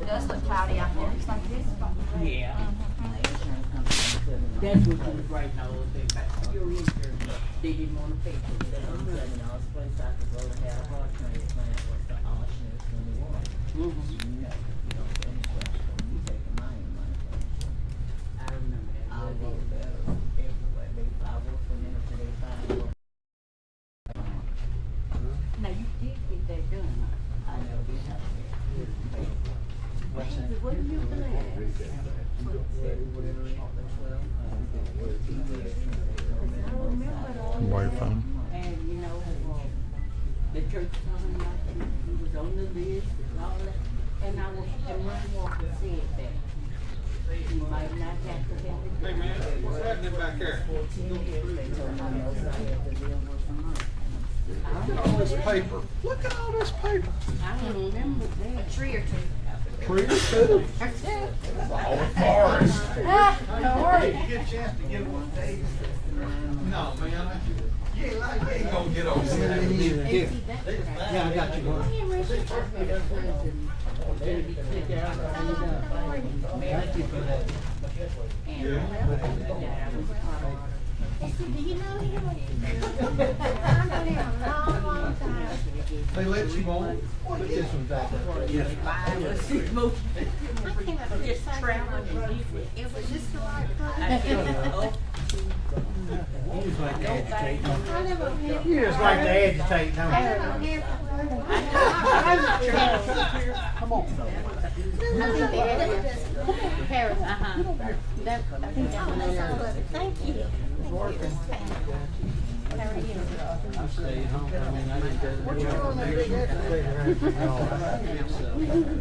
It does look cloudy out there. It's like this. Yeah. That's what you was writing all those things back. Your insurance, they didn't want to pay for it. The last place I could go to have a heart transplant was the Ocean 21. You know, any question, you taking my money. I remember that. I work there everywhere. I work for them until they find work. Now you did get that done, huh? I never did have to. What's that? What do you believe? Wire phone. And you know, the church told him like he was on the list and all that. And Ron Walker said that he might not have to have it. Hey man, what's happening back there? Look at all this paper. Look at all this paper. I don't remember that. A tree or two. Tree or two? All the forest. Don't worry. You get a chance to get one day. No, man. You ain't gonna get over there. Here. Yeah, I got you one. Thank you for that. Do you know him? I know him a long time. They let you on. Put this one back there. Yes. 5 or 6 months. Just traveling. It was just the right place. You just like to agitate, don't I live over here. you? You just like to agitate, don't I you? live over here. Come on. I think they edited this. Paris. I think that's all of it. Thank you. Working. How are you? I stayed home. I mean, I didn't go. What you doing that big excavator?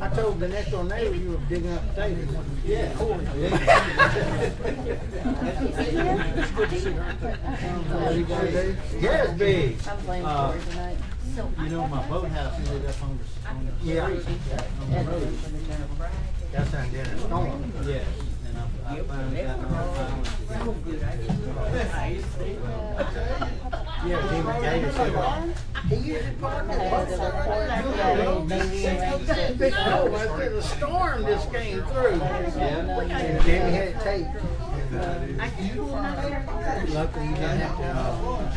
I told the next door neighbor you were digging up potatoes. Yeah. It's good to see her. Yeah, it's big. I'm playing for tonight. You know, my boathouse ended up on the street, on the road. That's down there in a storm. Yes. And I finally got my yeah, Jim McGay said, he used to park at the storm just came through. Yeah. And Jimmy had it taped. Luckily he didn't have to.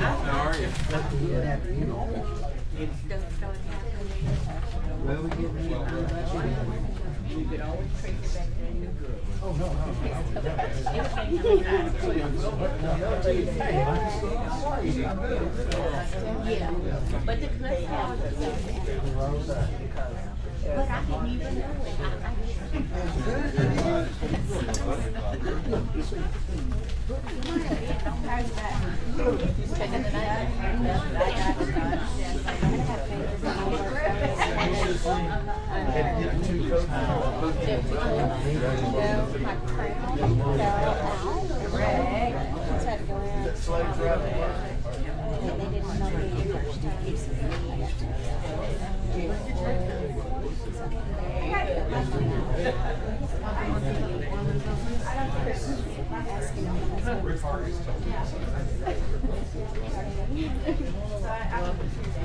How are you? Luckily he didn't have to. Well, we get me. You could always trace it back to your girl. Oh, no. Yeah. But the good house but I didn't even know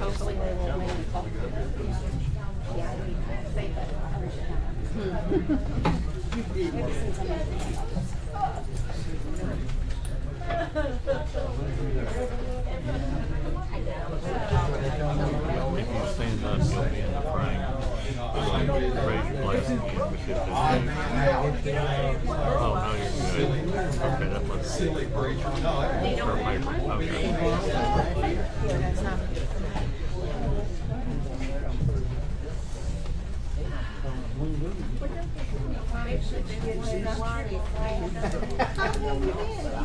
hopefully they won't make me call. Yeah, say that. Stand up, you'll be in the frame. Raise your blessing. Oh, no, you're good. Okay, that looks Silly preacher. No, for paper. Okay. That's not.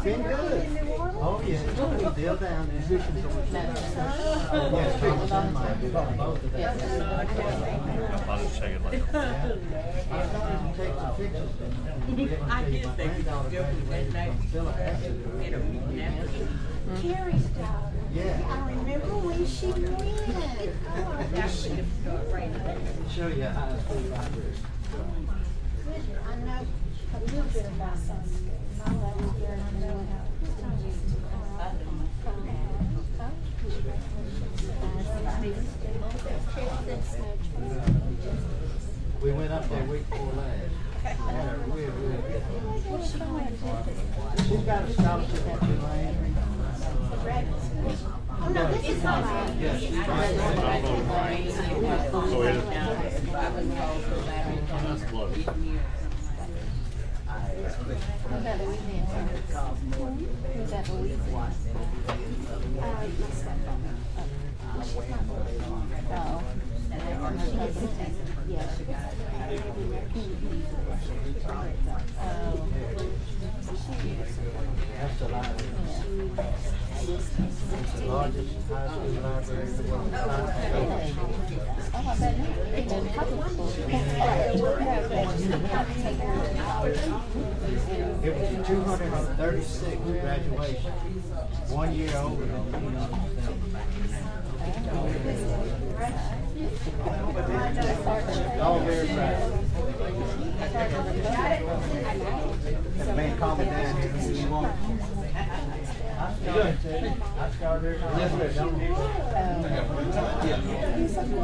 Been good. Oh, yeah. Still down there. I'll just check it later. Take some pictures. I did think it was joking that night. We had a meeting after. Carrie's daughter. Yeah. I remember when she went. Show you how to do library. I know a little bit about that. My love is there, and I know how. We went up there week before last. Had a real good time. She's got a scholarship at Tulane. Oh, no, this is not mine. Yes, she's That's close. What about Louisiana? What about Louisiana? My stepfather. She's not Oh. Yeah. That's the library. It's the largest high school library in the world. Oh, I bet not. It's in public school. It was 236 graduation. 1 year older than me. All very proud. That man called me down here when you want. I started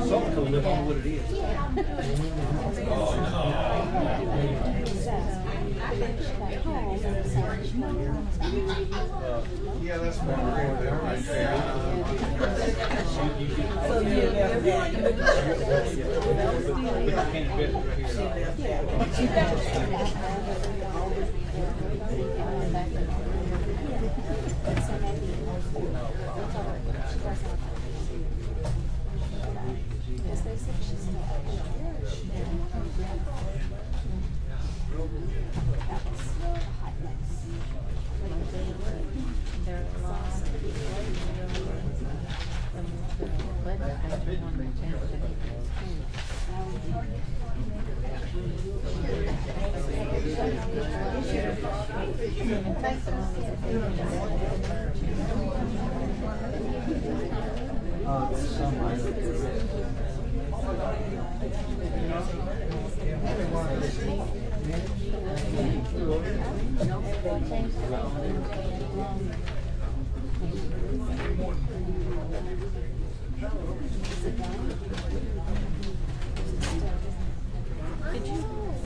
Something coming up on what it is. Yeah, that's what we're there right there.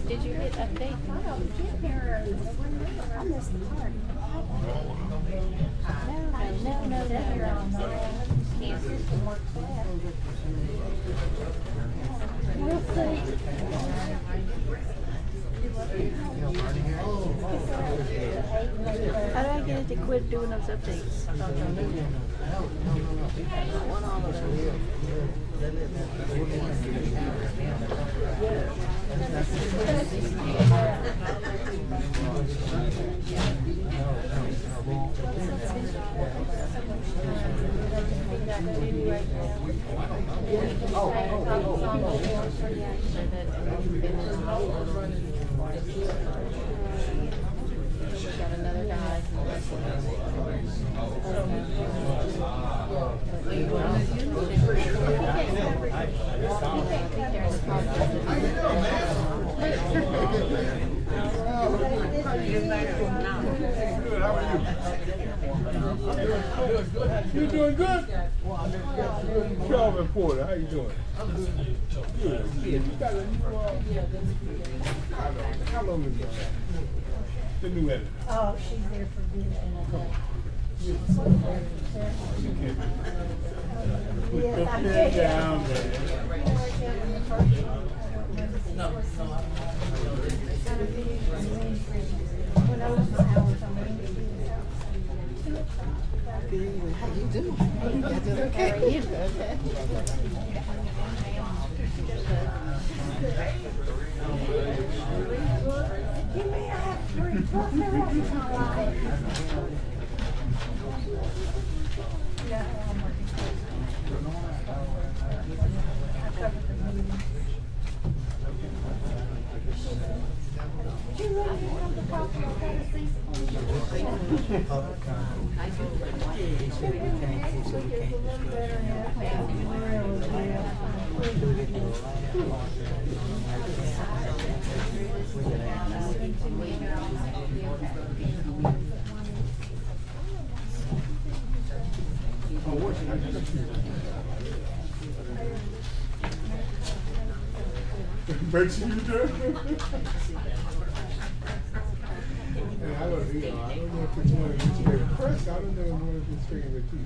Did you hit update? I missed the part. No. Can't system work fast. We'll see. How do I get it to quit doing those updates? Got another guy. You doing good? Calvin Porter, how you doing? Good. You got a new, how long is that? The new editor. Oh, she's there for good. You can't put your pen down there. How you doing? Okay. How are you? You may have three. What's the rest of my life? Did you really have the coffee on Tennessee? Bet you do. And I don't, you know, I don't know if it's one of these straight press. I don't know if one of these straight with teeth.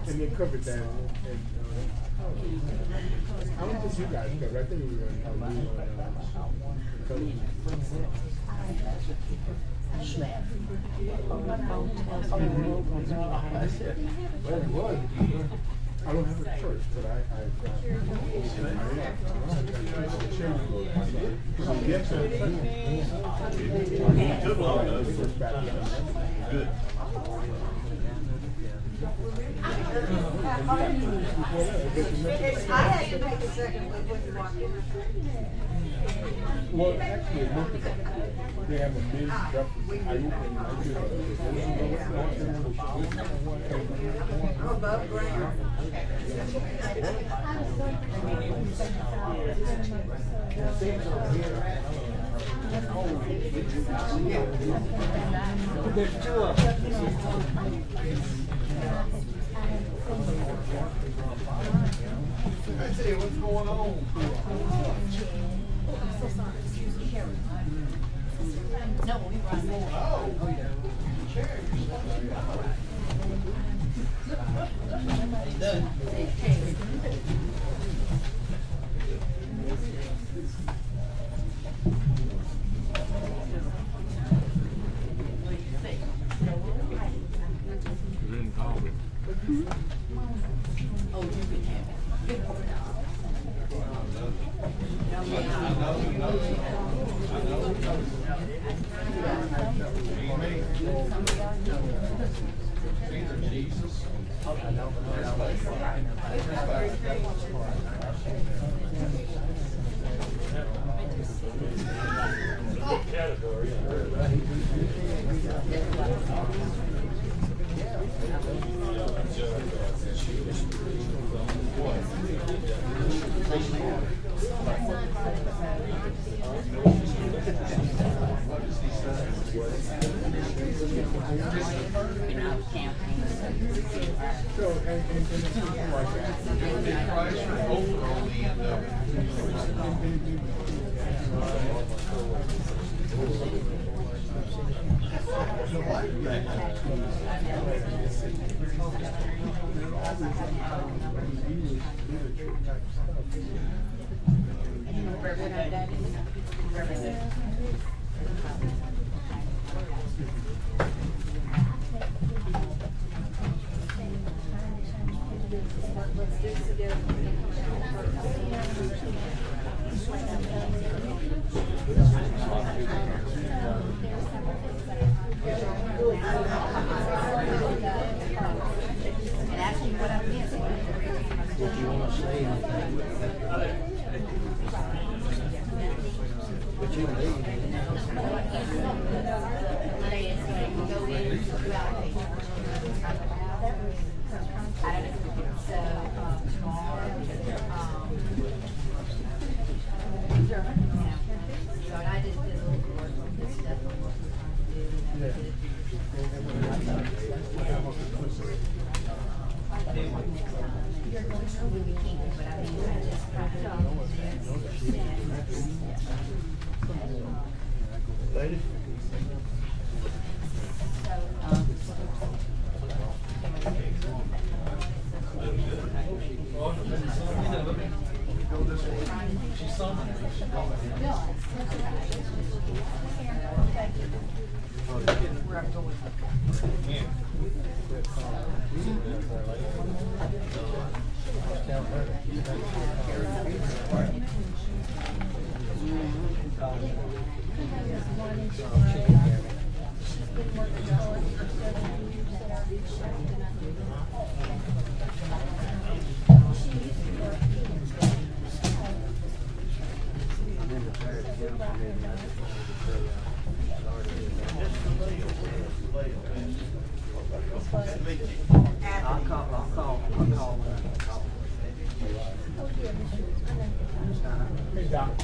And they covered that. How much did you guys cover? I think we were going to cover I don't have a church, but I Good. I had to make a second when you walked in. Well, actually, they have a big breakfast. Above ground. There's two of them. I tell you what's going on. No, we run more. Oh, Oh, you can have it. Jesus. So, and something like that. Big price for over on the end of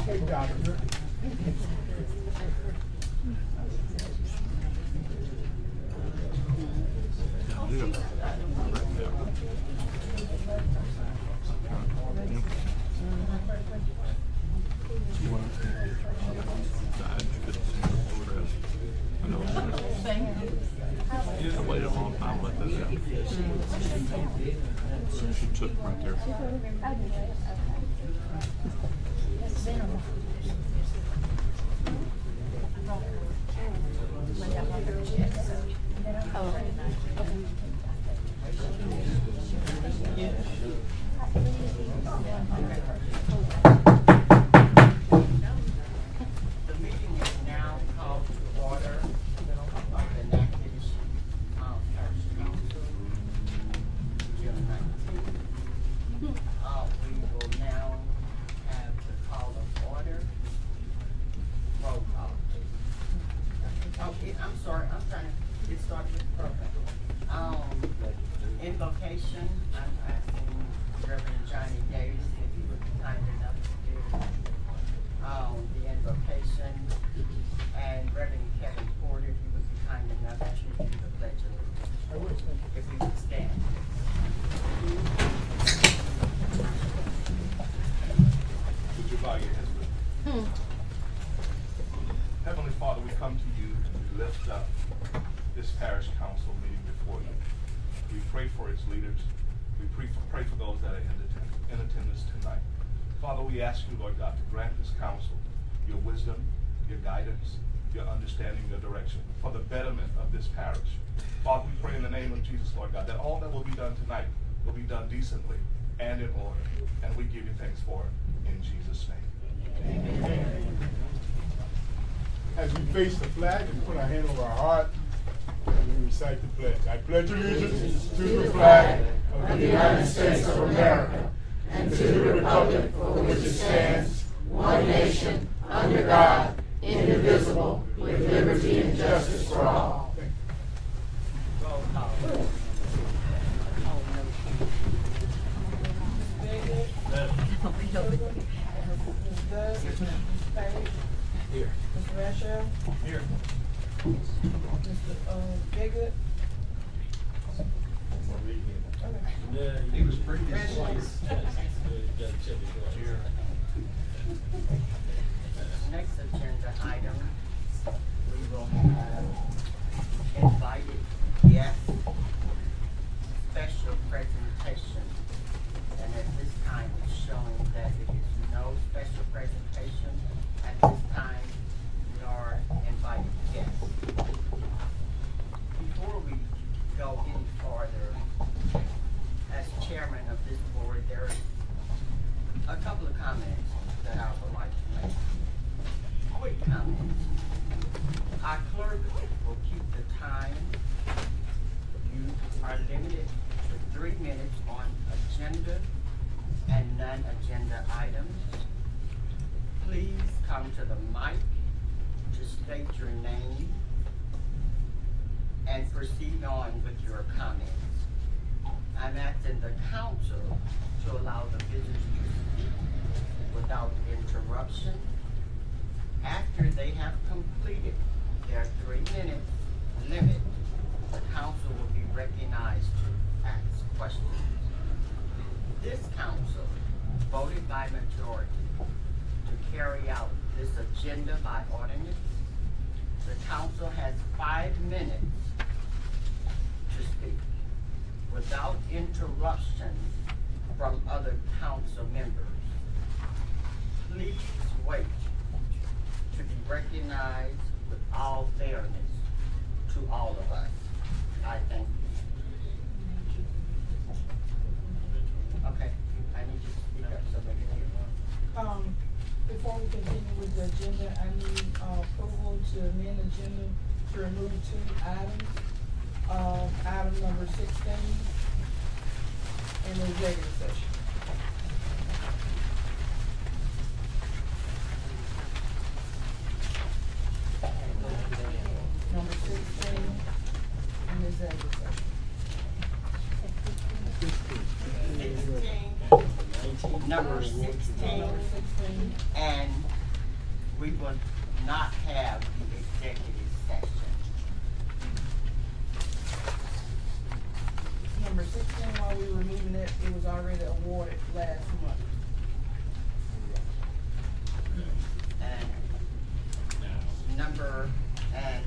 Hey, doctor. I waited a long time with this. She took right there. The meeting is now called to order of the Natchitoches Parish Council, June 19th. We will now have the call of order. Roll call, please. Okay, I'm sorry, I'm trying to get started with the program. Invocation, I'm asking Reverend Johnny Davis if he would be kind enough to do the invocation, and Reverend Kevin Porter, if he would be kind enough to do the pledge of allegiance. If we would stand. Would you bow your heads with me? Heavenly Father, we come to you and we lift up this parish council meeting before you. We pray for its leaders. We pray for those that are in attendance tonight. Father, we ask you, Lord God, to grant this council your wisdom, your guidance, your understanding, your direction for the betterment of this parish. Father, we pray in the name of Jesus, Lord God, that all that will be done tonight will be done decently and in order. And we give you thanks for it in Jesus' name. Amen. As we face the flag and put our hand over our heart, and we recite the pledge. I pledge allegiance to the flag of the United States of America and to the republic for which it stands, one nation, under God, indivisible, with liberty and justice for all. Roll call. Here. Mr. Rachel? Here. Mr. Bigot? He was pretty Next agenda item, we will have invited guests, special presentation. And at this time, it's showing that it is no special presentation at this time, nor invited guests. Before we go any farther, as chairman of this board, there is a couple of comments that I would like to make. Quick comments. Our clerk will keep the time. You are limited to 3 minutes on agenda and non-agenda items. Please come to the mic to state your name and proceed on with your comments. I'm asking the council to allow the visitors to speak without interruption. After they have completed their 3 minutes limit, the council will be recognized to ask questions. This council voted by majority to carry out this agenda by ordinance. The council has 5 minutes to speak without interruption from other council members. Please wait to be recognized with all fairness to all of us. I thank you. I need you to speak up so they can hear you. Before we continue with the agenda, I need approval to amend the agenda to remove 2 items. Item number 16 in the executive session. Number 16 in the executive session. 16, number 16, and we will not have the executive session. Number 16, while we were removing it, it was already awarded last month. And number, and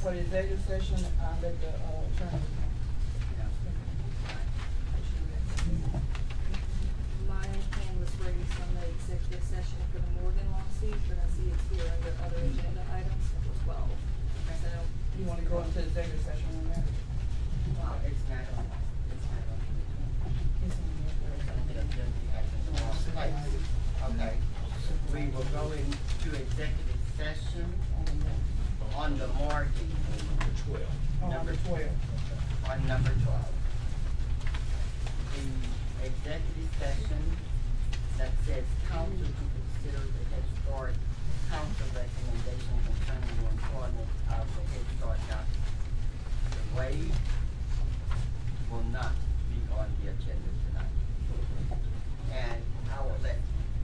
For the executive session, I let the attorney. My hand was raised on the executive session for the Morgan lawsuit, but I see it's here under other agenda items, number 12. So, You wanna go into the executive session on that? it's not on, it's not on. It's in the The agenda has in the wrong place. Okay, we will go into executive session on the mortgage. Number 12. On number 12. The executive session that says council to consider the Head Start council recommendation concerning the employment of the Head Start doctor. The waive will not be on the agenda tonight. And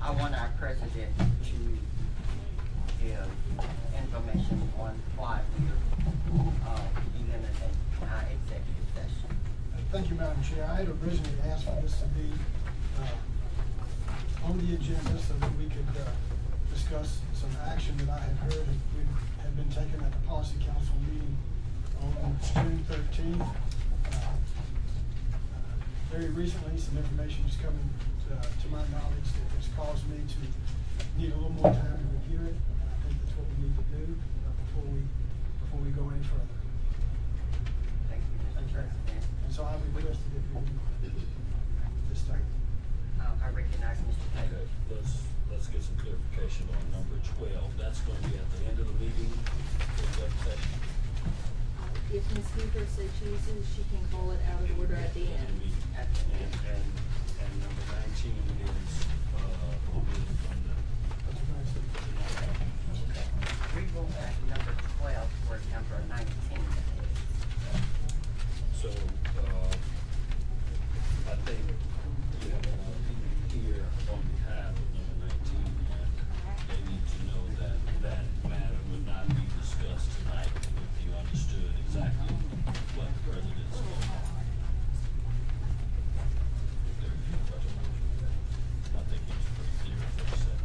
I want our president to give information on why we are eliminating our executive session. Thank you, Madam Chair. I had originally asked for this to be on the agenda so that we could discuss some action that I had heard had been taken at the Policy Council meeting on June 13th. Very recently, some information is coming to my knowledge that has caused me to need a little more time to review it. And I think that's what we need to do before we go any further. Thank you, Mr. President. And so I requested that we this time. I recognize Mr. Taylor. Okay, let's get some clarification on number 12. That's going to be at the end of the meeting, the executive session. if Ms. Hoover so chooses, she can call it out of order at the end. And number 19 is, omitted from the. We go back to number 12 for number 19. So, I think you have a people here on behalf of number 19, and they need to know that that matter would not be discussed tonight if you understood exactly what the president's going on. If there are any questions, I think it was pretty clear what he said.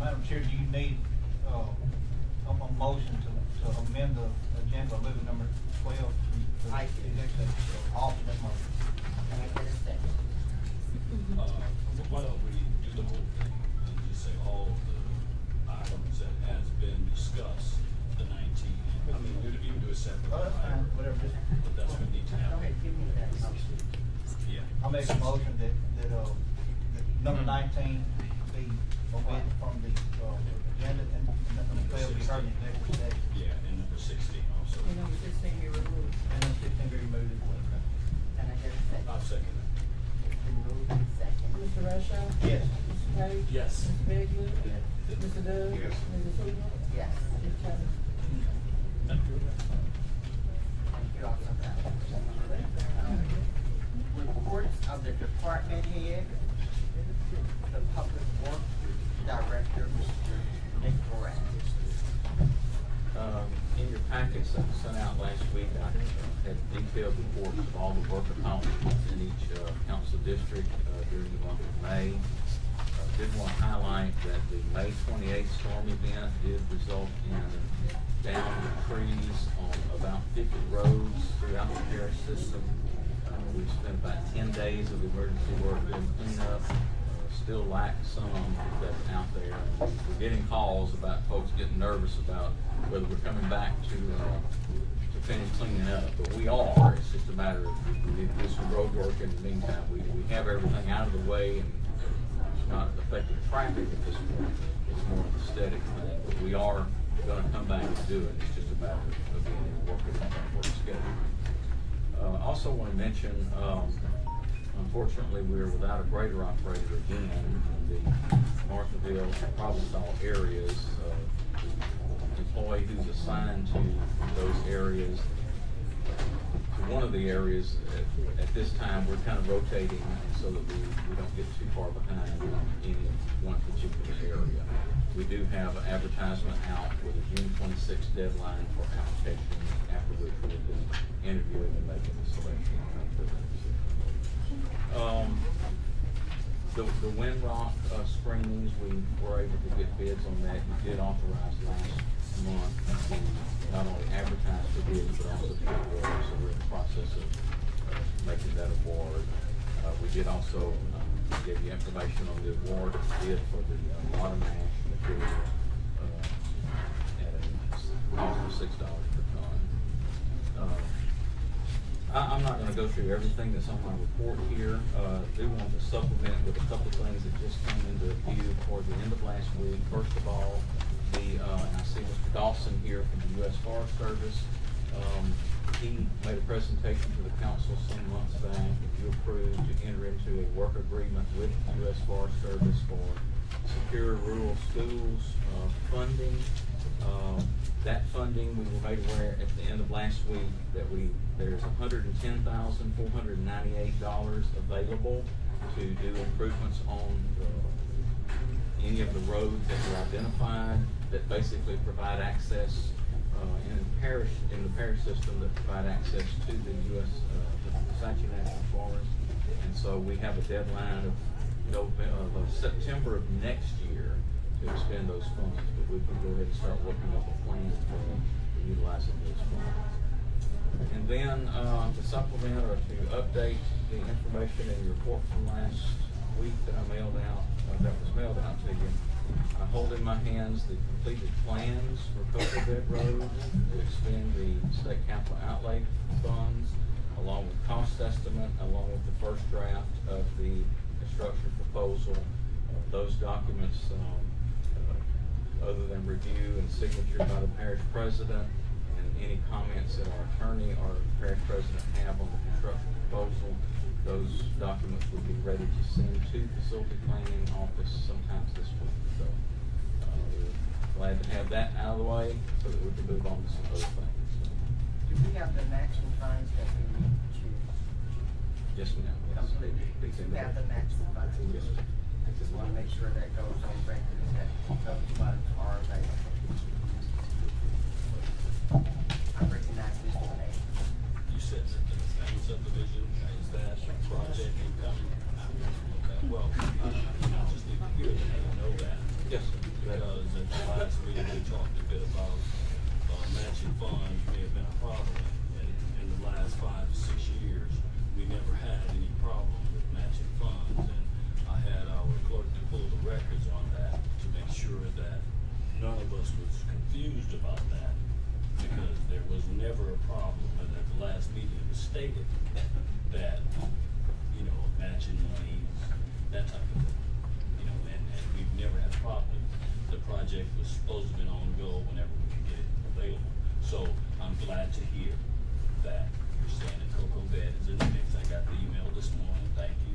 Madam Chair, do you need, a motion to amend the agenda, moving number 12 to I do. alternate motion? Can I get a second? Why don't we do the whole thing and just say all of the items that has been discussed, the 19, I mean, you can do a separate. Oh, that's fine, whatever. But that's what we need to Go have. ahead, give me that motion. Yeah. I'll make a motion that number 19 be omitted from the, agenda, and number 12 be heard in the executive session. Yeah, and number 16 also. And number 16 be removed. And number 16 be removed as well. Can I get a second? I'll second that. It's been moved and seconded. Mr. Rashaw? Yes. Mr. Page? Yes. Mr. Begley? Mr. Dove? Yes. Mrs. Hoover? Yes. Mr. Chapman? Thank you. Thank you all for that. Reports of the department head, the public works director, Mr. Nick Moran. In your packets that was sent out last week, I had detailed reports of all the work accomplishments in each council district during the month of May. Did want to highlight that the May 28th storm event did result in downed trees on about 50 roads throughout the parish system. We've spent about 10 days of emergency work doing cleanup. Still lack some that's out there. We're getting calls about folks getting nervous about whether we're coming back to finished cleaning up, but we are. It's just a matter of, we need to do some road work in the meantime. We have everything out of the way, and it's not affecting traffic at this point. It's more of an aesthetic thing, but we are gonna come back and do it. It's just a matter of being able to work it on our work schedule. I also want to mention, unfortunately, we're without a grader operator again in the Marthaville and Provençal areas. The employee who's assigned to those areas, to one of the areas at this time, we're kind of rotating so that we don't get too far behind any one particular area. We do have an advertisement out with a June 26th deadline for applications, after which we'll be interviewing and making the selection for that position. The Windrock screenings, we were able to get bids on that. We did authorize last month to not only advertise for bids, but also to award. So we're in the process of making that award. We did also give you information on the award bid for the water mash material at a cost of $6 per ton. I'm not going to go through everything that's on my report here. I do want to supplement with a couple of things that just came into view toward the end of last week. First of all, and I see Mr. Dawson here from the U.S. Forest Service. He made a presentation to the council some months back. If you approved to enter into a work agreement with the U.S. Forest Service for secure rural schools funding. That funding, we were made aware at the end of last week that there's $110,498 available to do improvements on any of the roads that were identified that basically provide access in the parish system, that provide access to the U.S. Natchitoches National Forest. And so we have a deadline of September of next year to expend those funds, but we can go ahead and start working up a plan for utilizing those funds. And then to supplement or to update the information in the report from last week that was mailed out to you, I hold in my hands the completed plans for Cocoa Bed Road to expend the state capital outlay funds, along with cost estimate, along with the first draft of the construction proposal. Those documents, other than review and signature by the parish president, and any comments that our attorney or parish president have on the construction proposal, those documents will be ready to send to facility planning office sometimes this week. So we're glad to have that out of the way so that we can move on to some other things. Do we have the matching funds that we need to? Yes, ma'am. Yes. Do we have the matching funds? Yes. I just want to make sure that goes on record that those funds are available. I recognize Mr. May. You said that the same subdivision is that project incoming? Okay, well, I just need to hear that, you know that. Yes, sir. Because at the last meeting, we talked a bit about matching funds may have been a problem. And in the last 5 to 6 years, we never had any problem with matching funds. And I had our clerk to pull the records on that to make sure that none of us was confused about that, because there was never a problem. And at the last meeting, it was stated that, you know, matching monies, that type of thing, you know, and we've never had a problem. The project was supposed to be on go whenever we could get it available. So I'm glad to hear that you're saying that Cocoa Bed is in the mix. I got the email this morning, thank you.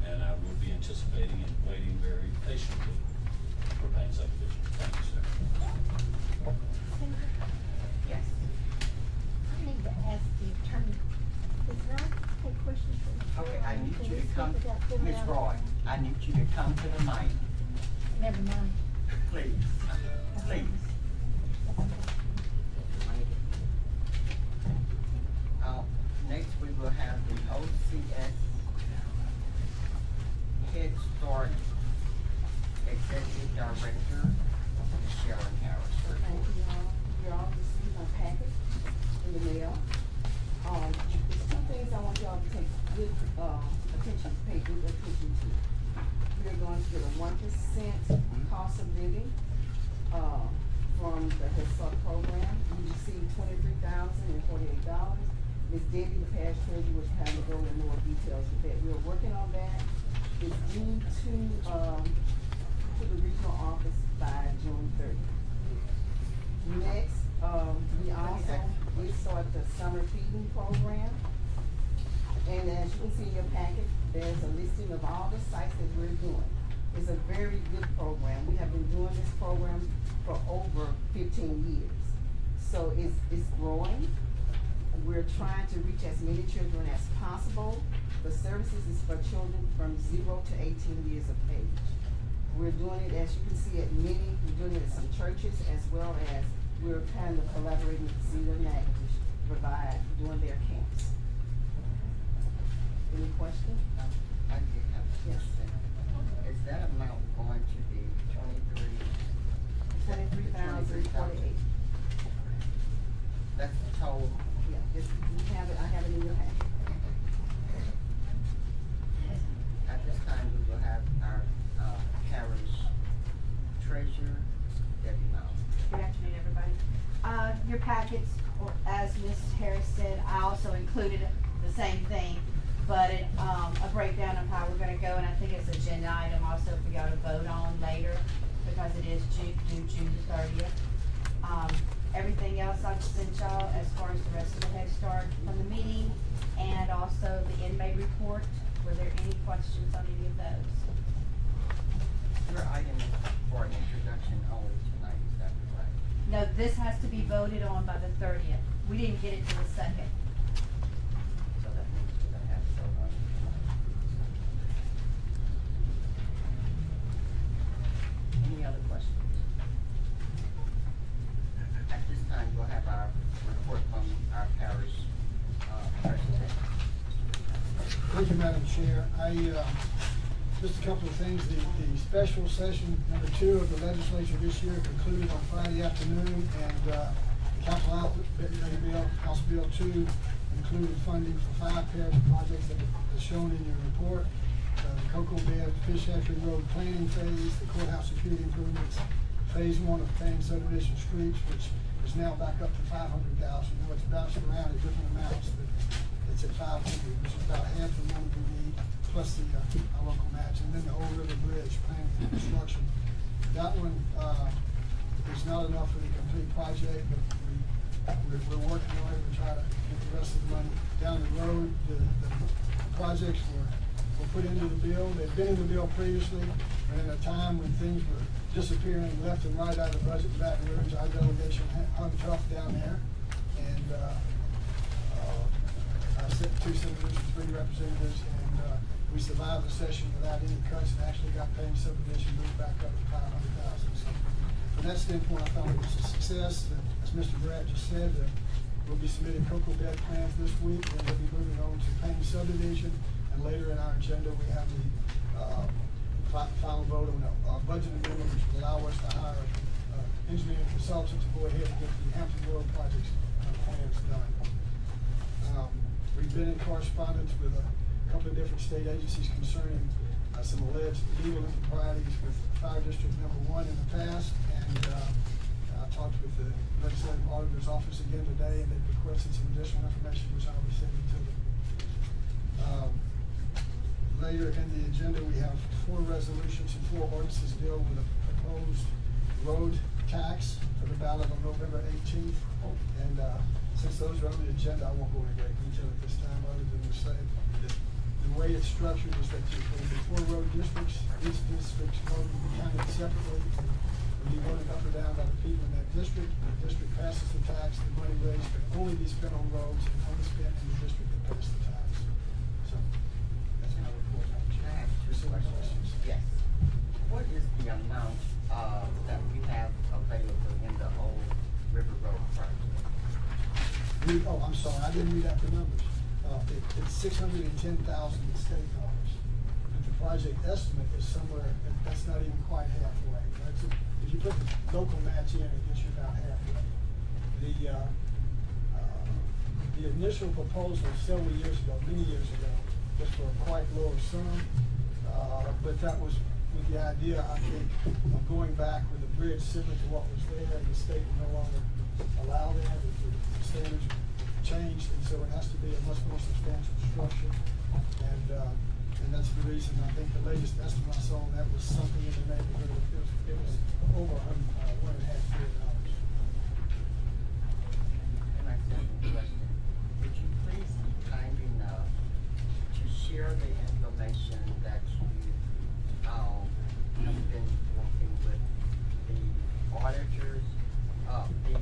And I will be anticipating and waiting very patiently for Payne subdivision. Thank you, sir. Yes. I need to ask the attorney, can I take questions from? Okay, I need you to come, Ms. Roy, I need you to come to the mic, Never mind. please, please. Next, we will have the OCS Head Start Executive Director, Ms. Sharon Harris. Thank you all. You all received my packet in the mail. There's two things I want y'all to take good attention, pay good attention to. We're going to get a 1% cost of living for from the Head Start program. We received $23,048. Ms. Debbie, the parish treasurer, was having to go into more details with that. We're working on that. It's due to the regional office by June 30th. Next, we also did start the summer feeding program. And as you can see in your packet, there's a listing of all the sites that we're doing. It's a very good program. We have been doing this program for over 15 years. So it's growing. We're trying to reach as many children as possible. The services is for children from 0 to 18 years of age. We're doing it, as you can see, we're doing it at some churches, as well as we're kind of collaborating with Cedar Nag to provide during their camps. Any questions? I did have a Yes. question. Is that amount going to be 23,048. That's the total? Yeah, yes, you have it, I have it in your hand. At this time, we will have our parish treasurer, Debbie Miles. Good afternoon, everybody. Your packets, as Ms. Harris said, I also included the same thing, but a breakdown of how we're gonna go, and I think it's an agenda item also for y'all to vote on later, because it is due June the 30th. Everything else I've sent y'all as far as the rest of the Head Start from the meeting, and also the inmate report. Were there any questions on any of those? Your item is for an introduction only tonight, is that correct? No, this has to be voted on by the 30th. We didn't get it till the 2nd. So that means we're gonna have to vote on it tonight. Any other questions? At this time, we'll have our report from our parish president. Thank you, Madam Chair. Just a couple of things. The special session number 2 of the legislature this year concluded on Friday afternoon, and the Council Bill 2 included funding for 5 parish projects that are shown in your report. The Cocoa Bed, Fish Hatchery Road planning phase, the courthouse security improvements, phase 1 of Payne Subdivision Streets, which is now back up to $500,000. You know, it's bounced around at different amounts, but it's at $500,000, which is about half the money we need, plus the our local match. And then the Old River Bridge planning and construction. That one is not enough for the complete project, but we're working on it to try to get the rest of the money down the road. The projects were put into the bill. They've been in the bill previously, but at a time when things were disappearing left and right out of the budget in Baton Rouge, our delegation hung tough down there. And I sent 2 senators and 3 representatives, and we survived the session without any cuts and actually got Payne Subdivision moved back up to $500,000. So from that standpoint, I found it was a success. As Mr. Brad just said, we'll be submitting Cocoa Bed plans this week, and we'll be moving on to Payne Subdivision. And later in our agenda, we have the final vote on our budget amendment, which will allow us to hire an engineering consultant to go ahead and get the Hampton Road projects plans done. We've been in correspondence with a couple of different state agencies concerning some alleged legal improprieties with Fire District Number 1 in the past, and I talked with the Legislative Auditor's Office again today, and they've requested some additional information, which I'll be sending to them. Later in the agenda, we have 4 resolutions and 4 ordinances deal with a proposed road tax for the ballot on November 18th. And since those are on the agenda, I won't go into great detail at this time, other than to say that the way it's structured is that there will be 4 road districts. Each district's vote will be counted separately, and will be voted up or down by the people in that district. The district passes the tax, the money raised can only be spent on roads and only spent in the district that pays the tax. So that's my report. Can I ask 2 questions? Yes. What is the amount that we have available in the Old River Road project? I'm sorry, I didn't read out the numbers. It's $610,000 in state dollars. But the project estimate is somewhere, that's not even quite halfway. If you put the local match in, it gets you about halfway. The initial proposal several years ago, many years ago, was for a quite lower sum, but that was with the idea, I think, of going back with a bridge similar to what was there, and the state will no longer allow that, the standards changed, and so it has to be a much more substantial structure. And that's the reason, I think the latest estimate I saw on that was something in the neighborhood of, it was over $1.5 million. And I said, question, would you please be kind enough to share the information that you have been working with the auditors, the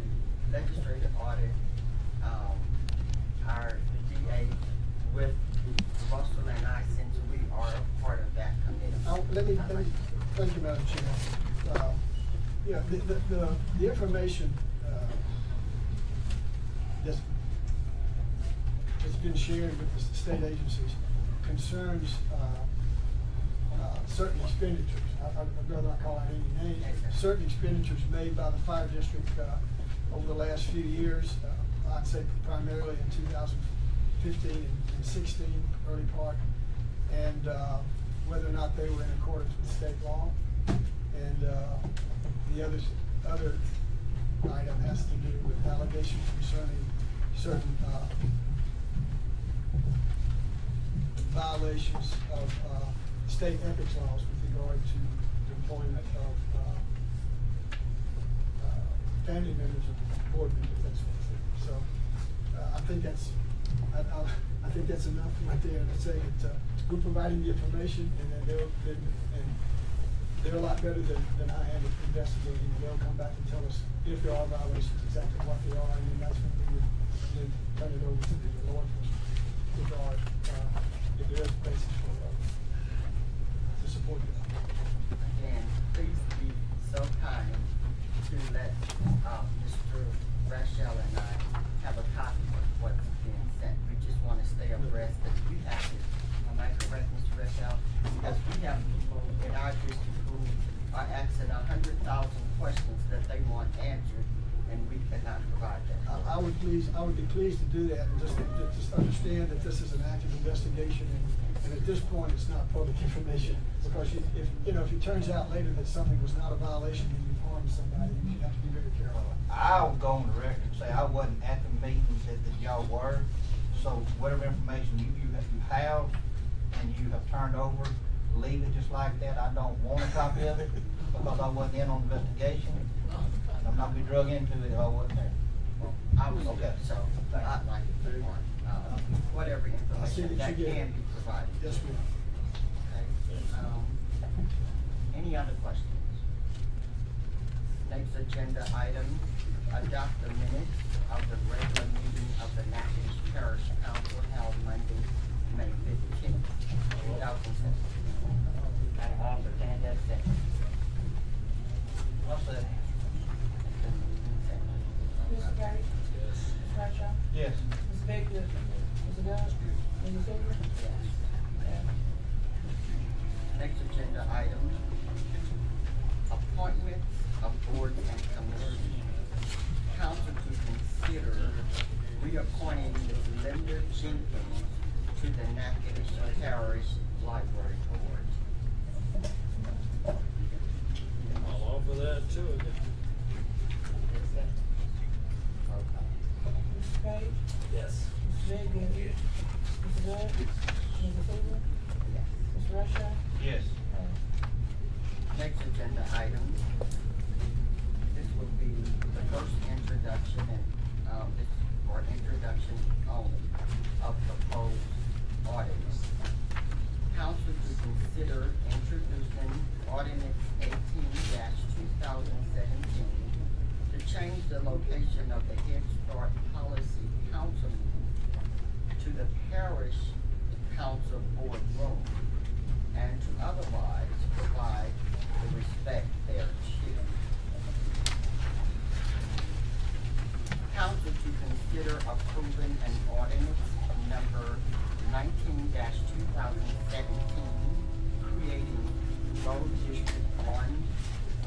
legislative audit, our DA, with Russell and I, since we are a part of that committee? Let me, thank you, Madam Chair. Yeah, the information that's been shared with the state agencies concerns certain expenditures. I'd rather not call out any names. Certain expenditures made by the fire district over the last few years. I'd say primarily in 2015 and 16, early part, and whether or not they were in accordance with state law. And the other item has to do with allegations concerning certain violations of state ethics laws with regard to the employment of family members of board members, that sort of thing. So I think that's enough right there to say that we're providing the information, and then they're a lot better than I am at investigating. They'll come back and tell us if there are violations, exactly what they are, and then that's when we would then turn it over to the law enforcement if there is a basis for to support that. Again, please be so kind to let Mr. Rachel and I have a copy of what's being sent. We just want to stay abreast that you have it. Am I correct, Mr. Rachel? Because we have people in our district who are asking 100,000 questions that they want answered, and we cannot provide that. I would be pleased to do that, and just understand that this is an active investigation, and at this point, it's not public information, because if it turns out later that something was not a violation and you harmed somebody, you have to be very careful. I will go on the record and say I wasn't at the meetings that y'all were, so whatever information you have and you have turned over, leave it just like that. I don't want a copy of it because I wasn't in on the investigation. And I'm not gonna be drug into it if I wasn't there. Well, I was okay, so I'd like to want whatever information that can be provided. Yes, ma'am. Okay. Any other questions? Next agenda item, adopt the minutes of the regular meeting of the Natchitoches Parish Council held Monday, May 15th, 2017. I offer to hand that second. I'll say it. Mr. Gary? Yes. Ms. Bradshaw? Yes. Ms. Baker? Mr. Dunn? Ms. Silver? Next agenda item, appointments of boards and commissions. Council to consider reappointing Ms. Linda Jenkins to the Natchitoches Parish Library Board. I'll offer that too. Mr. Page? Yes. Ms. Baker? Yes. Mr. Dunn? Ms. Silver? Ms. Bradshaw? Yes. Next agenda item, this will be the first introduction, and this is for introduction only of proposed audits. Council to consider introducing ordinance 18-2017 to change the location of the Head Start Policy Council meeting to the Parish Council Board Room, and to otherwise provide the respect thereto. Council to consider approving an ordinance number 19-2017 creating Road District 1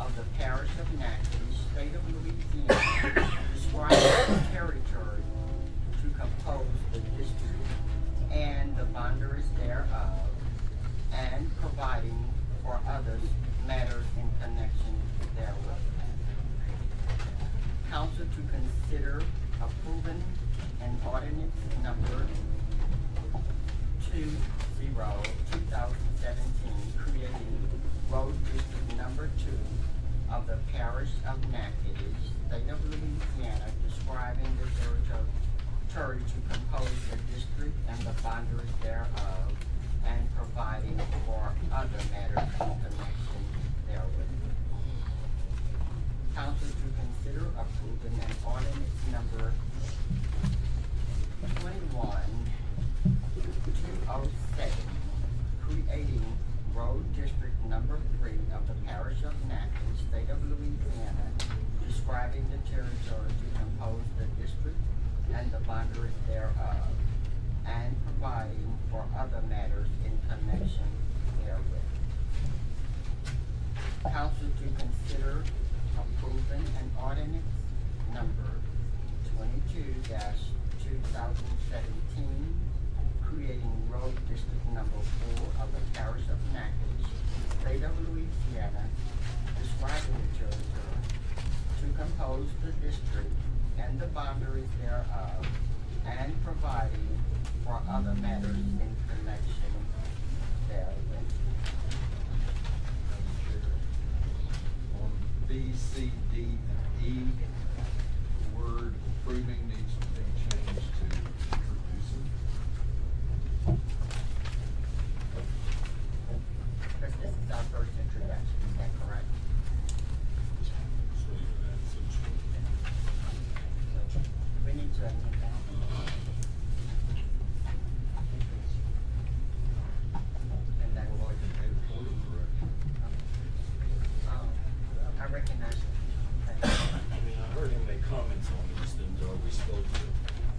of the Parish of Natchitoches, State of Louisiana, describing the territory to compose the district and the boundaries thereof, and providing for others matters in connection therewith. Council to consider approving an ordinance number 2017, creating road district number 2 of the parish of Natchitoches, state of Louisiana, describing the territory to compose the district and the boundaries thereof, and providing for other matters in connection therewith. Council to consider approving an ordinance number 21-207, creating road district number 3 of the parish of Natchitoches, state of Louisiana, describing the territory to compose the district and the boundaries thereof, and providing for other matters in connection therewith. Council to consider approving an ordinance number 22-2017, creating road district number 4 of the parish of Natchitoches, state of Louisiana, describing the territory to compose the district and the boundaries thereof, and providing for other matters in connection therewith. On B, C, D, and E, the word approving needs to be changed to introducing. Because this is our first introduction, is that correct? So you're at some sort We need to amend that. And then we'll of I recognize you. I mean, I heard him make comments on these things. Are we supposed to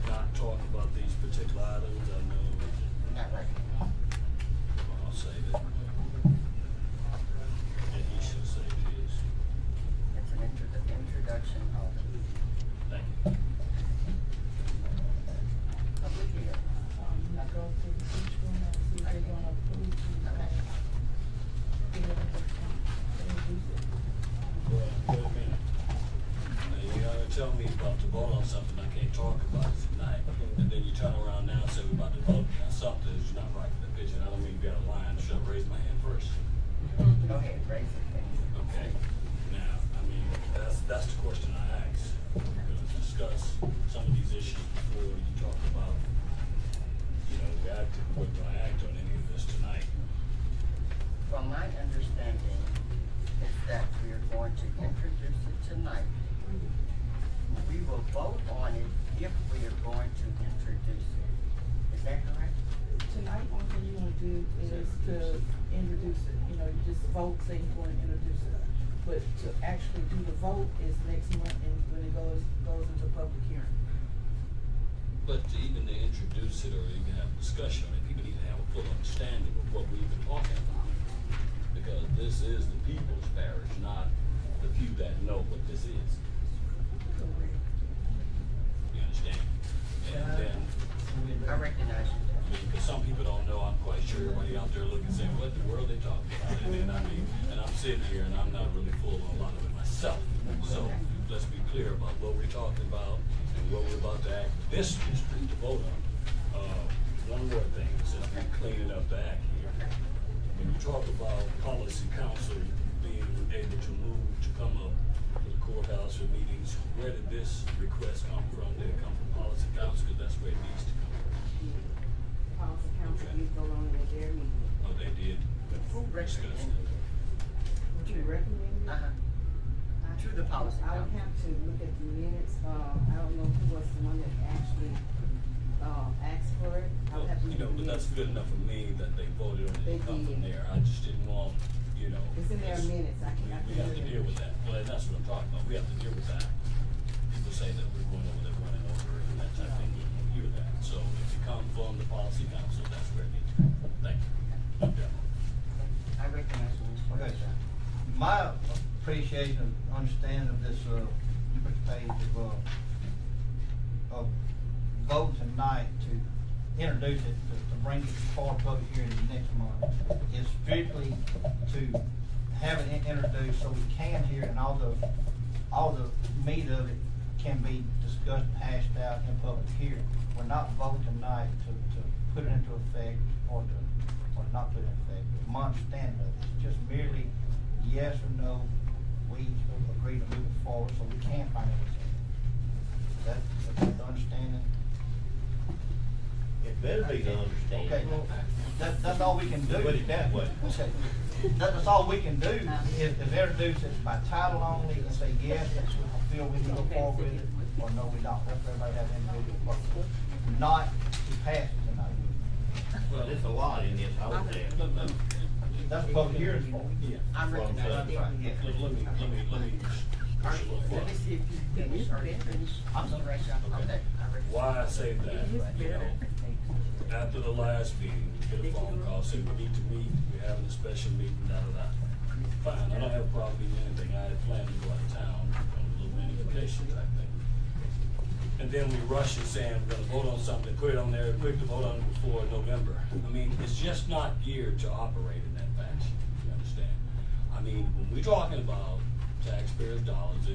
not talk about these particular items? I know. Not right. I'll say that. And he should say his. It's an introduction of Thank you. public hearing. I go through each one and see if they're gonna approve to, introduce it. Well, wait a minute. Now, you gotta tell me about to vote on something, I can't talk about it tonight. And then you turn around now and say we're about to vote on something that's not right for the picture. I don't mean you got a line, should I raise my hand first? Go ahead, raise it. Okay. Now, I mean, that's the question I asked. We're gonna discuss some of these issues before you talk about, reacting, we're gonna act on any of this tonight. From my understanding is that we are going to introduce it tonight. We will vote on it if we are going to introduce it. Is that correct? Tonight, one thing you wanna do is to introduce it, you just vote, say you wanna introduce it. But to actually do the vote is next month and when it goes into public hearing. But to even to introduce it or even have a discussion on it, people need to have a full understanding of what we're even talking about. Because this is the people's parish, not the few that know what this is. You understand? And then, I recognize you. because some people don't know, I'm quite sure everybody out there looking saying, what in the world they talking about? And I'm sitting here and I'm not really full on a lot of it myself. So let's be clear about what we're talking about and what we're about to act this district to vote on. One more thing, since we're cleaning up the act here. When you talk about policy council being able to move to come up to the courthouse for meetings, where did this request come from? Did it come from policy council? Because that's where it needs to come from. Policy council, you vote on it at their meeting. Oh, they did. Who Discuss recommended it. Would you recommend it? To the policy I would council. have to look at the minutes, I don't know who was the one that actually, asked for it. I would have to look at the But that's minutes. good enough for me that they voted on it They and come from did. there. I just didn't want, It's in their it's- minutes, I can. We have to deal with that. Well, and that's what I'm talking about. We have to deal with that. People say that we're going over there, running over and that type of thing. We don't hear that. So if it comes from the policy council, that's where it needs to come from. Thank you. Okay. I recognize you, Mr. Okay, President. my appreciation of understanding of this, page of vote tonight to introduce it, to bring it forward public hearing next month, is strictly to have it introduced so we can hear it, and all the meat of it can be discussed, hashed out in public hearing. We're not voting tonight to put it into effect or not put it in effect. My understanding of it, it's just merely yes or no, we agree to move it forward so we can find a result. That's the understanding? It better be the understanding. Okay, well, that's all we can do. Put it that way. Okay. That's all we can do, is introduce it by title only and say, yes, I feel we can go forward with it, or no, we don't. Let everybody have individual vote. Not to pass it tonight. Well, there's a lot in this whole thing. That's what public hearing is for. Yeah. I recognize That's right, yeah. Let me push a little Let me further. see if you finish or you finish. I'm sorry. Okay. Why I say that, you know, after the last meeting, we get a phone call, saying we need to meet, we're having a special meeting, da-da-da. Fine, I don't have a problem meeting anything, I had planned to go out of town on a little mini vacation type thing. And then we rush and saying, we're gonna vote on something, put it on there, quick to vote on it before November. I mean, it's just not geared to operate in that fashion, you understand? I mean, when we're talking about taxpayers' dollars,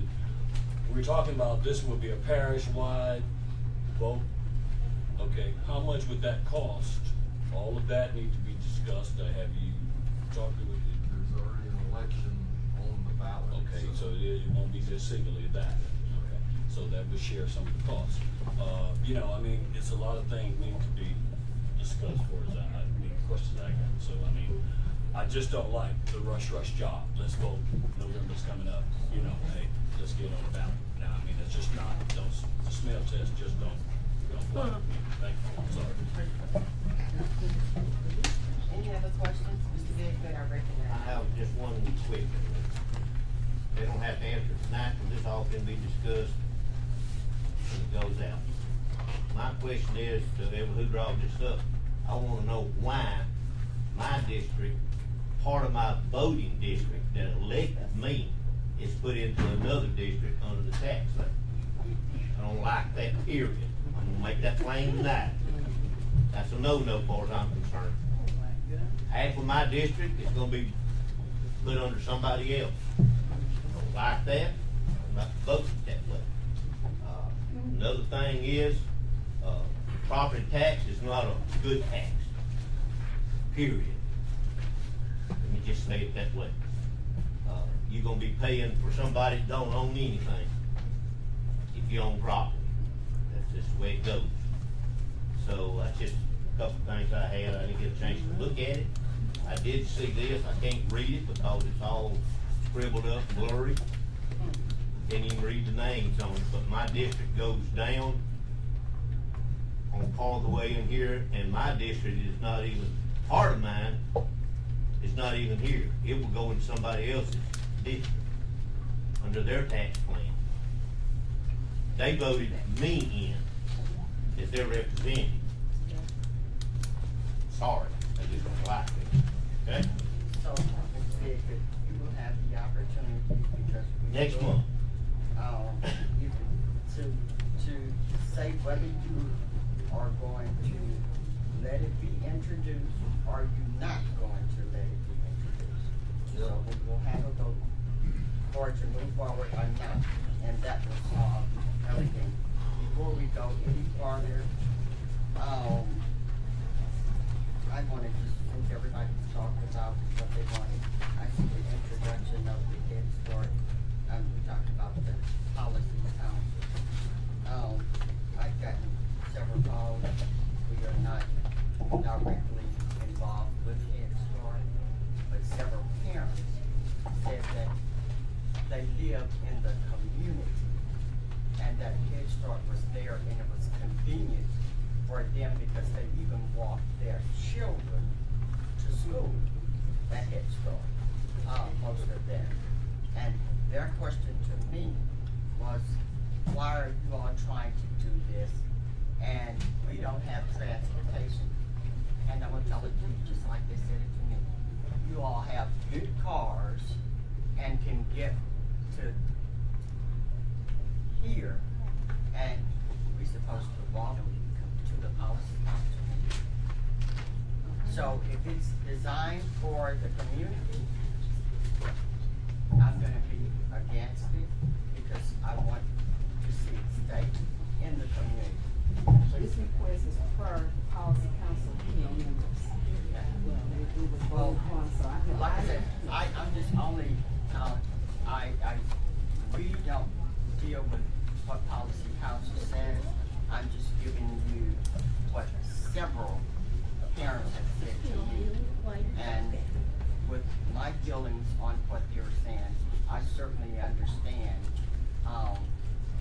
we're talking about this would be a parish-wide vote. Okay, how much would that cost? All of that need to be discussed. Have you talked to it? There's already an election on the ballot. Okay, so it won't be just singly that. Okay, so that would share some of the costs. You know, I mean, it's a lot of things need to be discussed for us. I mean, questions I got. So, I mean, I just don't like the rush job. Let's vote. November's coming up. You know, hey, let's get on the ballot. Now, I mean, it's just not, the smell test just don't fly. Thank you. I'm sorry. Any other questions? Mr. Bigfoot, I recognize. I have just one quick. They don't have to answer it tonight, but this all can be discussed when it goes out. My question is, to whoever who draws this up, I wanna know why my district, part of my voting district that elected me, is put into another district under the tax levy. I don't like that, period. I'm gonna make that plain tonight. That's a no-no as far as I'm concerned. Half of my district is gonna be put under somebody else. I don't like that, I'm not voting that way. Another thing is, property tax is not a good tax, period. Let me just say it that way. You're gonna be paying for somebody that don't own anything if you own property. That's just the way it goes. So that's just a couple of things I had. I didn't get a chance to look at it. I did see this. I can't read it because it's all scribbled up, blurry. Can't even read the names on it, but my district goes down on part of the way in here, and my district is not even, part of mine is not even here. It will go in somebody else's district under their tax plan. They voted me in as their representative. Sorry, I just don't like it, okay? So, Mr. Bigfoot, you will have the opportunity, because we Next will, month. to say whether you are going to let it be introduced or you're not going to let it be introduced. So we will have a vote for it to move forward or not, and that will solve everything. Before we go any farther, I want to just think everybody's talked about what they wanted. I see the introduction of the Head Start. We talked about the policy council. I've gotten several calls. We are not directly involved with Head Start, but several parents said that they live in the community and that Head Start was there and it was convenient for them because they even walked their children to school at Head Start, most of them. And their question to me was, why are you all trying to do this and we don't have transportation? And I'm gonna tell it to you just like they said it to me. You all have good cars and can get to here, and we're supposed to walk to the policy council. So if it's designed for the community, I'm gonna be against it because I want to see it stay in the community. So this request is per policy council members. Well, it was voted upon, so I can. Like I said, I'm just only, I really don't deal with what policy council says. I'm just giving you what several parents have said to me. And with my feelings on what they were saying, I certainly understand,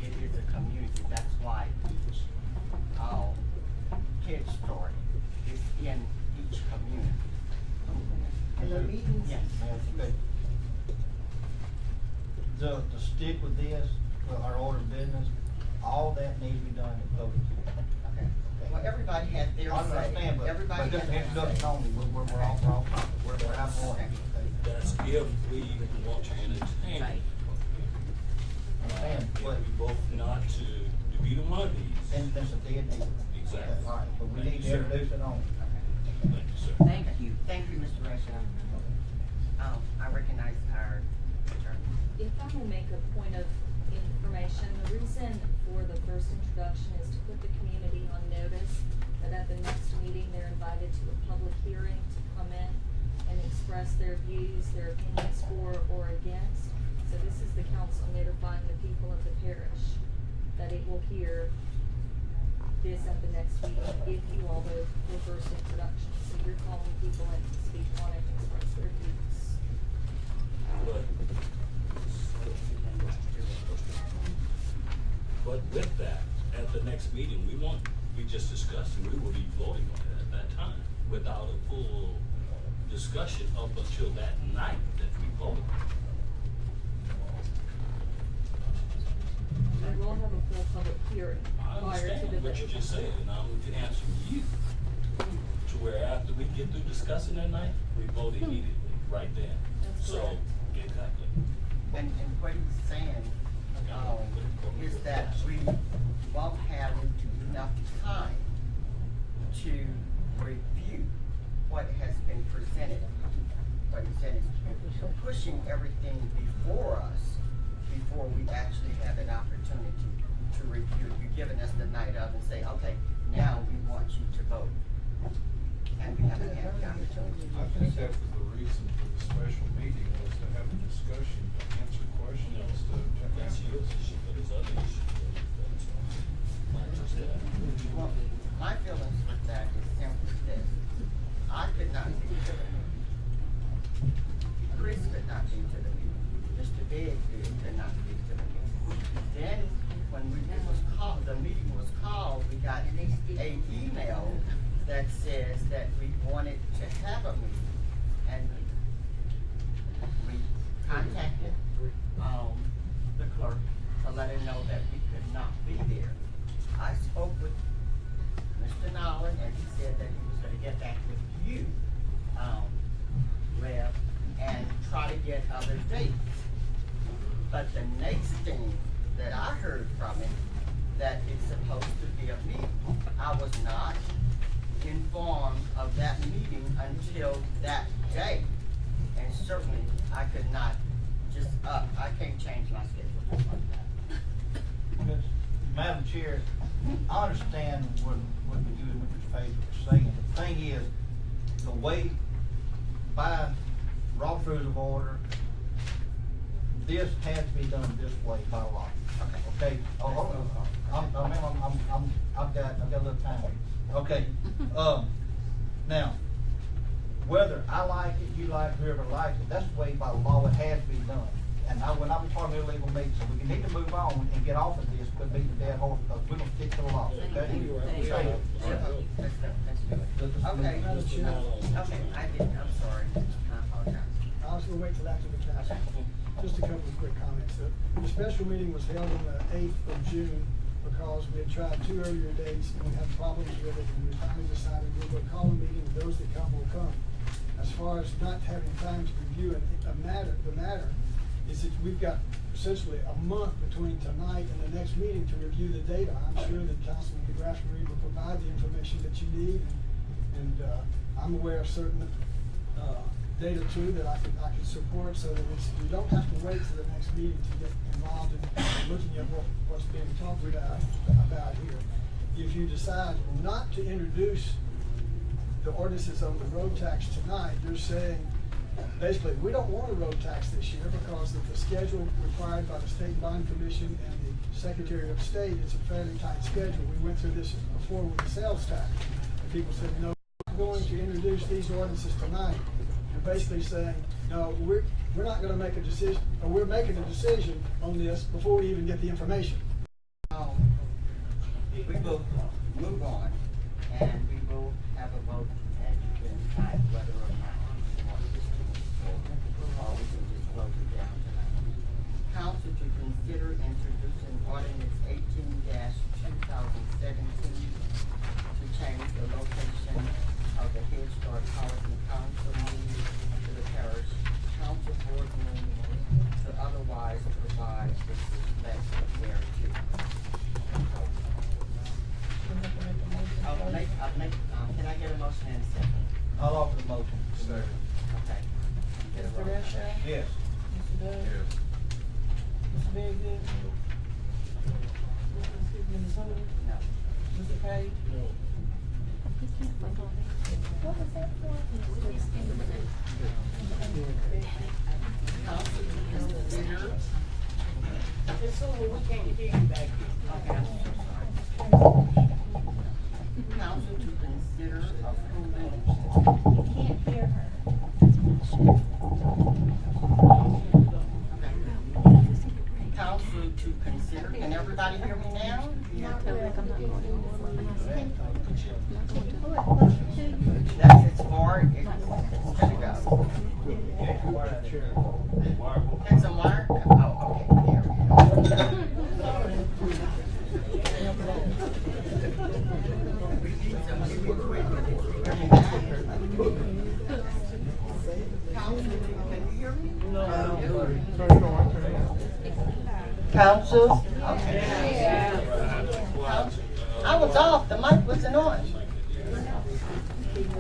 it is a community. That's why each, kid story is in each community. And the meetings? Yes. Okay. To stick with this, with our order of business, all that needs to be done in public hearing. Okay. Well, everybody had their say. I understand, but Everybody just had their introduction say. only, we're off topic, we're out of order. That's if we want to entertain. Right. Understand, If but, we vote not to be the one of these. and that's a dead deal. Exactly. All right, but we Thank need you, to sir. introduce it on. Thank you, sir. Thank you, Mr. Rashad. I recognize our attorney. If I will make a point of information, the reason for the first introduction is to put the community on notice that at the next meeting, they're invited to a public hearing to come in and express their views, their opinions for or against. So this is the council notifying the people of the parish that it will hear this at the next meeting if you all vote for first introduction. So you're calling people in to speak on it and express their views. But with that, at the next meeting, we just discussed and we will be voting on it at that time without a full discussion up until that night that we voted. We will have a full public hearing I prior to the understand what you vote. just said, and I'm answering you. To where after we get through discussing that night, we vote immediately, right then. That's So, correct. exactly. And what he's saying, is that we won't have enough time to review what has been presented. What he said is, you're pushing everything before us, before we actually have an opportunity to review. You're giving us the night of and say, okay, now we want you to vote. And we haven't had the opportunity. I think that was the reason for the special meeting, was to have a discussion, to answer questions, to That's your issue, but it's other issue. That's not just that. Well, my feelings with that is simply this. I could not be to the meeting. Chris could not be to the meeting. Mr. Biggs could not be to the meeting. Then, when it was called, the meeting was called, we got an email that says that we wanted to have a meeting. And we contacted, the clerk to let her know that we could not be there. I spoke with Mr. Nolan, and he said that he was gonna get back with you, Rev, and try to get other dates. But the next thing that I heard from him, that it's supposed to be a meeting. I was not informed of that meeting until that day. And certainly, I could not just, I can't change my schedule just like that. Madam Chair, I understand what we're doing, what Mr. Faith was saying. The thing is, the way, by Robert's Rules of Order, this has to be done this way by law. Okay? Oh, hold on. I've got a little time. Okay, now, whether I like it, you like it, whoever likes it, that's the way by law it has to be done. And when I was part of the illegal meeting, so we need to move on and get off of this, quit beating the dead horse, because we're gonna stick to the law, okay? Let's do it. Okay. Madam Chair. Okay, I didn't, I'm sorry. I apologize. I was gonna wait till after the council. Just a couple of quick comments. The special meeting was held on the 8th of June because we had tried 2 earlier dates and we had problems with it, and we finally decided we were gonna call a meeting, and those that come will come. As far as not having time to review the matter is that we've got essentially a month between tonight and the next meeting to review the data. I'm sure that Councilman Grassmarie will provide the information that you need, and I'm I'm aware of certain, data too that I could support, so that we don't have to wait till the next meeting to get involved in looking at what's being talked about here. If you decide not to introduce the ordinances on the road tax tonight, you're saying, basically, we don't want a road tax this year because of the schedule required by the State Bond Commission and the Secretary of State. It's a fairly tight schedule. We went through this before with the sales tax. And people said, no, we're going to introduce these ordinances tonight. You're basically saying, no, we're not going to make a decision, or we're making a decision on this before we even get the information. We will move on, and we will have a vote, and you can decide whether or not you want this to move forward, or we can just close it down tonight. Council to consider introducing ordinance 18-2017 to change the location of the Head Start Policy Council meeting to the parish council board room to otherwise provide with respect thereto. Can I get a motion and a second? I'll offer the motion. Okay. Get a Mr. roll. Russia? Yes. Mr. Doug? Mr. Biggood? Mrs. Hoover? No. Mr. Page? What was that for? Council to consider. It's over, we can't hear you back here. Okay, I'm so sorry. Council to consider approving. You can't hear her. Council to consider, can everybody hear me now? That's as far as it's gonna go. It's a mark? Oh, okay, there we go. We need some people quick. Council, can you hear me? No. Council? Okay. I was off, the mic wasn't on.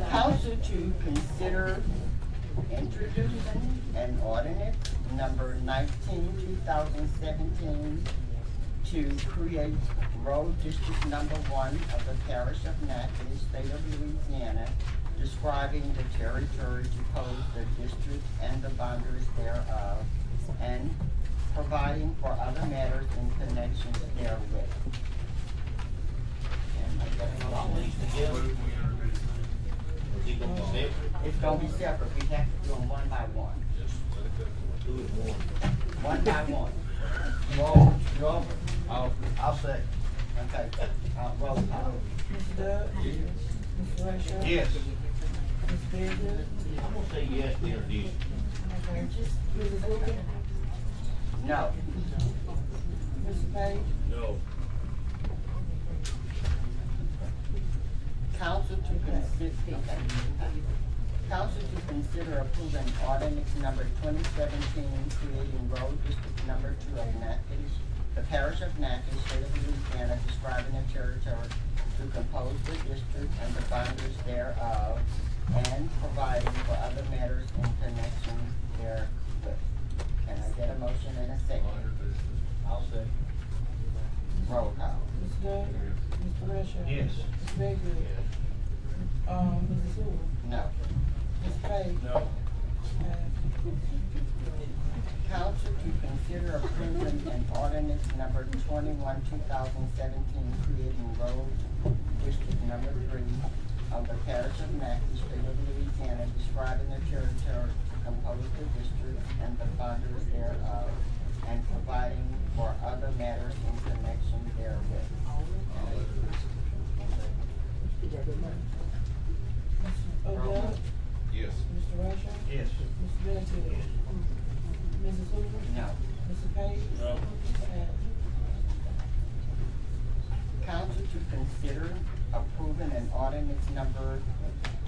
Council to consider introducing an ordinance number 19/2017 to create road district number 1 of the parish of Natchitoches, state of Louisiana, describing the territory to pose the district and the boundaries thereof, and providing for other matters in connection therewith. And I guess All these together? Is it gonna be separate? it's gonna be separate, we have to do them one by one. Do it one. One by one. You offer? I'll second. Okay, roll call. Mr. Doug? Mr. Russia? Yes. Mr. Biggood? I'm gonna say yes to introduce. Okay. Mrs. Hoover? No. Mr. Page? No. Council to consider approving ordinance number 2017, creating road district number 2 of Natchitoches, the parish of Natchitoches, state of Louisiana, describing the territory to compose the district and the boundaries thereof, and providing for other matters in connection therewith. Can I get a motion and a second? I'll say. Roll call. Mr. Doug? Mr. Russia? Yes. Mr. Biggood? Mrs. Hoover? No. Mr. Page? No. Council to consider approving an ordinance number 21/2017, creating road district number 3 of the parish of Natchitoches, state of Louisiana, describing the territory to compose the district and the boundaries thereof, and providing for other matters in connection therewith. O'Dowd? Yes. Mr. Russia? Yes. Mr. Biggood? Mrs. Hoover? No. Mr. Page? No. Council to consider approving an ordinance number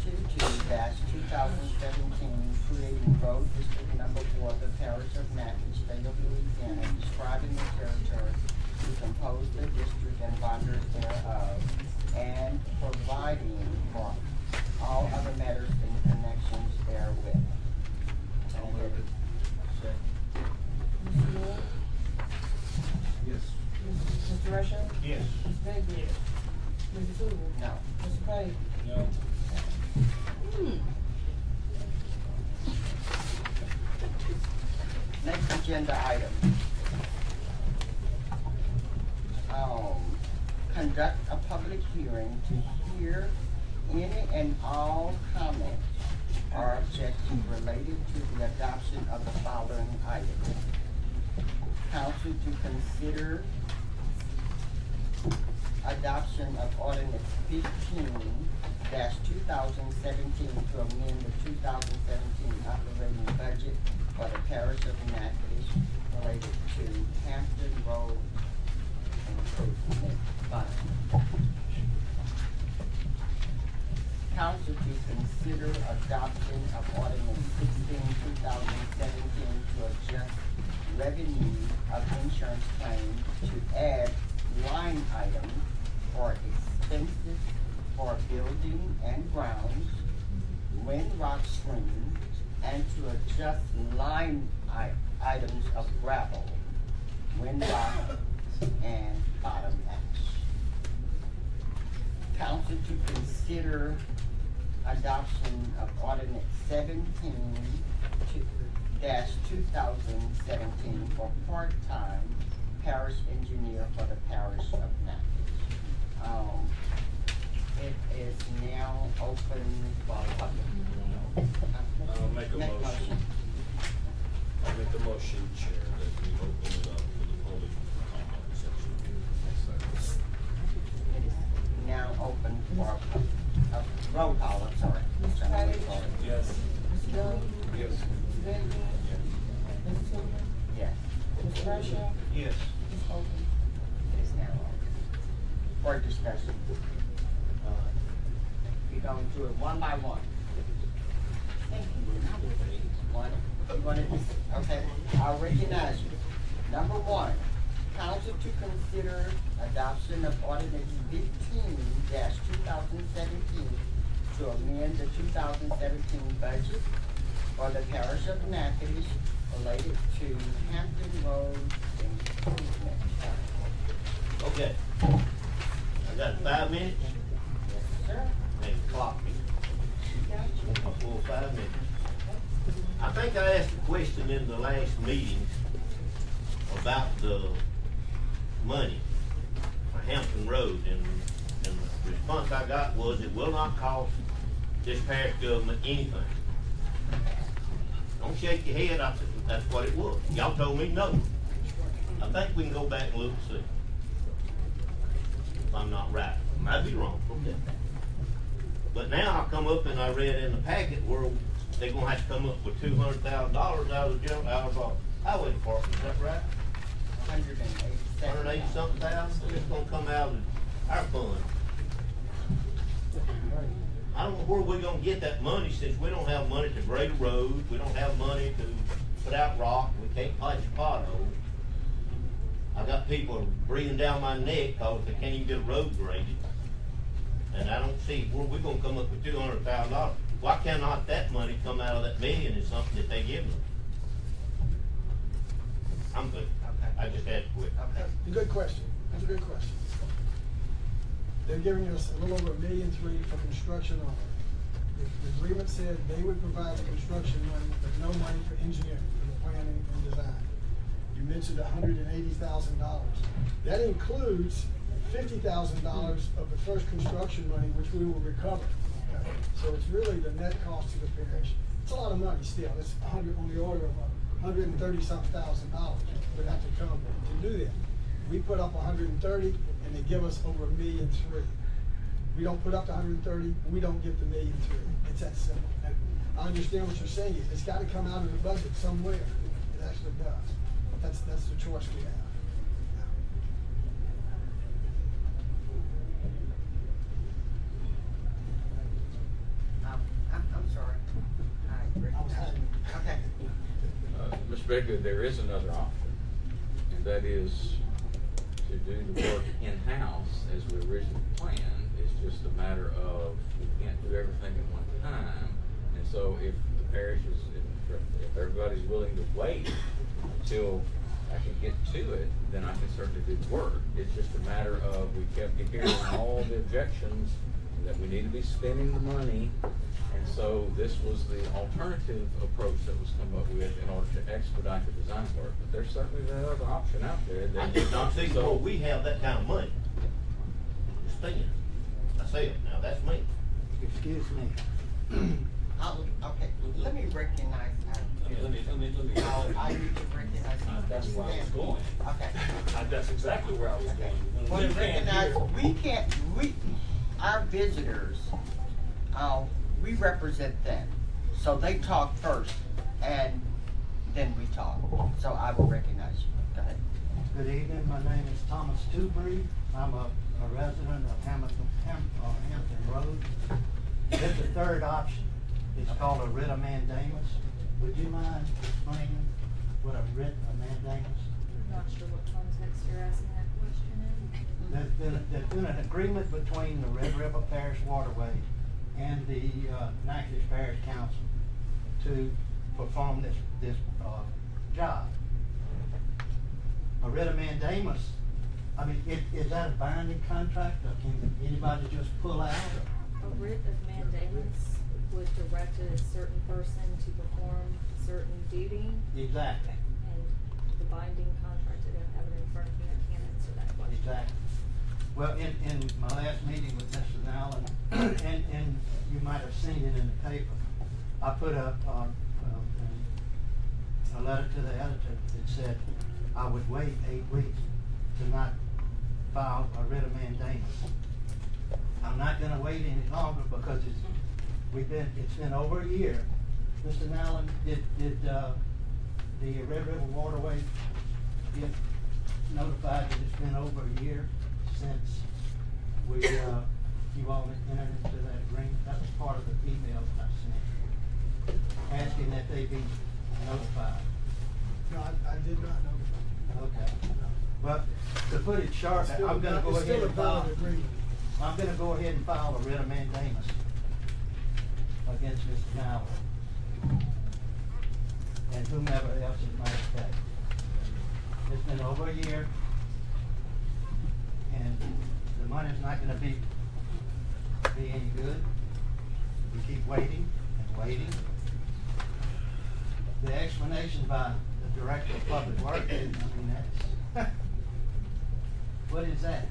22-2017, creating road district number 4 of the parish of Natchitoches, state of Louisiana, describing the territory to compose the district and boundaries thereof, and providing for all other matters agenda item. Conduct a public hearing to hear any and all comments or objections related to the adoption of the following items. Council to consider adoption of ordinance 15-2017 to amend the 2017 operating budget for the parish of Natchitoches related to Hampton Road improvement fund. Council to consider adoption of ordinance 16-2017 to adjust revenue of insurance claims to add line items for expenses for building and grounds, Windrock Stream, and to adjust line items of gravel, Windrock, and bottom ash. Council to consider adoption of ordinance 17-2017 for part-time parish engineer for the parish of Natchitoches. It is now open for public. I'll make a motion. I'll make the motion, Chair, that we open it up for the public comment section. It is now open for a roll call, I'm sorry. Mr. Parish? Yes. Mr. Dunn? Yes. Mr. Benjamin? Mrs. Tillman? Yes. Mr. Bradshaw? Yes. Ms. Oakley? It is now open for discussion. We're going to do it one by one. One, you want to, okay, I'll recognize you. Number one, council to consider adoption of ordinance 15-2017 to amend the 2017 budget for the parish of Natchitoches related to Hampton Road improvement. Okay. I got 5 minutes. Yes, sir. They clock me. A full 5 minutes. I think I asked a question in the last meeting about the money for Hampton Road, and the response I got was it will not cost this parish government anything. Don't shake your head, I said that's what it was. Y'all told me no. I think we can go back and look and see. If I'm not right. Might be wrong. Okay. But now I come up and I read in the packet where they're gonna have to come up with $200,000 out of the highway department, is that right? 180 something thousand, it's gonna come out of our fund. I don't know where we're gonna get that money since we don't have money to grade a road, we don't have money to put out rock, we can't patch potholes. I got people breathing down my neck cause they can't even get a road graded. And I don't see where we're gonna come up with $200,000. Why cannot that money come out of that million and something that they give us? I'm good. Okay. I just had to quit. Okay. It's a good question. That's a good question. They're giving us a little over $1.3 million for construction on it. The agreement said they would provide the construction money, but no money for engineering, for the planning and design. You mentioned $180,000. That includes $50,000 of the first construction money, which we will recover. Okay? So it's really the net cost to the parish. It's a lot of money still. It's on the order of $130-something thousand would have to come to do that. We put up 130, and they give us over $1.3 million. We don't put up the 130, we don't get the $1.3 million. It's that simple. And I understand what you're saying. It's got to come out of the budget somewhere. It actually does. That's the choice we have. I'm sorry. I was having. Okay. Mr. Baker, there is another option, and that is to do the work in-house as we originally planned. It's just a matter of we can't do everything at one time, and so if the parish is, if everybody's willing to wait until I can get to it, then I can certainly do the work. It's just a matter of we kept hearing all the objections that we need to be spending the money, and so this was the alternative approach that was come up with in order to expedite the design work. But there's certainly that other option out there. I That just don't see so- where we have that kind of money to spend. Myself, now that's me. Excuse me. Okay, let me recognize Let me. I need to recognize. That's where I was going. Okay. That's exactly where I was going. Well, We to can't recognize, hear- our visitors, we represent them. So they talk first and then we talk. So I will recognize you. Go ahead. Good evening, my name is Thomas Tubry. I'm a resident of Hampton Road. It's the third option. It's called a writ of mandamus. Would you mind explaining what a writ of mandamus? I'm not sure what context you're asking that question in. There's been an agreement between the Red River Parish Waterway and the Natchitoches Parish Council to perform this job. A writ of mandamus, I mean, is that a binding contract, or can anybody just pull out? A writ of mandamus would direct a certain person to perform a certain duty. Exactly. And the binding contract, I don't have it in front of me, I can't answer that question. Exactly. Well, in my last meeting with Mr. Allen, and you might have seen it in the paper, I put a letter to the editor that said I would wait 8 weeks to not file a writ of mandamus. I'm not gonna wait any longer because it's been over a year. Mr. Allen, did the Red River Waterway get notified that it's been over a year since you all entered into that agreement? That was part of the email that I sent, asking that they be notified. No, I did not know. Okay. Well, to put it short, It's still I'm gonna a- go it's ahead still a and file. valid agreement. I'm gonna go ahead and file a writ of mandamus against Mr. Allen and whomever else it might take. It's been over a year, and the money's not gonna be any good. We keep waiting and waiting. The explanation by the Director of Public Works is, I mean, that's, what is that?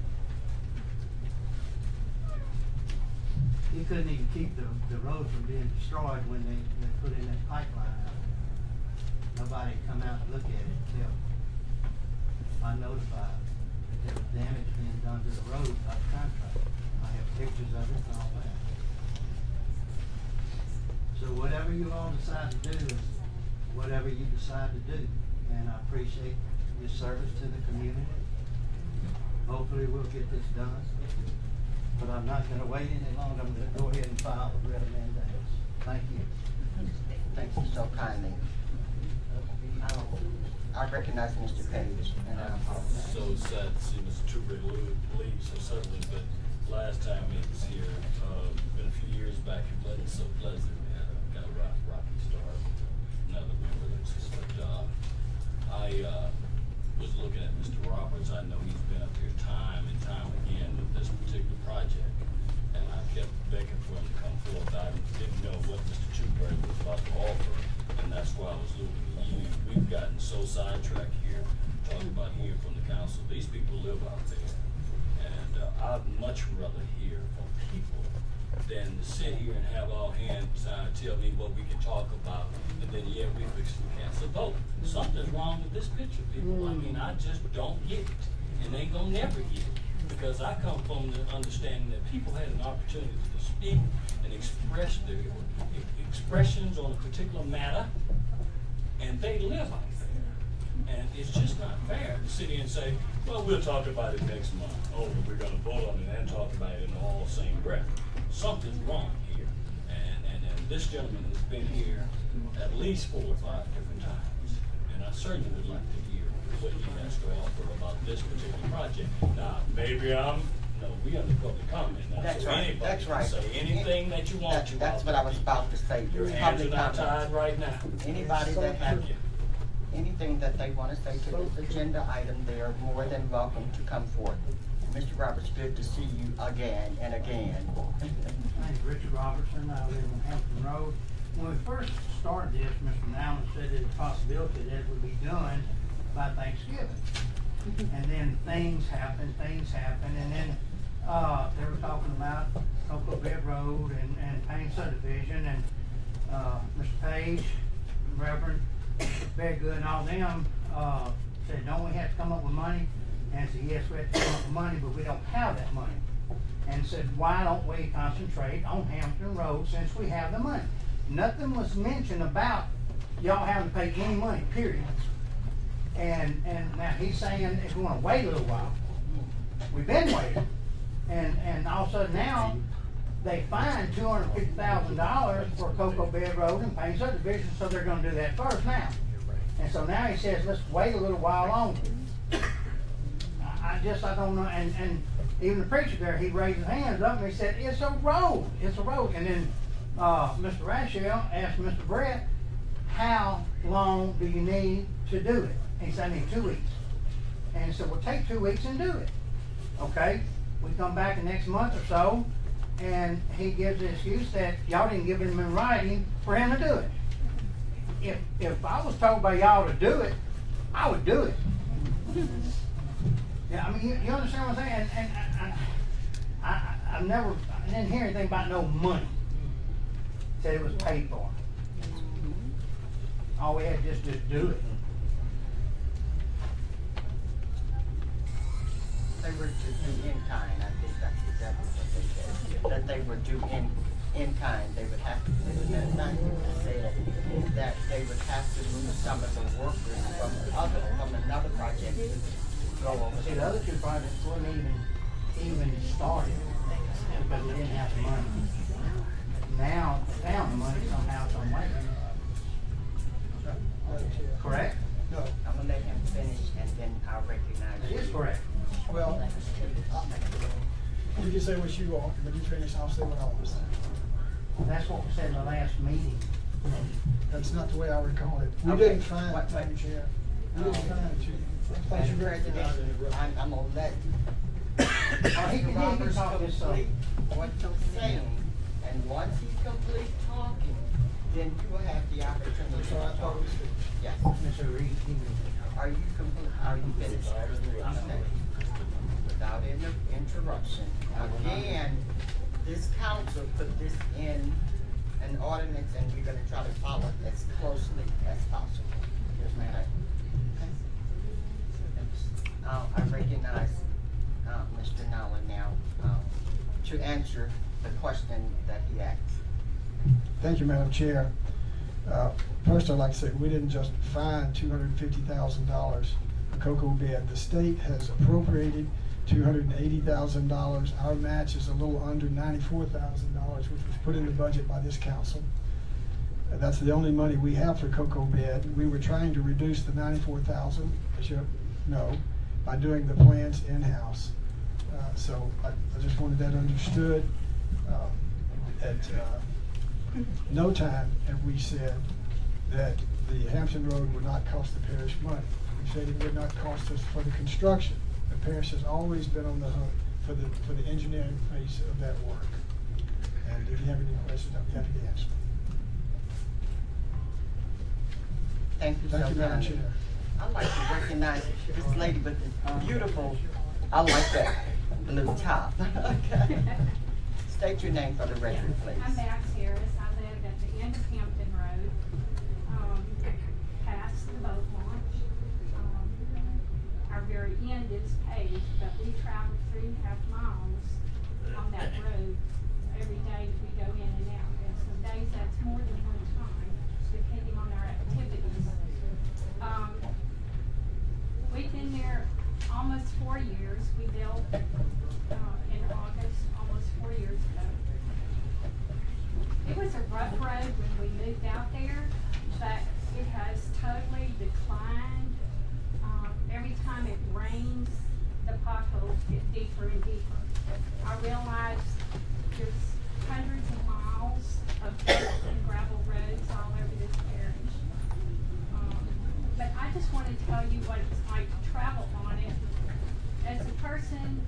He couldn't even keep the road from being destroyed when they put in that pipeline. Nobody come out and look at it until I notified that there was damage being done to the road by the contractor. I have pictures of it and all that. So whatever you all decide to do is whatever you decide to do. And I appreciate your service to the community. Hopefully we'll get this done. But I'm not gonna wait any longer. I'm gonna go ahead and file a writ of mandamus. Thank you. Thank you so kindly. I recognize Mr. Page, and I apologize. So sad to see Mr. Truber leave so suddenly, but last time he was here, been a few years back, it wasn't so pleasant. We had a kind of rocky start with another member that's just slipped off. I was looking at Mr. Roberts. I know he's been up here time and time again with this particular project, and I kept begging for him to come forth. I didn't know what Mr. Truber was about to offer, and that's why I was looking at you. We've gotten so sidetracked here, talking about hearing from the council. These people live out there, and I'd much rather hear from people than to sit here and have all hands tell me what we can talk about, and then we fix the cancel vote. Something's wrong with this picture, people. I mean, I just don't get it, and they gonna never get it, because I come from the understanding that people had an opportunity to speak and express their expressions on a particular matter, and they live out there. And it's just not fair to sit here and say, well, we'll talk about it next month. Oh, we're gonna vote on it and talk about it in all the same breath. Something's wrong here. And this gentleman has been here at least 4 or 5 different times. And I certainly would like to hear what he has to offer about this particular project. Now, maybe we under public comment now. That's so right, anybody that's can right. say anything that you want to. That's what I was about to say. Your hands are Public not comment. tied right now. Anybody that has anything that they want to say to this agenda item, they are more than welcome to come forth. Mr. Roberts, good to see you again and again. My name's Richard Robertson. I live on Hampton Road. When we first started this, Mr. Nowman said there's a possibility that it would be done by Thanksgiving. And then things happened, and then they were talking about Cocoa Bed Road and Payne Subdivision, and Mr. Page, Reverend Bedgood, and all them said, don't we have to come up with money? And I said, yes, we have to come up with money, but we don't have that money. And said, why don't we concentrate on Hampton Road since we have the money? Nothing was mentioned about y'all having to pay any money, period. And now he's saying if we want to wait a little while, we've been waiting. And all of a sudden now, they fined $250,000 for Cocoa Bed Road and Payne Subdivision, so they're gonna do that first now. And so now he says, let's wait a little while longer. I don't know, and even the preacher there, he raised his hands up and he said, it's a road. And then Mr. Rachel asked Mr. Brett, how long do you need to do it? And he said, I need 2 weeks. And he said, well, take 2 weeks and do it. Okay, we come back the next month or so, and he gives the excuse that y'all didn't give him in writing for him to do it. If I was told by y'all to do it, I would do it. Yeah, I mean, you understand what I'm saying? And I didn't hear anything about no money. Said it was paid for. All we had to just do it. They were to do in kind, I think that's exactly what they said. That they were due in kind. They would have to, said that they would have to move some of the workers from another project to go over. See, the other two projects weren't even started because we didn't have the money. Now they found the money somehow, some way. Correct? No. I'm gonna let him finish and then I'll recognize It you. is correct. Well, you can say what you want, but you finish, I'll say what I want to say. That's what we said in the last meeting. That's not the way I recall it. We Okay. didn't find it, Madam Chair. We didn't find it, Chief. Madam President, I'm gonna let Mr. Roberts complete what he's saying, and once he's complete talking, then you will have the opportunity to talk. Yes. Mr. Reed, Are you complete? Are you finished? Okay. Without interruption. Again, this council put this in an ordinance, and we're gonna try to follow it as closely as possible. Yes, ma'am. I recognize Mr. Nolan now to answer the question that he asked. Thank you, Madam Chair. First, I'd like to say we didn't just find $250,000 for Cocoa Bed. The state has appropriated $280,000. Our match is a little under $94,000, which was put in the budget by this council. That's the only money we have for Cocoa Bed. We were trying to reduce the $94,000, as you know, by doing the plans in-house. So I just wanted that understood. At no time have we said that the Hampton Road would not cost the parish money. We said it would not cost us for the construction. The parish has always been on the hook for the engineering phase of that work. And if you have any questions, I'll be happy to answer. Thank you so Thank you, Madam kindly. Chair. I'd like to recognize this lady with this beautiful, I like that blue top. Okay. State your name for the record, please. I'm Max Harris. I live at the end of Hampton Road, past the boat launch. Our very end is paved, but we travel 3.5 miles on that road every day as we go in and out. And some days that's more than one time, depending on our activities. We've been there almost 4 years. We built in August, almost 4 years ago. It was a rough road when we moved out there, but it has totally declined. Every time it rains, the potholes get deeper and deeper. I realize there's hundreds of miles of dirt and gravel roads all over this parish. But I just want to tell you what it's like to travel on it. As a person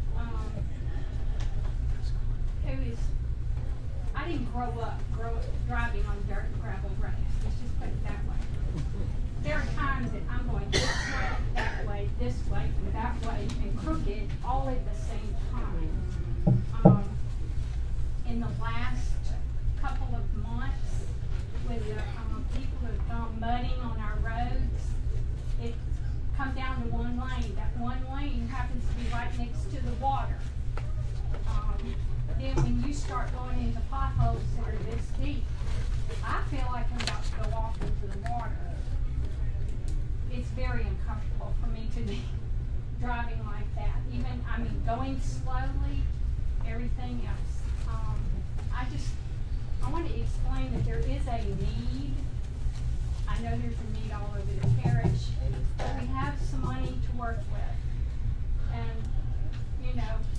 driving on dirt and gravel roads. Let's just put it that way. There are times that I'm going this way, and that way, and crooked, all at the same time. In the last couple of months, with the people who have gone mudding on our roads, it come down to one lane. That one lane happens to be right next to the water. Then when you start going into potholes that are this deep, I feel like I'm about to go off into the water. It's very uncomfortable for me to be driving like that. Even, going slowly, everything else. I want to explain that there is a need. I know there's a need all over the parish, but we have some money to work with. And,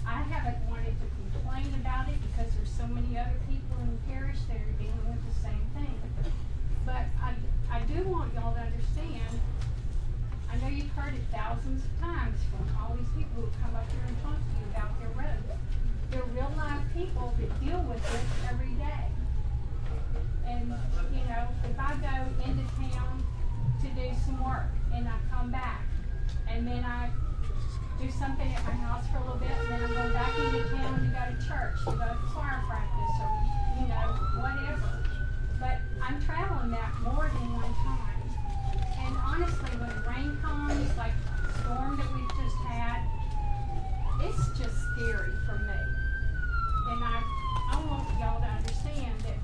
I haven't wanted to complain about it because there's so many other people in the parish that are dealing with the same thing. But I do want y'all to understand, I know you've heard it thousands of times from all these people who come up here and talk to you about their roads. They're real live people that deal with this every day. And, if I go into town to do some work and I come back and then I do something at my house for a little bit and then I'm going back into town to go to church, to go to choir practice or, whatever. But I'm traveling that more than one time. And honestly, when rain comes, like the storm that we've just had, it's just scary for me. And I want y'all to understand that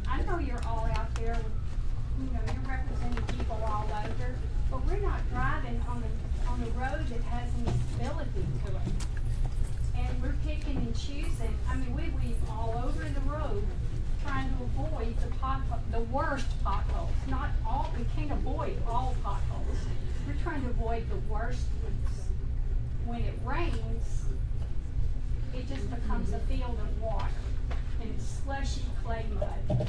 I know you're all out there with, you're representing people all over, but we're not driving on a road that has any stability to it. And we're picking and choosing. We weave all over the road trying to avoid the worst potholes. Not all, we can't avoid all potholes. We're trying to avoid the worst ones. When it rains, it just becomes a field of water. And it's slushy clay mud.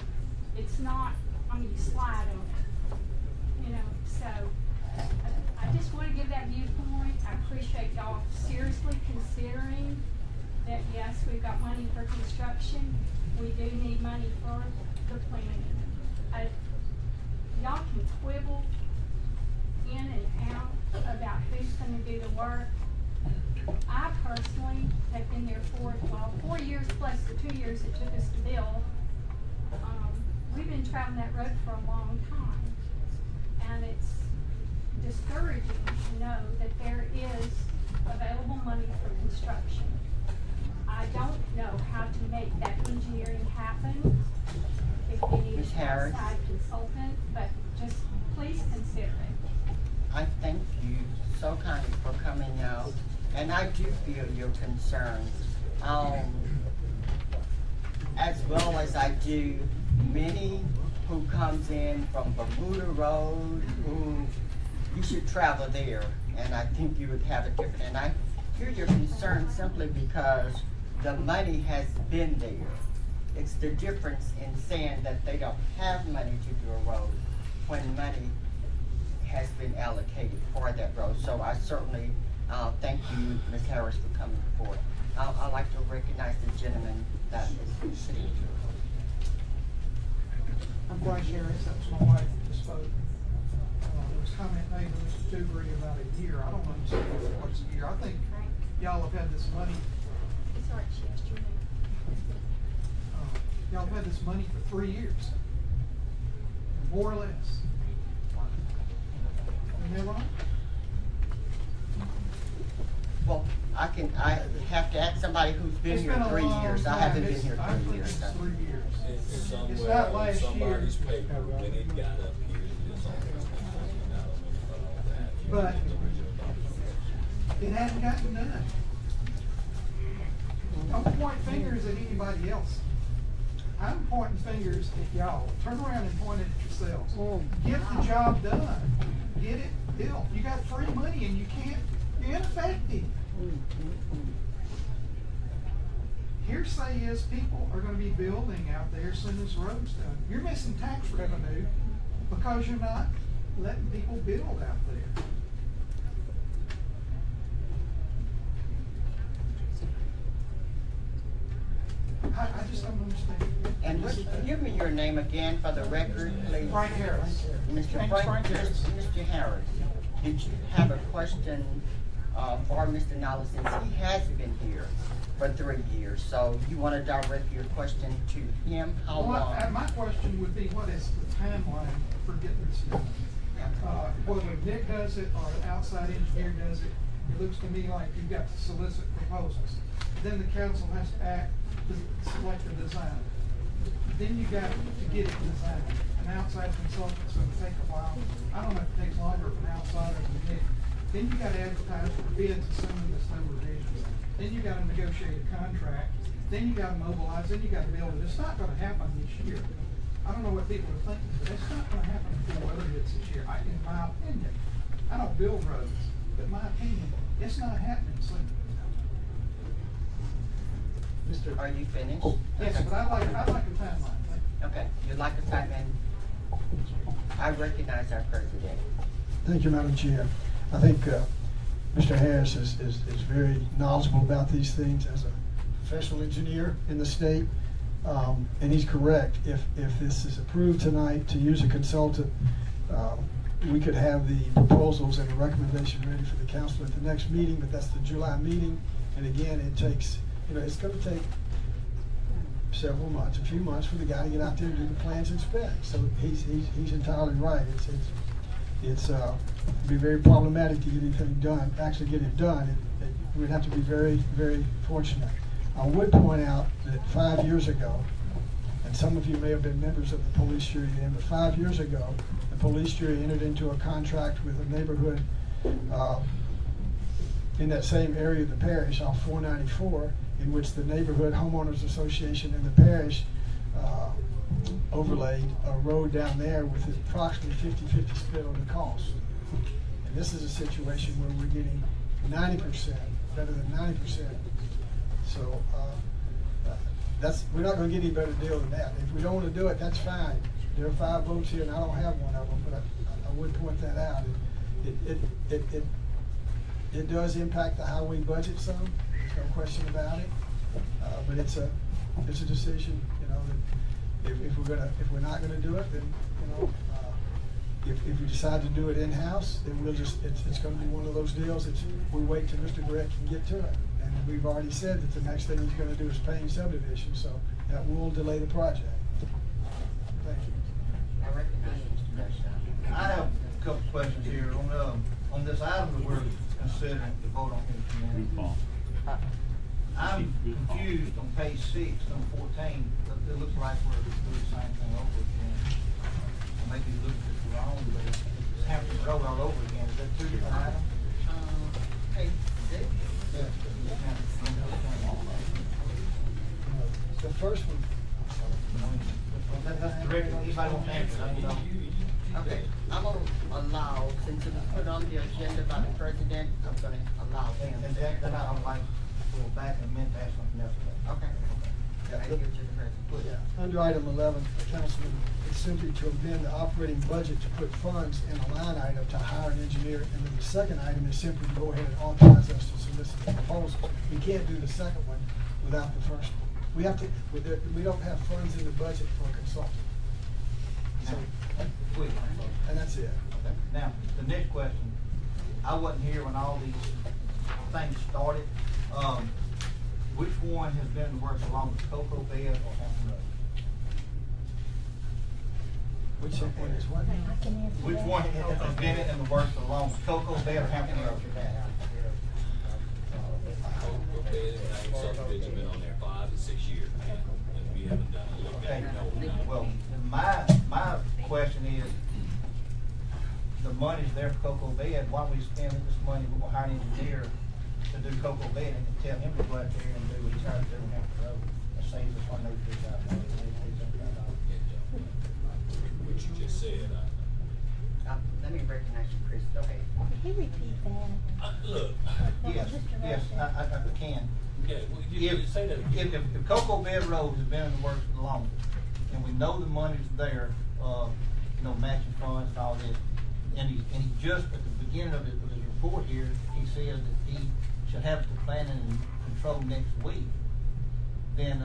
It's not, you slide on it. So I just want to give that viewpoint. I appreciate y'all seriously considering that, yes, we've got money for construction. We do need money for the planning. Y'all can quibble in and out about who's going to do the work. I personally have been there 4 years plus the 2 years it took us to build. We've been traveling that road for a long time, and it's discouraging to know that there is available money for construction. I don't know how to make that engineering happen. If you need an outside consultant, but just please consider it. I thank you so kindly for coming out, and I do feel your concerns, as well as I do many who comes in from Bermuda Road, who you should travel there, and I think you would have a different, and I hear your concern simply because the money has been there. It's the difference in saying that they don't have money to do a road when money has been allocated for that road. So I certainly thank you, Ms. Harris, for coming forward. I'd like to recognize the gentleman that is sitting here. I'm Bryce Harris. That was my wife that spoke. There was comment made to Mr. Dewberry about a year. I don't understand what's a year. I think y'all have had this money. Y'all have had this money for 3 years, more or less. Am I wrong? Well, I have to ask somebody who's been here 3 years. I haven't been here 3 years. It's 3 years. It's It's not somewhere on last somebody's year. paper when it got up here. It's on But it hasn't gotten done. Don't point fingers at anybody else. I'm pointing fingers at y'all. Turn around and point it at yourselves. Get the job done. Get it built. You got free money and you can't, you're ineffective. Hearsay is people are going to be building out there as soon as roads done. You're missing tax revenue because you're not letting people build out there. I just don't understand. And give me your name again for the record, please. Frank Harris. Mr. Frank Mr. Harris, did you have a question for Mr. Nolly, since he has been here for 3 years? So you want to direct your question to him? How long? My question would be, what is the timeline for getting this done? Whether Nick does it or an outside engineer does it, it looks to me like you've got to solicit proposals. Then the council has to act to select a design. Then you got to get it designed. An outside consultant's going to take a while. I don't know if it takes longer for an outsider than Nick. Then you got to advertise for bids, assuming this number of bids. Then you got to negotiate a contract. Then you got to mobilize. Then you got to build it. It's not going to happen this year. I don't know what people are thinking, but it's not going to happen before weather hits this year. In my opinion, I don't build roads, but my opinion, it's not happening soon. Are you finished? Yes, but I'd like a timeline. Okay, you'd like a timeline? I recognize our president. Thank you, Madam Chair. I think Mr. Harris is very knowledgeable about these things as a professional engineer in the state. And he's correct. If this is approved tonight to use a consultant, we could have the proposals and a recommendation ready for the council at the next meeting, but that's the July meeting. And again, it takes, it's going to take several months, a few months for the guy to get out there and do the plans and specs. So he's entirely right. It's be very problematic to get anything done, actually get it done. We'd have to be very, very fortunate. I would point out that 5 years ago, and some of you may have been members of the police jury then, but 5 years ago, the police jury entered into a contract with a neighborhood in that same area of the parish off 494, in which the neighborhood homeowners association in the parish overlaid a road down there with approximately 50-50 split on the cost. And this is a situation where we're getting 90%, better than 90%. So we're not going to get any better deal than that. If we don't want to do it, that's fine. There are 5 votes here, and I don't have one of them, but I would point that out. It does impact the highway budget some. There's no question about it. But it's a decision, that if we're not gonna do it, then if we decide to do it in-house, then it's going to be one of those deals. We wait till Mr. Brett can get to it. And we've already said that the next thing he's going to do is Payne subdivision, so that will delay the project. Thank you. I recognize Mr. Rush. I have a couple questions here on this item that we're considering to vote on here tonight. I'm confused on page 6, number 14. It looks like we're doing the same thing over again. I may be looking at it wrong, but it's Hampton Road all over again. Is that 2 different items? Page 6? Yeah. The first one. That's direct. Anybody want to answer? I don't know. Okay, I'm going to allow, since it was put on the agenda by the president, I'm going to allow him. And then I would like to go back and amend to ask something else. Okay. I give it to the president. Under item 11, Councilman, it's simply to amend the operating budget to put funds in a line item to hire an engineer. And then the second item is simply to go ahead and authorize us to solicit the proposal. We can't do the second one without the first one. We have to. We don't have funds in the budget for a consultant. So, and that's it. Okay. Now, the next question. I wasn't here when all these things started. Which one has been in the works along with Cocoa Bed or Hampton Road? Which one is what? Which one has been in the works along with Cocoa Bed or Hampton Road? Cocoa Bed and subdivision been on there 5 to 6 years, and we haven't done a look at it. Well, my question is, the money's there for Cocoa Bed. Why don't we spend this money? We're gonna hire an engineer to do Cocoa Bed and tell him to go out there and do what he's hired to do on Hampton Road. That saves us $183,000. What you just said, let me recognize you, Chris. Go ahead. Can he repeat that? look. Yes, I can. Okay, well, you say that again. If Cocoa Bed Road has been in the works for the longest, and we know the money's there, matching funds and all this, and he just at the beginning of his report here, he says that he should have the planning and control next week, then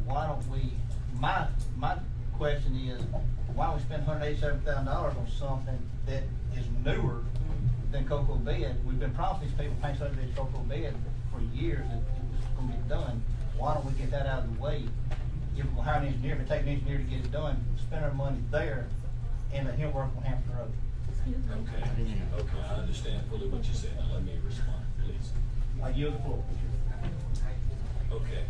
why don't we my question is, why don't we spend $187,000 on something that is newer than Cocoa Bed? We've been promising these people paint subdivision Cocoa Bed for years that it was gonna get done. Why don't we get that out of the way? If we'll hire an engineer, if it takes an engineer to get it done, spend our money there and let him work on Hampton Road. Okay, I understand fully what you said. Now let me respond, please. I yield the floor. Okay.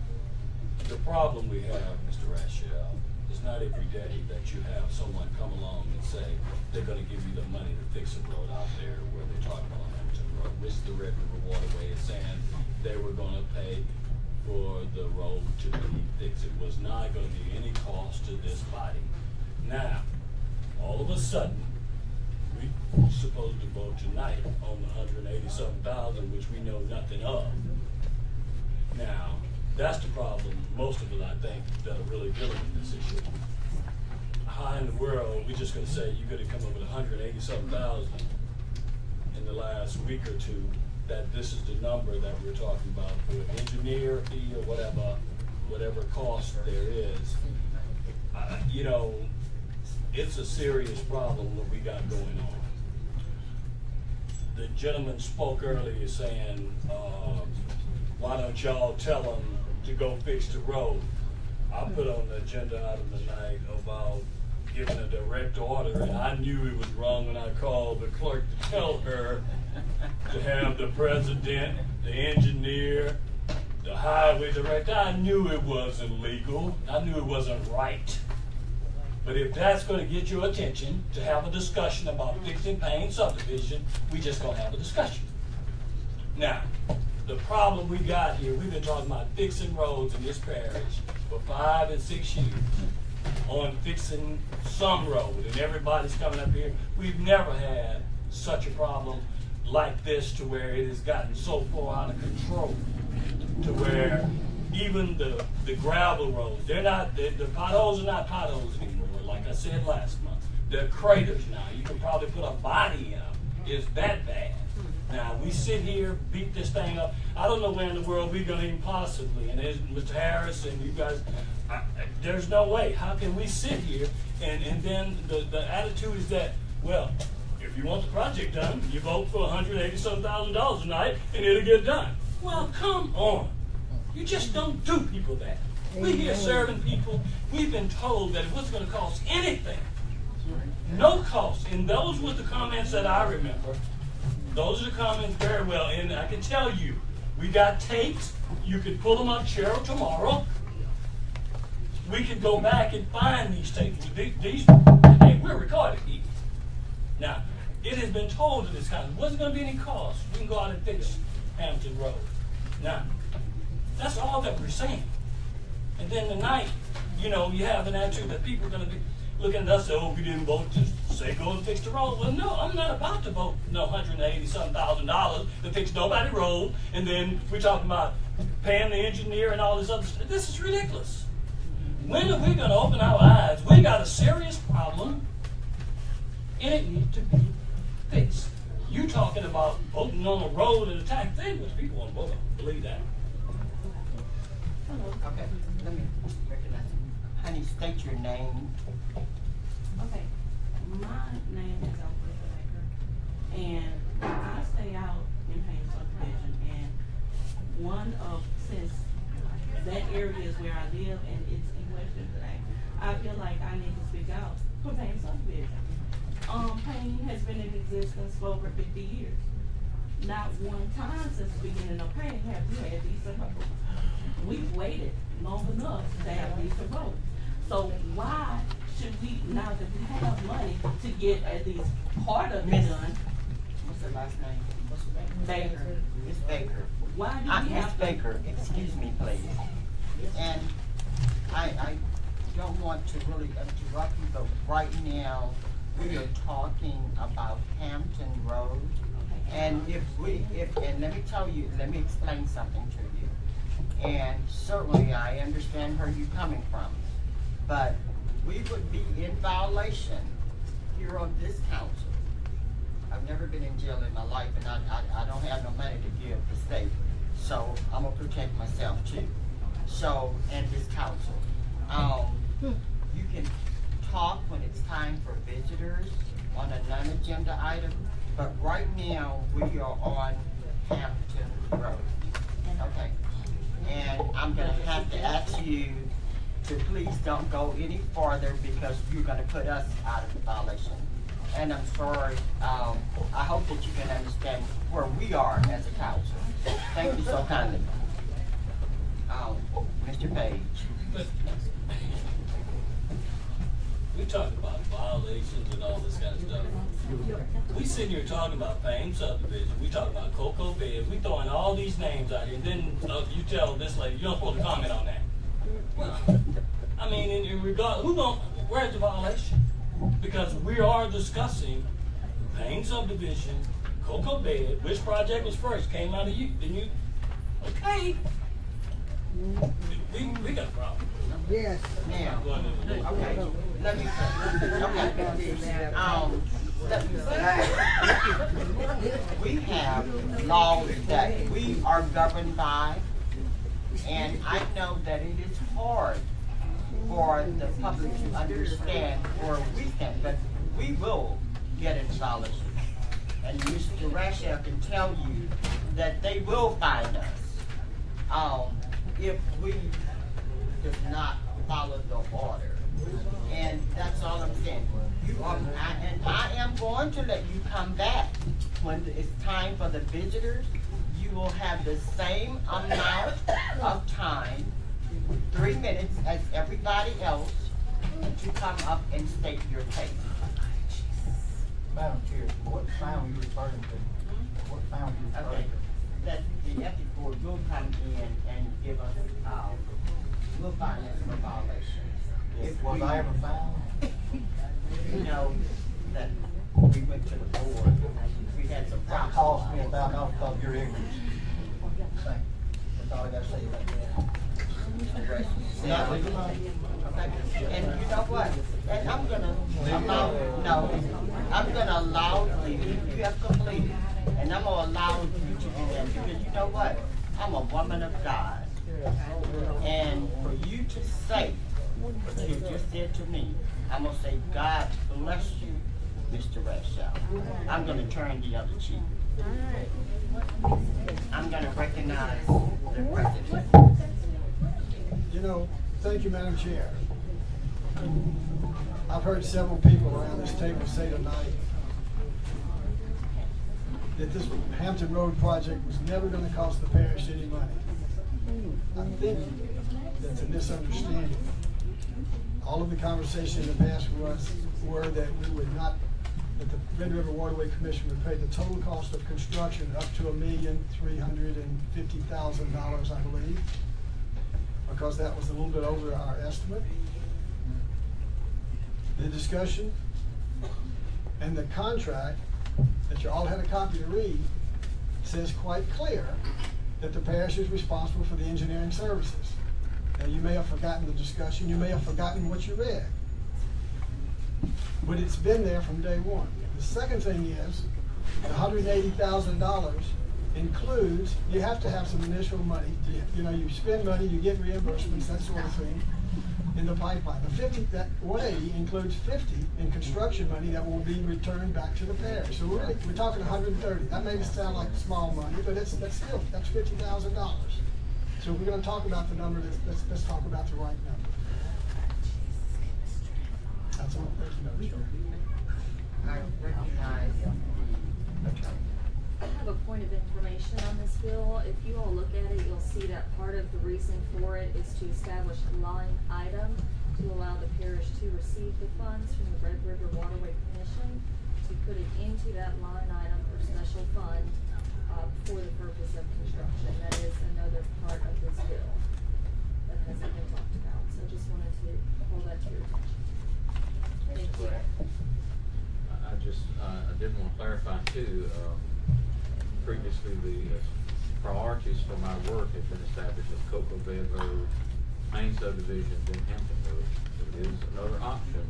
The problem we have, Mr. Rachel, is not every day that you have someone come along and say they're gonna give you the money to fix a road out there where they're talking about Hampton Road, which the Red River Waterway is saying they were gonna pay for the road to be fixed. It was not gonna be any cost to this body. Now, all of a sudden, we're supposed to vote tonight on the $187,000, which we know nothing of. Now, that's the problem, most of us, I think, that are really dealing with this issue. How in the world, we're just gonna say, you're gonna come up with $187,000 in the last week or two, that this is the number that we're talking about for an engineer fee or whatever cost there is. You know, it's a serious problem what we got going on. The gentleman spoke earlier saying, why don't y'all tell them to go fix the road? I put on the agenda item tonight about giving a direct order, and I knew it was wrong when I called the clerk to tell her to have the president, the engineer, the highway director. I knew it wasn't legal. I knew it wasn't right. But if that's going to get your attention to have a discussion about fixing Payne subdivision, we just gonna have a discussion. Now, the problem we got here, we've been talking about fixing roads in this parish for 5 and 6 years on fixing some road, and everybody's coming up here. We've never had such a problem like this to where it has gotten so far out of control to where even the gravel roads, the potholes are not potholes anymore. Like I said last month, they're craters now. You can probably put a body in them. It's that bad. Now, we sit here, beat this thing up. I don't know where in the world we're going to even possibly, and there's Mr. Harris and you guys, there's no way. How can we sit here and then the attitude is that, well, if you want the project done, you vote for $187,000 tonight and it'll get done. Well, come on. You just don't do people that. We're here serving people. We've been told that it wasn't going to cost anything. No cost. And those were the comments that I remember. Those are the comments very well. And I can tell you, we got tapes. You could pull them up, Cheryl, tomorrow. We could go back and find these tapes. Hey, we're recorded here. Now, it has been told in this kind of, wasn't going to be any cost. We can go out and fix Hampton Road. Now, that's all that we're saying. And then tonight, you know, you have an attitude that people are going to be looking at us and say, oh, we didn't vote to say go and fix the road. Well, no, I'm not about to vote no $180,000 to fix nobody's road, and then we're talking about paying the engineer and all this other stuff. This is ridiculous. When are we going to open our eyes? We got a serious problem, and it needs to be fixed. You talking about voting on a road and a tax thing, which people want to vote on. Believe that. Okay, let me recognize you. Honey, state your name. Okay, my name is Alfreda Baker, and I stay out in Payne subdivision, and since that area is where I live and it's in question today, I feel like I need to speak out for Payne subdivision. Payne has been in existence for over 50 years. Not one time since the beginning of Payne have we had decent roads. We've waited long enough to have decent roads. So why should we, now that we have money to get at least part of it done? What's her last name? Baker. Miss Baker. Why do we Miss have Baker, excuse me, please. And I don't want to really interrupt you, but right now we are talking about Hampton Road. And and let me tell you, let me explain something to you. And certainly I understand where you're coming from, but we would be in violation here on this council. I've never been in jail in my life, and I don't have no money to give the state, so I'm gonna protect myself too. So, and this council, You can talk when it's time for visitors on a non-agenda item, but right now, we are on Hampton Road. Okay? And I'm gonna have to ask you to please don't go any farther because you're gonna put us out of violation. And I'm sorry, I hope that you can understand where we are as a council. Thank you so kindly. Mr. Page. We talking about violations and all this kind of stuff. We sitting here talking about Payne subdivision, we talking about Cocoa Bed, we throwing all these names out here, and then you tell this lady, you're not supposed to comment on that. Well, I mean, in regard, where's the violation? Because we are discussing Payne subdivision, Cocoa Bed, which project was first, came out of you, didn't you? Okay. We got a problem. Yes. Now, okay, let me say, we have laws that we are governed by, and I know that it is hard for the public to understand where we stand, but we will get in violation. And Mr. Rashel can tell you that they will find us if we do not follow the order. And that's all I'm saying. I am going to let you come back when it's time for the visitors. You will have the same amount of time, 3 minutes, as everybody else, to come up and state your case. Madam Chair, what sound are you referring to? What sound are you referring to? That the ethics board will come in and give us, we'll find us for violations. Was I ever found? You know, that we went to the board, we had some That problems. cost me about off of your ignorance. Thank you. That's all I gotta say about that. Not legal. Okay, and you know what? And I'm gonna allow you, you have completed, and I'm gonna allow you to do that, because you know what? I'm a woman of God. And for you to say what you just said to me, I'm gonna say, God bless you, Mr. Rashel. I'm gonna turn the other cheek. I'm gonna recognize the president. You know, thank you, Madam Chair. I've heard several people around this table say tonight that this Hampton Road project was never going to cost the parish any money. I think that's a misunderstanding. All of the conversation in the past were that we would not, that the Red River Waterway Commission would pay the total cost of construction up to $1,350,000, I believe, because that was a little bit over our estimate. The discussion and the contract that you all had a copy to read says quite clear that the parish is responsible for the engineering services. Now, you may have forgotten the discussion, you may have forgotten what you read, but it's been there from day one. The second thing is, the $180,000 includes, you have to have some initial money. You know, you spend money, you get reimbursements, that sort of thing, in the pipeline. The 50 that way includes 50 in construction money that will be returned back to the parish. So we're talking 130. That may sound like small money, but that's $50,000. So if we're going to talk about the number, let's talk about the right number. That's all. Thank you, Madam Chair. I recognize I have a point of information on this bill. If you all look at it, you'll see that part of the reason for it is to establish a line item to allow the parish to receive the funds from the Red River Waterway Commission, to put it into that line item or special fund for the purpose of construction. That is another part of this bill that hasn't been talked about. So just wanted to hold that to your attention. Thank you. I did want to clarify too, previously the priorities for my work have been established as Cocoa Bed Road, Payne subdivision, then Hampton Road. So it is another option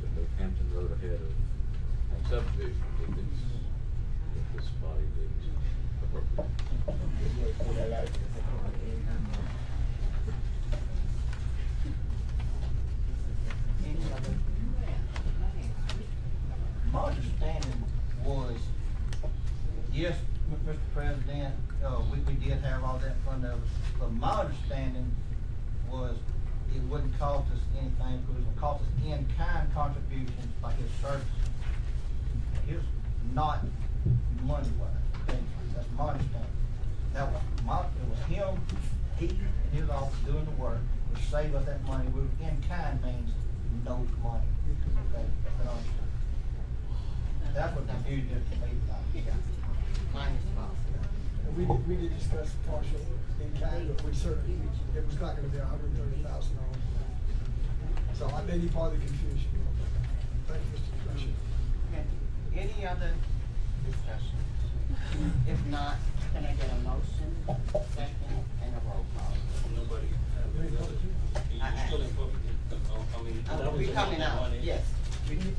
to move Hampton Road ahead of Payne subdivision if this body deems appropriate. Yes, Mr. President, we did have all that fund of us, but my understanding was it wouldn't cost us anything, because it would cost us in-kind contributions by his service. His, not money-wise, okay, that's my understanding. That was it was him, he and his office doing the work, to save us that money, in-kind means no money, okay, that's what I understand. That's what confused it to me about it. Mine is possible. And we did discuss partial in kind, but we certainly, it was not gonna be $130,000. So I may be part of the confusion. Thank you, Mr. Commissioner. Okay. Any other discussion? If not, can I get a motion, second, and a roll call? Nobody have any other, you're still in public, I mean, that was We a coming out, money. yes,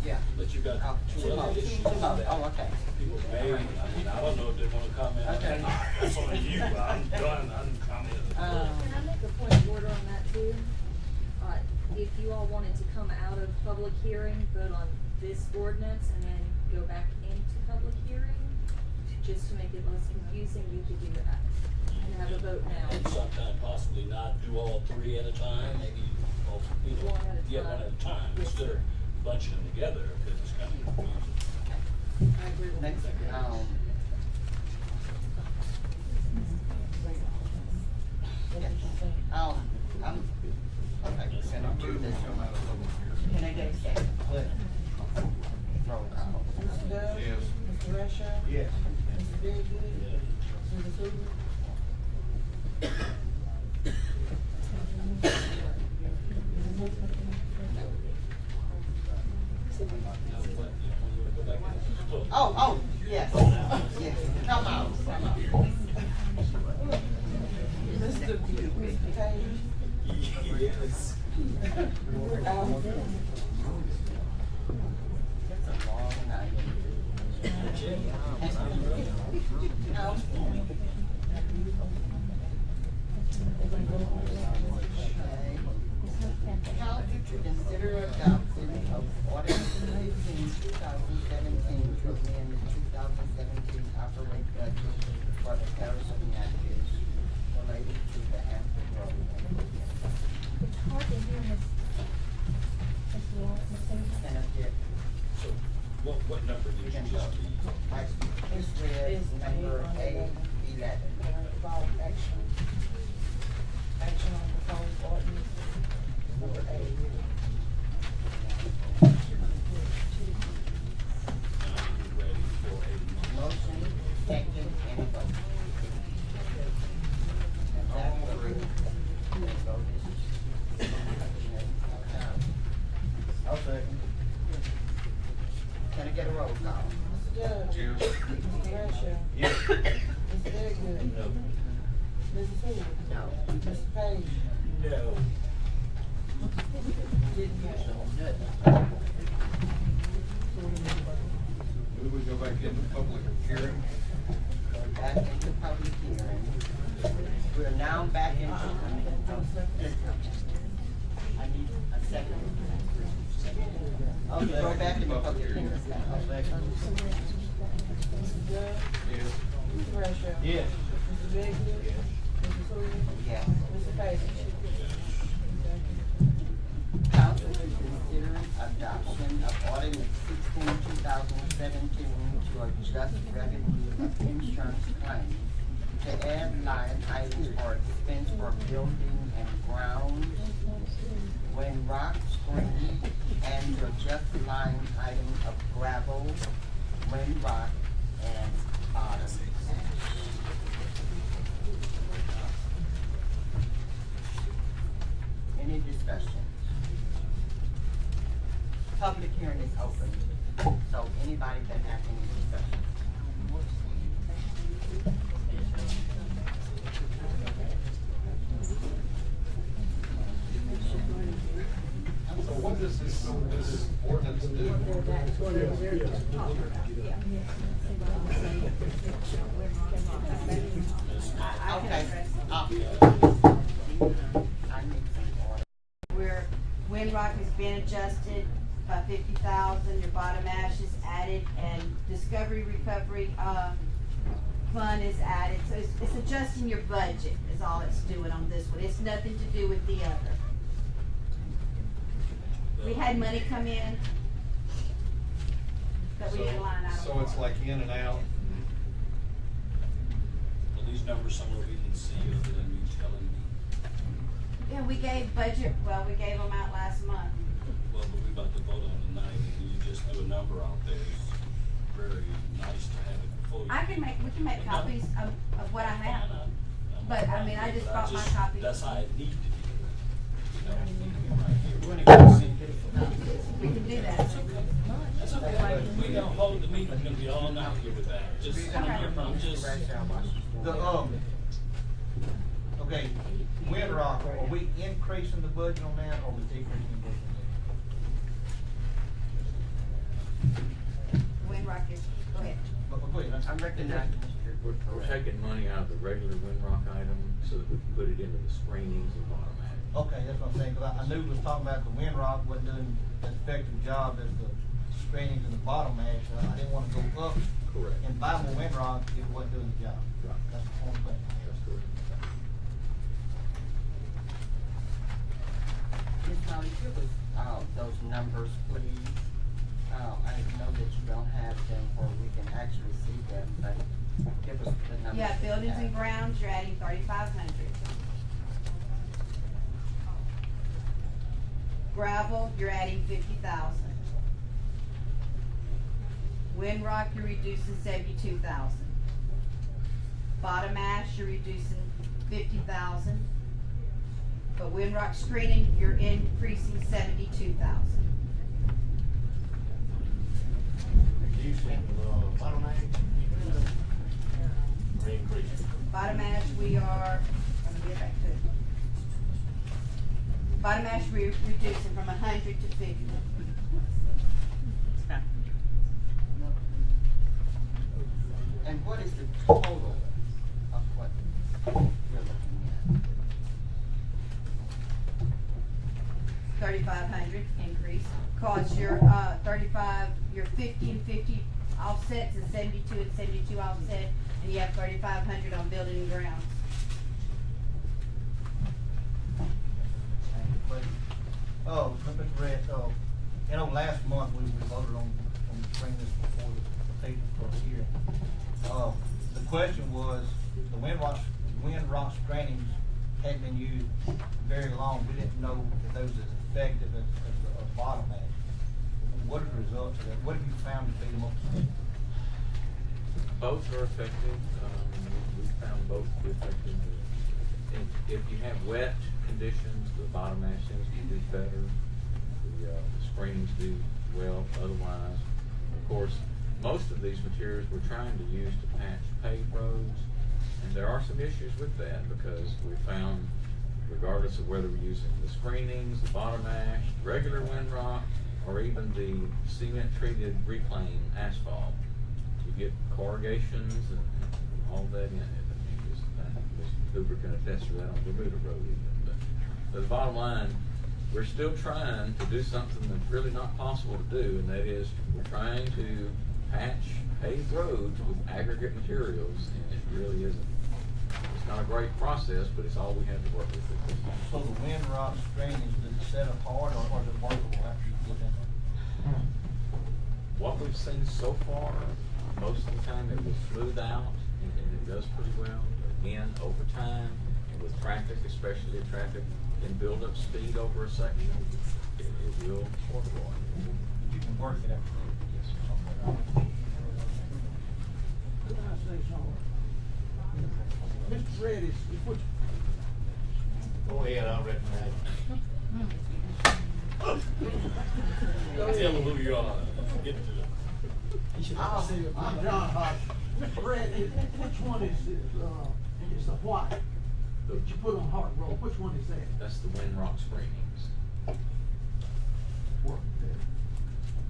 yeah. But you got two Two other more. issues Two more. that Oh, okay. people may, I mean, I don't know if they wanna comment on Okay. that. That's on you, I'm done, I'm commenting. Can I make a point of order on that too? If you all wanted to come out of public hearing, vote on this ordinance and then go back into public hearing, just to make it less confusing, you could do that and have a vote now. And sometime possibly not do all three at a time, maybe, you know, One at a yeah, time. one at a time, Yes, instead of sir. bunching them together, cause it's kind of confusing. I agree with Next, that. Okay, we're gonna do this. Can I get a second? Roll call. Mr. Dove? Yes. Mr. Russia? Yes. Mr. Bigwood? Mrs. Hoover? Oh, yes, yes, come out, come out. Mr. Page? Yes. It's a long night. Council to consider adoption of ordinance 15/2017 to amend the 2017 operating budget for the parish of Natchitoches related to the Hampton Road. It's hard to hear Miss And a bit, So, what number did you just read? this read number A11. About action on proposed ordinance, number 8. Ready for a Motion, second, and vote. And that will read, the vote is. I'll second. Can I get a roll call? Mr. Dove? Yes. Mr. Russia? Yes. Mr. Bigwood? No. Mrs. Hoover? No. Mr. Page? No. Didn't hear. We would go back into public hearing. Back into public hearing. We're now back into. I need a second. Oh, go back into public hearing. I'll second. Mr. Dove? Yes. Mr. Russia? Yes. Mr. Bigwood? Mrs. Hoover? Yes. Mr. Page? Council to consider adoption of ordinance 16/2017 to adjust revenue of insurance claims, to add line items for expense for building and grounds, when rock screen, and to adjust line item of gravel, when rock, and bottom ash. Any discussion? Public hearing is open, so anybody that has any discussion. So what does this ordinance do? Okay. Where Windrock has been adjusted by 50,000, your bottom ash is added, and Discovery Recovery, fund is added, so it's adjusting your budget is all it's doing on this one. It's nothing to do with the other. We had money come in, but we didn't line out. So it's like in and out. Are these numbers somewhere we can see other than you telling me? Yeah, we gave budget, well, we gave them out last month. Well, but we about to vote on tonight, and you just threw a number out there. It's very nice to have it before you. We can make copies of what I have. But, I mean, I just brought my copy. That's how it needs to be. You know, it needs to be right here. We can do that. That's okay. We don't hold the meeting, we're gonna be all night here with that. Just, I'm just. Okay, Windrock, are we increasing the budget on that, or are we decreasing the budget? Windrock is, go ahead. I'm recognizing We're taking money out of the regular Windrock item so that we can put it into the screenings and bottom act. Okay, that's what I'm saying, because I knew we was talking about the Windrock wasn't doing an effective job as the screenings and the bottom ash. I didn't want to go up. Correct. And buy more Windrock if it wasn't doing the job. Right. That's the only thing. That's correct. Ms. Molly, give us, those numbers, please. I know that you don't have them where we can actually see them, but give us the numbers. Yeah, that you buildings and have. grounds, you're adding 3,500. Gravel, you're adding 50,000. Windrock, you're reducing 72,000. Bottom ash, you're reducing 50,000. But Windrock screening, you're increasing 72,000. Reducing, bottom ash? Or increasing? Bottom ash, we are, let me get back to it. Bottom ash, we're reducing from 100 to 50. And what is the total of what we're looking at? 3,500 increase, cause your 50 and 50 offsets and 72 and 72 offset, and you have 3,500 on building and grounds. Oh, Mr. Red, you know, last month we voted on bringing this before the people for a hearing. The question was, the Windrock screenings hadn't been used very long. We didn't know if those was as effective as a bottom ash. What are the results of that? What have you found to be the most effective? Both are effective. We found both to be effective. If you have wet conditions, the bottom ash tends to do better. The screenings do well otherwise. Of course, most of these materials we're trying to use to patch paved roads, and there are some issues with that because we found, regardless of whether we're using the screenings, the bottom ash, regular Windrock, or even the cement-treated reclaim asphalt, you get corrugations and all that in it. Mr. Hoover can attest to that on Bermuda Road even. But the bottom line, we're still trying to do something that's really not possible to do, and that is we're trying to patch paved roads with aggregate materials, and it really isn't. It's not a great process, but it's all we have to work with. So the Windrock screenings, does it set apart or is it workable after you get that? What we've seen so far, most of the time it will smooth out, and it does pretty well. Again, over time, and with traffic, especially if traffic can build up speed over a section, it will work well. You can work it out. Yes, sir. Could I say something? Mr. Red is what? Go ahead, I'll recognize Tell them who you are. Get to them. I'm John Hodge. Mr. Red, which one is the white that you put on Hart Road? Which one is that? That's the Windrock screenings. Working better.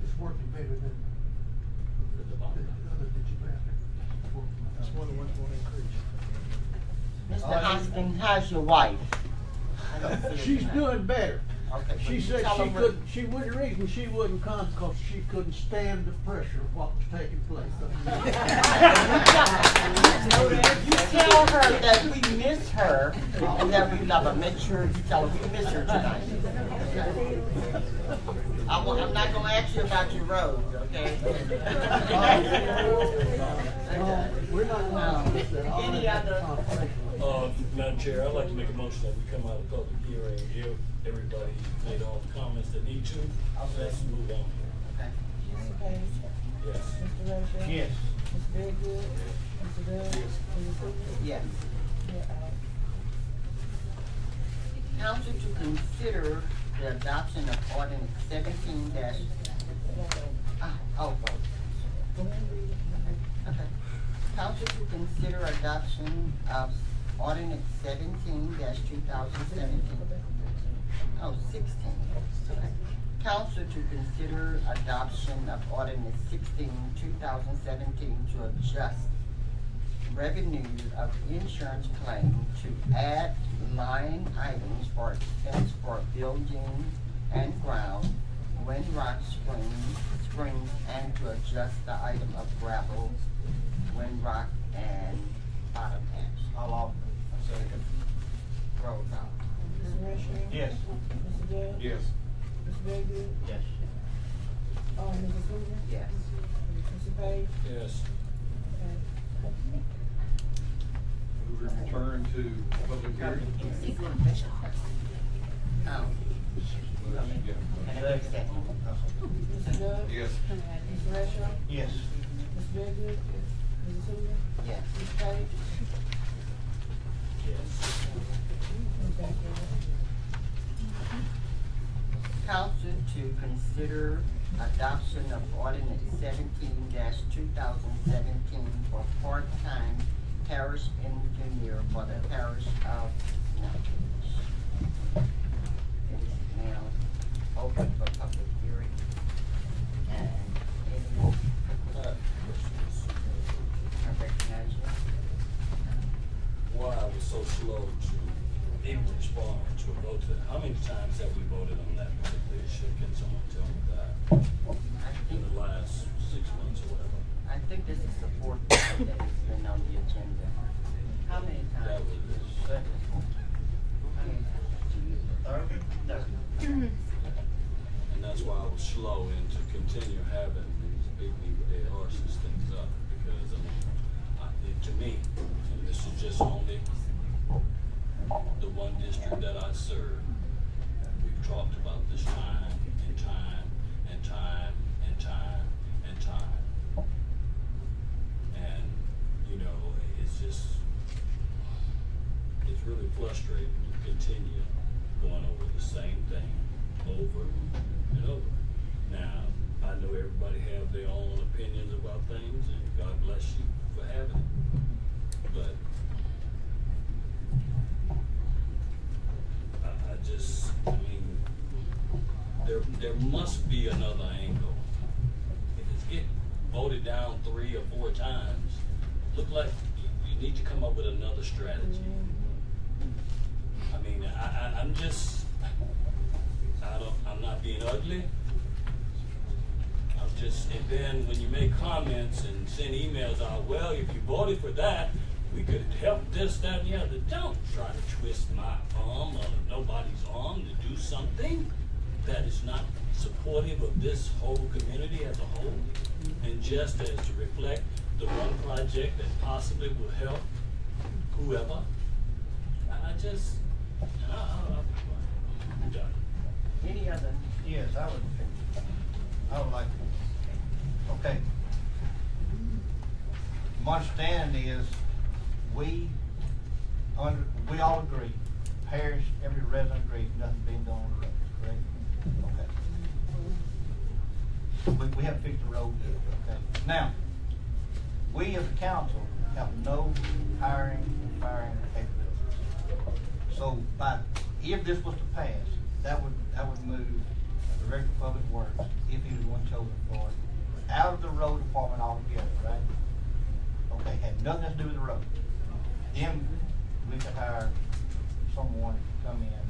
It's working better than the other that you left. That's one of the ones going to increase. Mr. Hoskin, how's your wife? She's doing better. Okay, She you said tell she them what- couldn't, the reason she wouldn't come because she couldn't stand the pressure of what was taking place. You tell her that we miss her and that we love her. Make sure you tell her we miss her tonight. I'm not gonna ask you about your roads, okay? We're not gonna Any other? Madam Chair, I'd like to make a motion that we come out of public hearing, give everybody made all the comments they need to. Let's move on. Okay. Mr. Page? Yes. Mr. Rachel? Yes. Mr. Bedgood? Mr. Bell? Mrs. Hoover? Yes. Yeah, Council to consider the adoption of ordinance 17 dash. Vote. Okay. Council to consider adoption of ordinance 17-2017. 16. Okay. Council to consider adoption of ordinance 16-2017 to adjust revenue of insurance claim to add line items for expense for building and ground, Windrock Springs, and to adjust the item of gravel, Windrock and bottom hatch. I'll offer. Second. Roll call. Mr. Rachel? Yes. Mr. Bell? Yes. Mr. Bedgood? Yes. Mrs. Hoover? Yes. Mr. Page? Yes. We return to public hearing. Mr. Doug? Yes. Mr. Rachel? Yes. Mr. Bedgood? Mrs. Hoover? Yes. Mr. Page? Yes. Council to consider adoption of ordinance 17-2017 for part-time parish engineer for the parish of Natchitoches. It is now open for public hearing. And any, I recognize you. Why I was so slow to even respond to a vote, how many times have we voted on that particular issue? Can someone tell me that? In the last 6 months or whatever? I think this is the fourth time that it's been on the agenda. How many times? That was- Third. And that's why I was slow in to continue having these beat me with their horses things up, because I mean, to me, and this is just only the one district that I serve, we've talked about this time and time and time and time and time. And, you know, it's just, it's really frustrating to continue going over the same thing over and over. Now, I know everybody have their own opinions about things, and God bless you for having it. But I mean, there must be another angle. If it's getting voted down 3 or 4 times, look like you need to come up with another strategy. I mean, I'm not being ugly. And then when you make comments and send emails out, well, if you voted for that, we could help this, that, and the other. Don't try to twist my arm or nobody's arm to do something that is not supportive of this whole community as a whole, and just as to reflect the one project that possibly will help whoever. I'm done. Any other? Yes, I would like, okay. My understanding is we all agree, parish, every resident agrees, nothing being done on the road, correct? Okay. We haven't fixed the road yet, okay? Now, we as a council have no hiring and firing capabilities. So if this was to pass, that would move the Director of Public Works, if he was one chosen for it, out of the road department altogether, right? Okay, had nothing to do with the road. Then we could hire someone to come in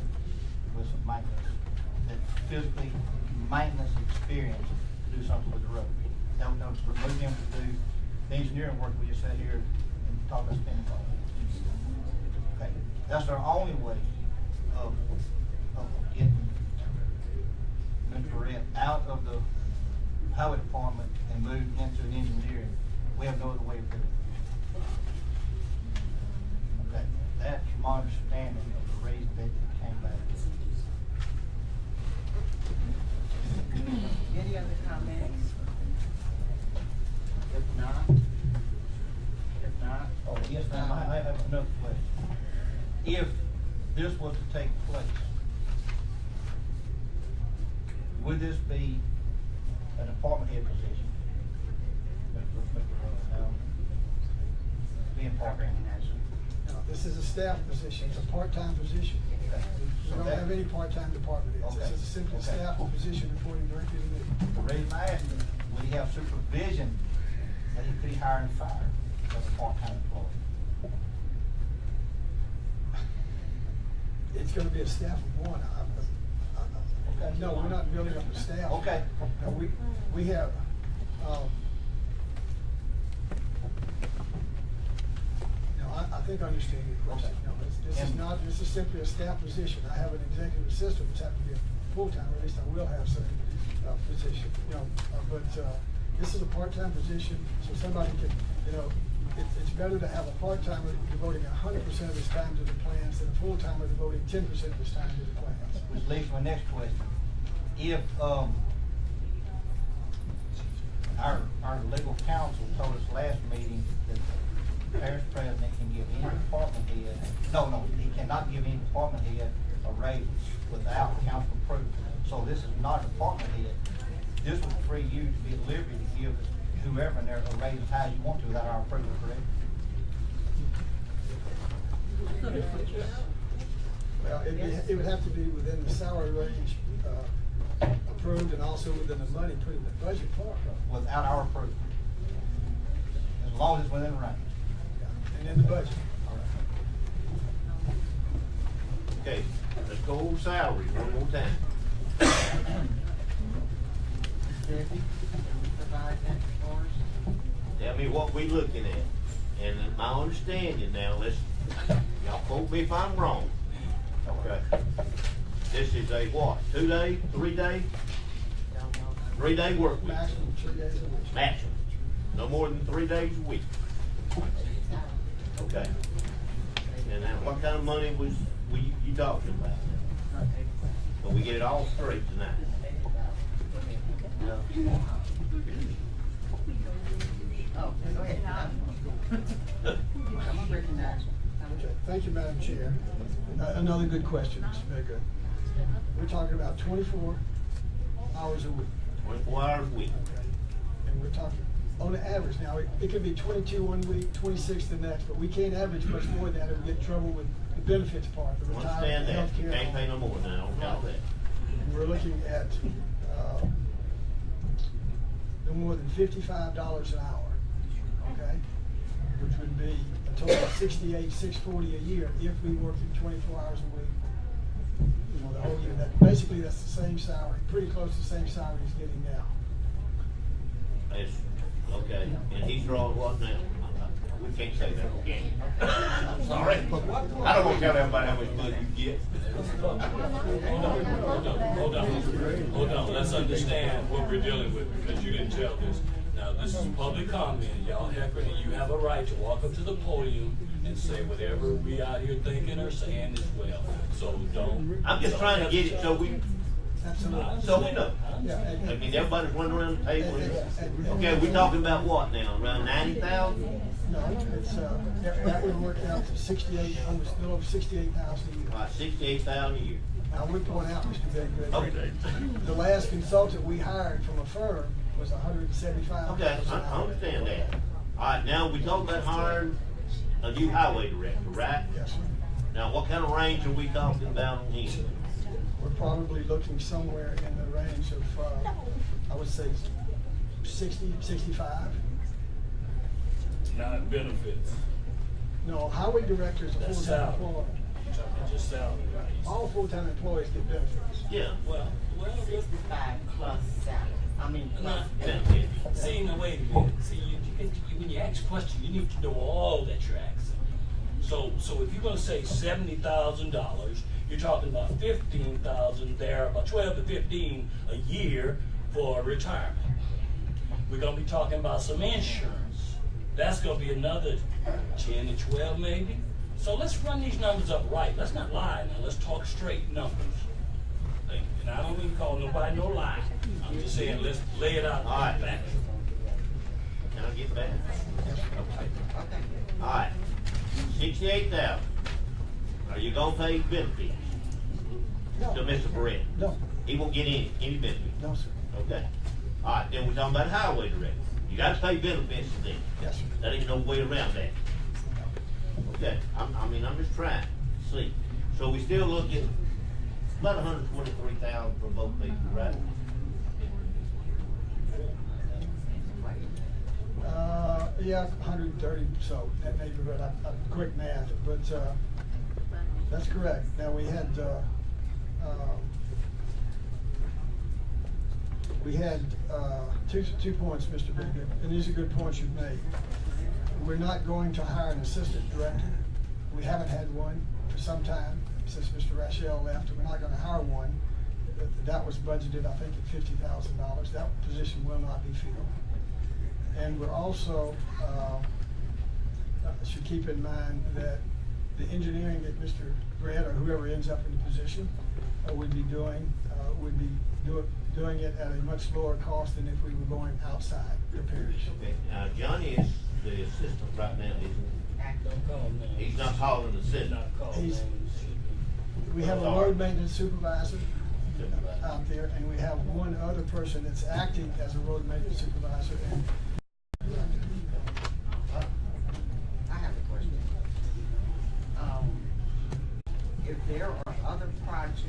with some maintenance physically maintenance experience to do something with the road. Don't remove them to do the engineering work we just sat here and talked about spending on. Okay, that's our only way of getting Mr. Rhett out of the highway department and moved into an engineering. We have no other way of doing it. Okay, that's my understanding of the reason that it came back. Any other comments? If not, Oh, yes, ma'am, I have another question. If this was to take place, would this be a department head position? Being part-time? No, this is a staff position, it's a part-time position. We don't have any part-time department heads. This is simply a staff position reporting directly to me. The reason I asked him, would he have supervision that he could hire and fire as a part-time employee? It's gonna be a staff of one. No, we're not building up a staff. Okay. No, we have, I think I understand your question. No, this is simply a staff position. I have an executive assistant, which happens to be a full-time, or at least I will have some position, but this is a part-time position, so somebody can, it's better to have a part-timer devoting 100% of his time to the plans than a full-timer devoting 10% of his time to the plans. Which leads to my next question. If, our legal counsel told us last meeting that the parish president can give any department head, no, he cannot give any department head a raise without council approval. So this is not a department head. This would free you to be at liberty to give whoever in there a raise as high as you want to without our approval, correct? Well, it would have to be within the salary range approved and also within the money put in the budget part. Without our approval. As long as it's within the range. And in the budget. Okay, let's go over salary one more time. Debbie, can you provide that for us? Tell me what we looking at. And my understanding now, y'all quote me if I'm wrong. Okay. This is a what, 2 day, 3 day? 3 day work week. Maximum 3 days a week. Maximum. No more than 3 days a week. Okay. And now what kind of money was you talking about? But we get it all straight tonight. Oh, go ahead. Okay, thank you, Madam Chair. Another good question, Mr. Baker. We're talking about 24 hours a week. 24 hours a week. Okay. And we're talking, on the average, now, it could be 22 one week, 26 the next, but we can't average much more than that, or we get in trouble with the benefits part, the retirement, Understand that. health care. Can't pay no more now, don't count that. And we're looking at no more than $55 an hour, okay? Which would be a total of $68,640 a year if we worked 24 hours a week. The whole year. Basically, that's the same salary, pretty close to the same salary he's getting now. That's, okay, and he's drawing what now? We can't say that, can we? I'm sorry. I don't want to tell everybody how much money you get. Hold on, let's understand what we're dealing with, because you didn't tell this. Now, this is public comment, y'all heckling, and you have a right to walk up to the podium and say whatever we out here thinking or saying as well. So don't. I'm just trying to get it so we know. Yeah, I mean, everybody's running around the table. Okay, we're talking about what now? Around 90,000? No, it's, that would work out to 68, almost a little over 68,000 a year. All right, 68,000 a year. I would point out, Mr. Biggood, Okay. the last consultant we hired from a firm was $175. Okay, I understand that. All right, now we talk about hiring a new highway director, right? Yes, sir. Now, what kind of range are we talking about on him? We're probably looking somewhere in the range of, I would say 60, 65. Not benefits. No, highway director is a That's full-time salary. employee. You talking about just salary raise? All full-time employees get benefits. Yeah, well, 65 plus salary. I mean, plus no, benefits. see, now wait a minute. See, when you ask a question, you need to know all that you're asking. So if you're gonna say $70,000, you're talking about 15,000 there, about 12 to 15 a year for retirement. We're gonna be talking about some insurance. That's gonna be another 10 to 12 maybe. So let's run these numbers up right. Let's not lie now. Let's talk straight numbers. And I don't even call nobody no lie. I'm just saying let's lay it out. All right. Back. Can I get back? Okay. All right. 68,000. Are you gonna pay benefits No. to Mr. Barrett? No. He won't get any benefits? No, sir. Okay. All right, then we're talking about highway director. You gotta pay benefits to them. Yes, sir. That ain't no way around that. Okay, I'm just trying to see. So we still looking about 123,000 for both people, right? Yeah, 130, so that neighborhood, I'm quick math, but, that's correct. Now, we had 2 points, Mr. Baker, and these are good points you've made. We're not going to hire an assistant director. We haven't had one for some time, since Mr. Rachel left, and we're not gonna hire one. That was budgeted, I think, at $50,000. That position will not be filled. And we're also, should keep in mind that the engineering that Mr. Grant or whoever ends up in the position would be doing it at a much lower cost than if we were going outside the parish. Okay, Johnny is the assistant right now, isn't he? Don't call him names. He's not calling the assistant. Not call He's- names. We have a road maintenance supervisor out there, and we have one other person that's acting as a road maintenance supervisor. And I have a question. If there are other projects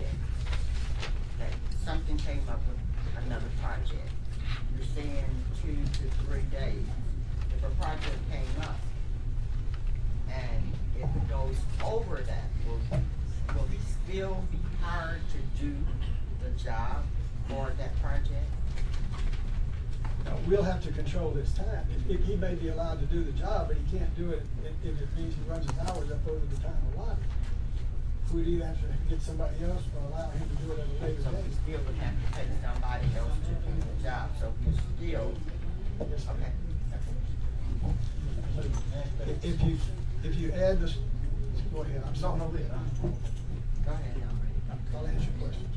that something came up with another project, you're saying 2 to 3 days. If a project came up and if it goes over that, will he still be hired to do the job for that project? we'll have to control his time. He may be allowed to do the job, but he can't do it if it means he runs his hours up over the time allotted. We'd either have to get somebody else or allow him to do it at a later So date. we still would have to pay somebody else to do the job, so he's still, Yes, ma'am. okay. If you add this, go ahead, I'm sorry. Go ahead, I'll answer your questions.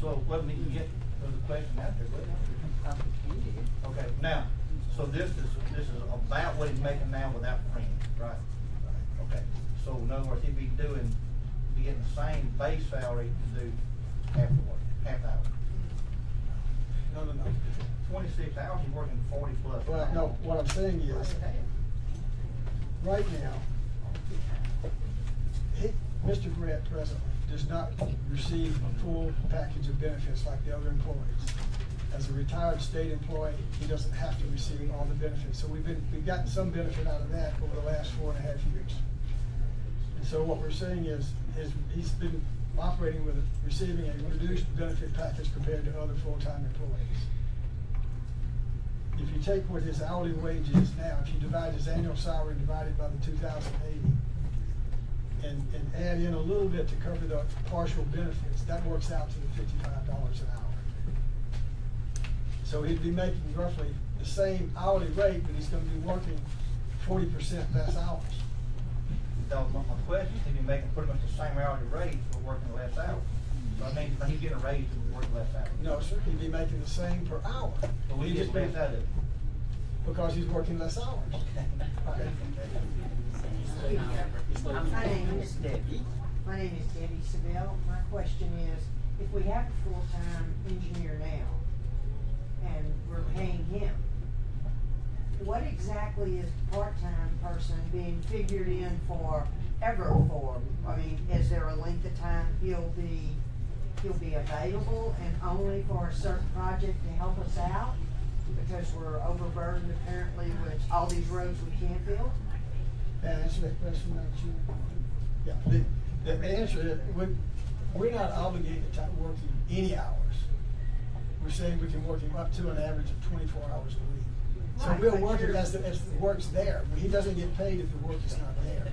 So let me get to the question after, okay, now, so this is about what he's making now without premium, right? Okay, so in other words, he'd be getting the same base salary to do half hour. No. 26 hours, he's working 40 plus. Well, no, what I'm saying is, right now, Mr. Grant presently does not receive a full package of benefits like the other employees. As a retired state employee, he doesn't have to receive all the benefits. So we've gotten some benefit out of that over the last 4.5 years. And so what we're saying is he's been operating with receiving a reduced benefit package compared to other full-time employees. If you take what his hourly wage is now, if you divide his annual salary divided by the 2,080, and add in a little bit to cover the partial benefits, that works out to the $55 an hour. So he'd be making roughly the same hourly rate, but he's gonna be working 40% less hours. So my question is, he'd be making pretty much the same hourly rate for working less hours. So I mean, he's getting a raise for working less hours. No, sir, he'd be making the same per hour. But we just made that up. Because he's working less hours. Okay. My name is Debbie. My name is Debbie Savelle. My question is, if we have a full-time engineer now, and we're paying him, what exactly is the part-time person being figured in for ever for? I mean, is there a length of time he'll be available and only for a certain project to help us out? Because we're overburdened apparently with all these roads we can't build? Answer that question, Madam Chair. Yeah, the answer is, we're not obligated to work him any hours. We're saying we can work him up to an average of 24 hours a week. So Right, we'll but work it you're- as the work's there. He doesn't get paid if the work is not there.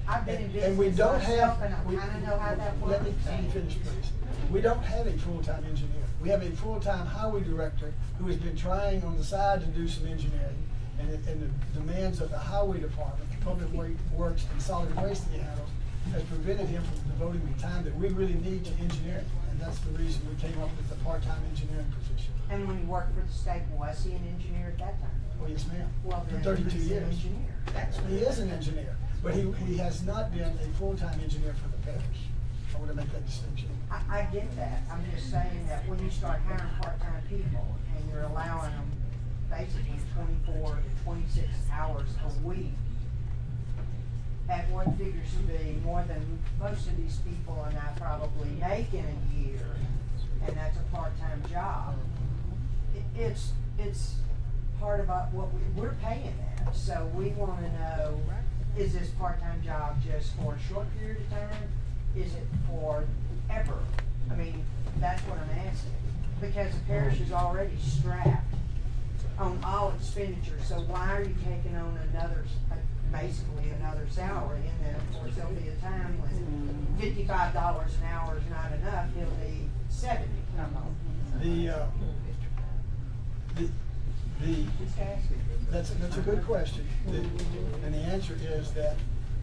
I've been in And we business don't myself, have, and I kinda know how that let me works. finish, please. We don't have a full-time engineer. We have a full-time highway director who has been trying on the side to do some engineering, and the demands of the highway department, public works, and solid waste that he handles, has prevented him from devoting the time that we really need to engineering. And that's the reason we came up with the part-time engineering position. And when you worked for the state, was he an engineer at that time? Well, yes, ma'am. Well, For then 32 he's an years. engineer. He is an engineer, but he has not been a full-time engineer for the parish. I want to make that distinction. I get that. I'm just saying that when you start hiring part-time people and you're allowing them basically 24 to 26 hours a week, at what figures to be more than most of these people are now probably make in a year, and that's a part-time job. It's part of what we're paying that, so we wanna know, is this part-time job just for a short period of time? Is it for ever? I mean, that's what I'm asking, because the parish is already strapped on all expenditures, so why are you taking on basically another salary? And then of course there'll be a time when $55 an hour is not enough, it'll be 70. That's a good question. And the answer is that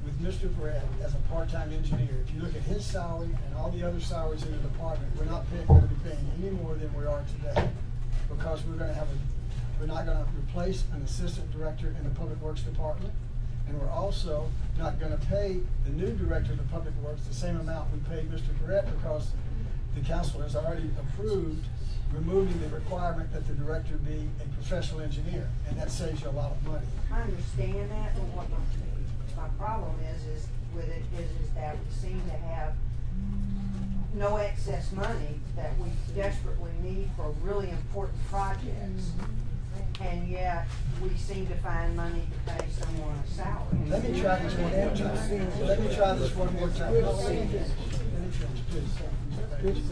with Mr. Brett as a part-time engineer, if you look at his salary and all the other salaries in the department, we're not going to be paying any more than we are today, because we're not going to replace an assistant director in the public works department, and we're also not going to pay the new director of the public works the same amount we paid Mr. Brett, because the council has already approved removing the requirement that the director be a professional engineer, and that saves you a lot of money. I understand that, but what my problem is with it is that we seem to have no excess money that we desperately need for really important projects. And yet, we seem to find money to pay someone a salary. Let me try this one more time. Let me try this one more time. Let me finish, please.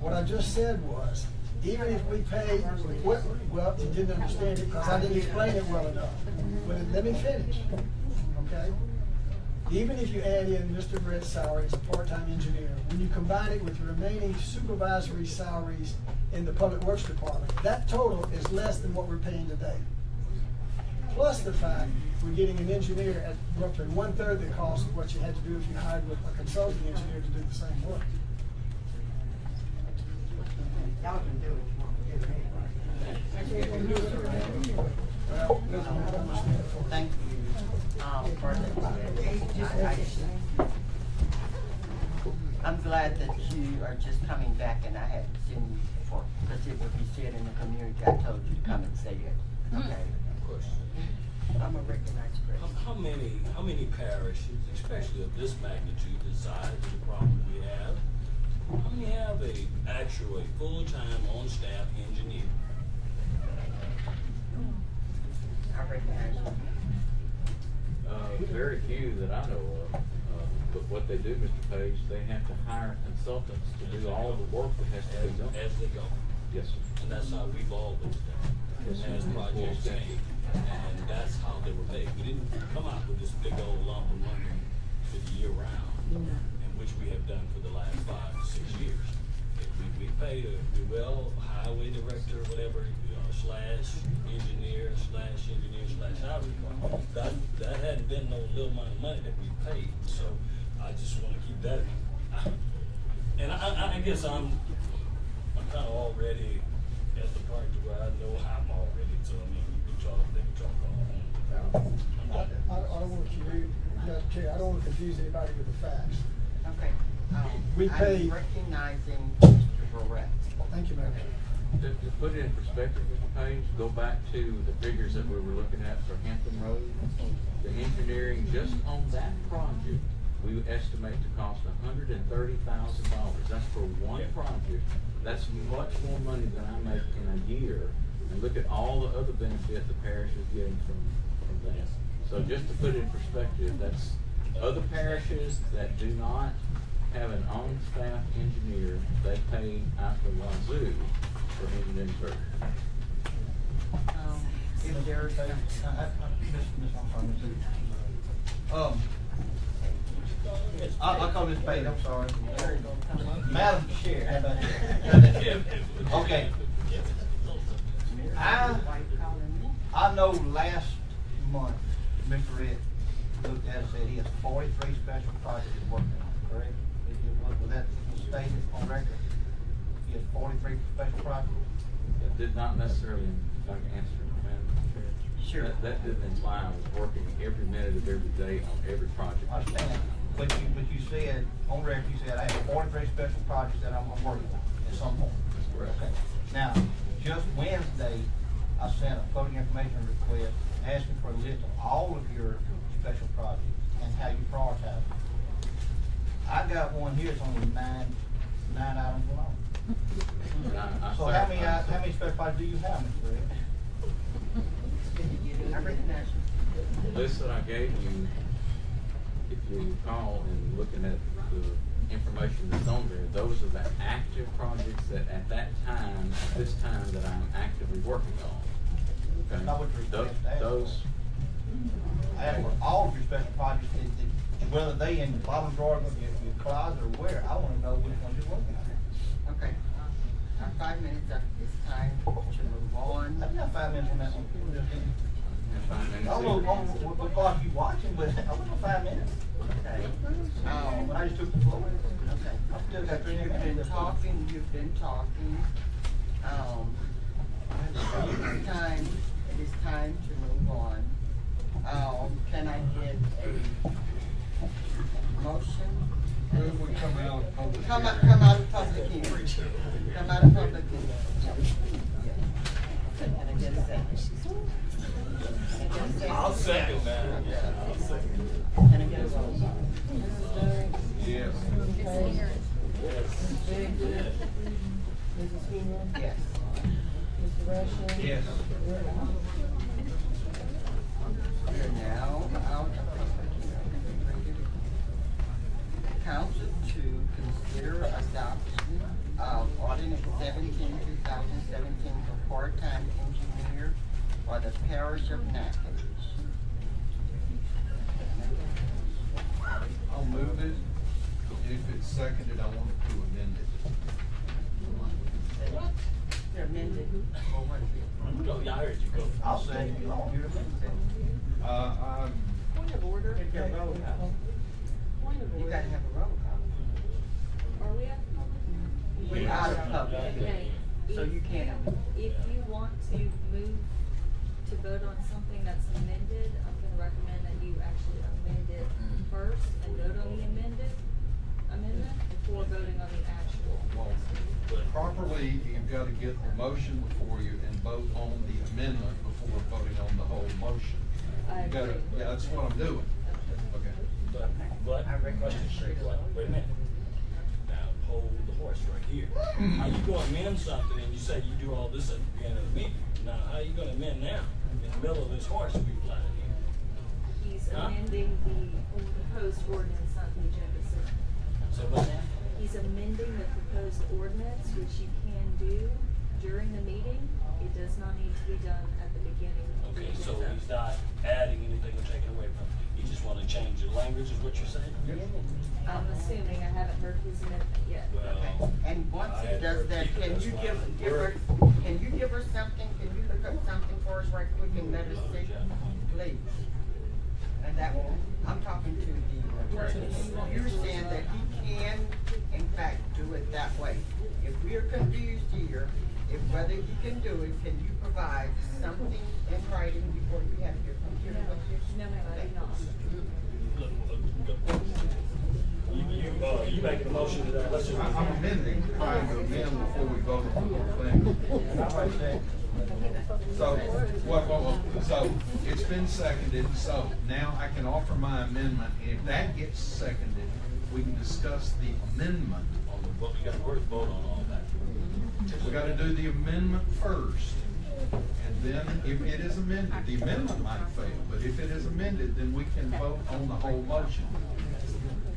What I just said was, even if we pay, well, you didn't understand it because I didn't explain it well enough. But let me finish, okay? Even if you add in Mr. Brett's salary as a part-time engineer, when you combine it with the remaining supervisory salaries in the public works department, that total is less than what we're paying today. Plus the fact we're getting an engineer at roughly 1/3 the cost of what you had to do if you hired with a consulting engineer to do the same work. Y'all can do what you want to do anyway. Well, I don't understand it for you. Thank you, I'm glad that you are just coming back, and I hadn't seen you before, because it would be said in the community, I told you to come and say it, okay? Question. I'm a recognized person. How many parishes, especially of this magnitude, the size of the problem we have, how many have a full-time on-staff engineer? I recognize you. Very few that I know of. But what they do, Mr. Page, they have to hire consultants to do all the work that has to be done. As they go. Yes, sir. And that's how we've always done. Yes, sir. As projects came, and that's how they were paid. We didn't come out with this big old lump of money for the year round, and which we have done for the last 5 to 6 years. We paid a highway director, whatever, slash engineer, highway department. That hadn't been no little amount of money that we paid, so I just want to keep that. And I guess I'm kind of already at the point where I know how I'm already, so I mean, we can talk I don't want to I don't want to confuse anybody with the facts. Okay. We pay. I'm recognizing Mr. Barrett. Thank you, Madam. To put it in perspective, Mr. Page, go back to the figures that we were looking at for Hampton Road. The engineering just on that project, we estimate to cost $130,000. That's for one project. That's much more money than I make in a year. And look at all the other benefit the parish is getting from that. So just to put it in perspective, that's Other parishes that do not have an on-staff engineer, they pay out the wazoo for engineering services. If there's a, I'll call Ms. Payne, I'm sorry. Madam Chair, how about that? Okay. I know last month, Mr. Red looked at it and said he has 43 special projects he's working on, correct? Was that stated on record? He has 43 special projects? That did not necessarily, if I can answer, Madam Chair. Sure. That didn't imply I was working every minute of every day on every project. I understand, but you said, on record, you said I have 43 special projects that I'm working on at some point. That's correct. Okay. Now, just Wednesday, I sent a public information request asking for a list of all of your special projects and how you prioritize them. I got one here, it's only nine items long. So how many special projects do you have, Mr. Red? I recognize you. The list that I gave you, if you recall, in looking at the information that's on there, those are the active projects that at this time that I'm actively working on. Okay? Not what you're requesting. Those. I asked for all of your special projects, whether they in the bottom drawer of your closet or where, I wanna know which ones you're working on. Okay. 5 minutes, it's time to move on. I've got 5 minutes on that one. 5 minutes. I don't know because you watching, but I went on 5 minutes. Okay. When I just took the floor. Okay. I still got 3 You've minutes. been talking. It is time to move on. Can I get a motion? Come out of public. Come out of public hearing. Come out of public hearing. Can I get a second? I'll second that. Yeah, I'll second. Can I get a vote? Yes. Mrs. Hoover? Yes. Mr. Rushing? Yes. We are now out of public hearing. Council to consider adoption of ordinance 17, 2017 for part-time engineer for the parish of Natchitoches. I'll move it, and if it's seconded, I want to amend it. What? They're amended for what? No, yeah, I heard you go. I'll say, you don't hear I'm Point of order. If you're roll call. Point of You order. gotta have a roll call. Are we at public? We're out of public. Okay. So you can't. If you want to move to vote on something that's amended, I'm gonna recommend that you actually amend it first and vote on the amendment before voting on the actual. properly, you've got to get the motion before you and vote on the amendment before voting on the whole motion. You gotta, yeah, that's what I'm doing. Okay. But, question straight, wait a minute. Now, hold the horse right here. How you gonna amend something and you say you do all this at the beginning of the meeting? Now, how you gonna amend now, in the middle of this horse we planted here? He's amending the proposed ordinance, not the agenda, sir. So what now? He's amending the proposed ordinance, which you can do during the meeting. It does not need to be done at the beginning of the Okay, so agenda. he's not adding anything or taking away from it. You just wanna change the language, is what you're saying? I'm assuming, I haven't heard his amendment yet. Well, And once I he had does heard that, people, can that's you why give I her, worried. can you give her something? Can you look up something for us right quick and let us see? Please. And that will, I'm talking to the attorney. You're saying that he can, in fact, do it that way. If we're confused here, if whether he can do it, can you provide something in writing before we have your computer with you? No, I do not. You making a motion to that, let's just. I'm amending, trying to amend before we vote on the whole thing. So it's been seconded, so now I can offer my amendment, and if that gets seconded, we can discuss the amendment. Well, we gotta first vote on all that. We gotta do the amendment first, and then if it is amended, the amendment might fail, but if it is amended, then we can vote on the whole motion.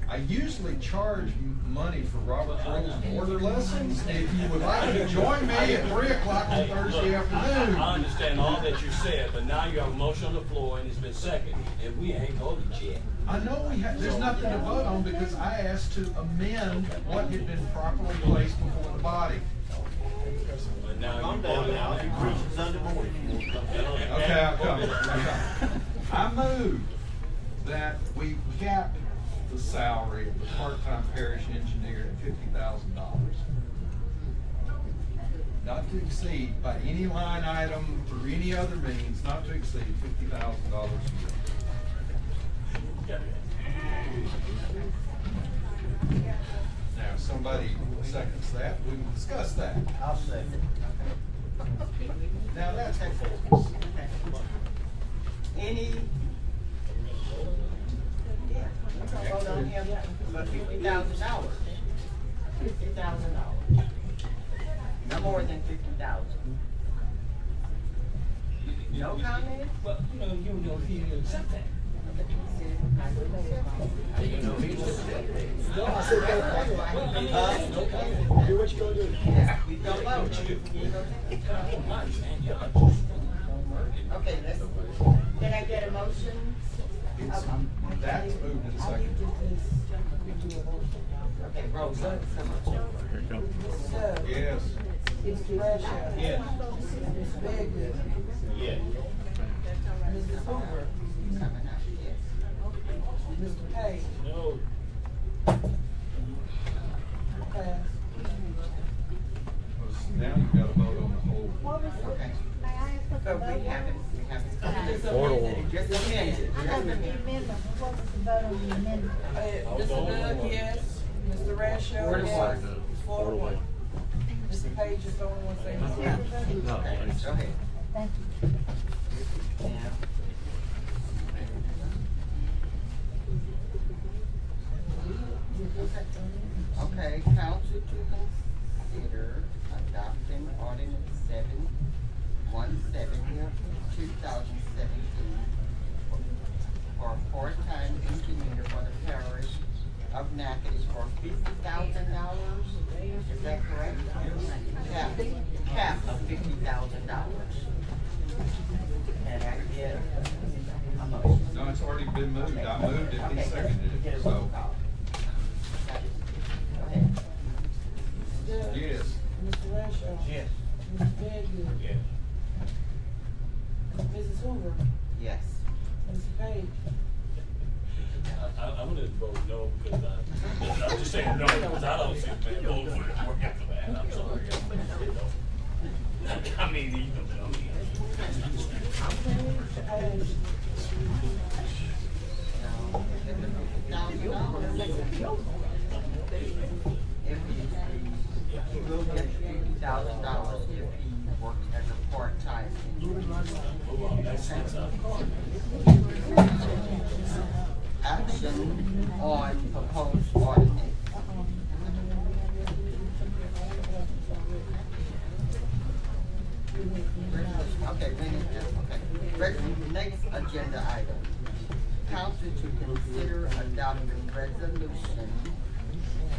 I usually charge money for Robert Rules order lessons. If you would like to join me at 3 o'clock on Thursday afternoon. I understand all that you said, but now you have a motion on the floor and it's been seconded, and we ain't voted yet. I know there's nothing to vote on because I asked to amend what had been properly placed before the body. But now Calm down now, if you preach Sunday morning, you won't come down. Okay, I'll come. I move that we cap the salary of the part-time parish engineer at $50,000. Not to exceed by any line item through any other means, not to exceed $50,000 a year. Now, if somebody seconds that, we can discuss that. I'll second. Now, that's performance. Any? Yeah, vote on him for $50,000. $50,000. No more than 50,000. No comment? Well, you know, you don't feel you accept that. Do what you gonna do. We don't vote. Okay, let's, can I get a motion? That's moved and seconded. Okay, roll call. Yes. Mr. Bradshaw. Yes. Ms. Bagley. Yes. Mrs. Hoover. Mr. Page. No. Pass. Now you've got to vote on the whole. Okay. But we haven't. Just amended. Just amended. What was the vote on the amendment? Mr. Doug, yes. Mr. Rasho, 4 to yes. 1. 4 to 1. Mr. Page is the only one saying no. Okay, go ahead. Thank you. Yeah. Okay, council to consider adopting ordinance 717, 2017 for a part-time engineer for the parish of Natchitoches for $50,000. Is that correct? Cap of $50,000. And I get a motion. No, it's already been moved. I moved it, he seconded it, so. Yes. Mr. Rasho. Yes. Mr. Bagley. Yes. Mrs. Hoover. Yes. Mr. Page. I'm gonna vote no because I'm just saying no because I don't see the man voting for it to work after that. I'm sorry. I mean, you know, He will get $50,000 if he works as a part-time engineer. Action on proposed ordinance. Okay, next agenda item. Council to consider adopting resolution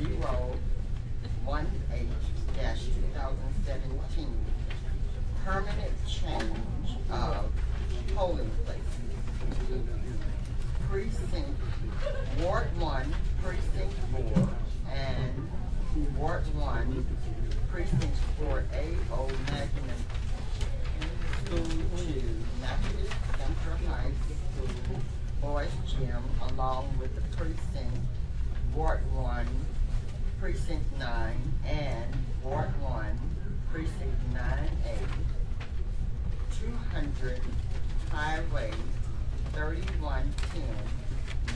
018-2017, permanent change of polling places. Precinct, Ward 1, Precinct 4, and Ward 1, Precinct 4A, Old Magnet School to Natchitoches Central High School Boys Gym, along with the precinct, Ward 1, Precinct 9, and Ward 1, Precinct 9A, 200 Highway 3110,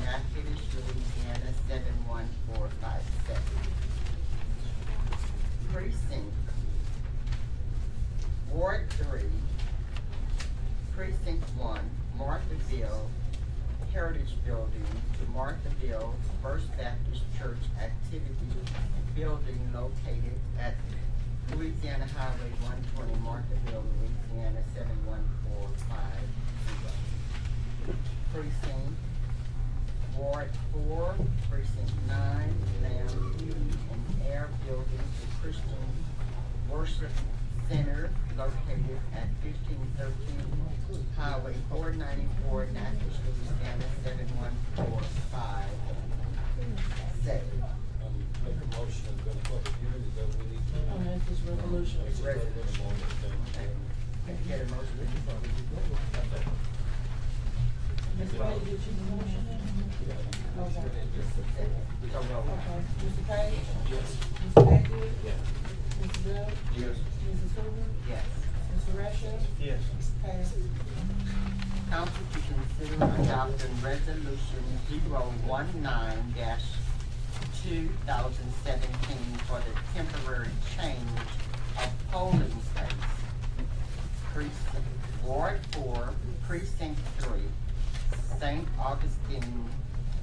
Natchitoches, Louisiana 71457. Precinct, Ward 3, Precinct 1, Marthaville Heritage Building to Marthaville First Baptist Church Activity Building located at Louisiana Highway 120, Marthaville, Louisiana 7145. Precinct, Ward 4, Precinct 9, Lamb Heating and Air Building to Christian Worship Center located at 1513 Highway 494, Natchitoches, Louisiana 71457. Make a motion and go to public hearing, is that what we need to do? That's this resolution. It's a resolution. Get a motion. Ms. Page, did you motion? Okay. Okay, Mr. Page? Yes. Mr. Backwood? Yes. Mr. Bell? Yes. Mrs. Hoover? Yes. Mr. Russia? Yes. Passed. Council to consider adopting resolution 019-2017 for the temporary change of polling place. Precinct, Ward 4, Precinct 3, St. Augustine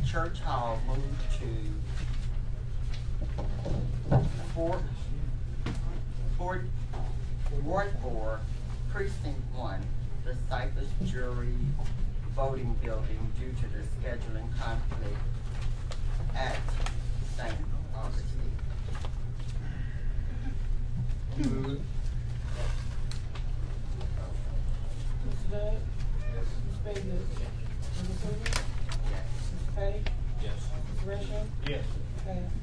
Church Hall moved to Ward 4, Precinct 1, the Cypress Jury Voting Building due to the scheduling conflict at St. Augustine. Move. Mr. Bell? Yes. Ms. Backwood? Mrs. Hoover? Yes. Mr. Page? Yes. Mr. Russia? Yes. Passed.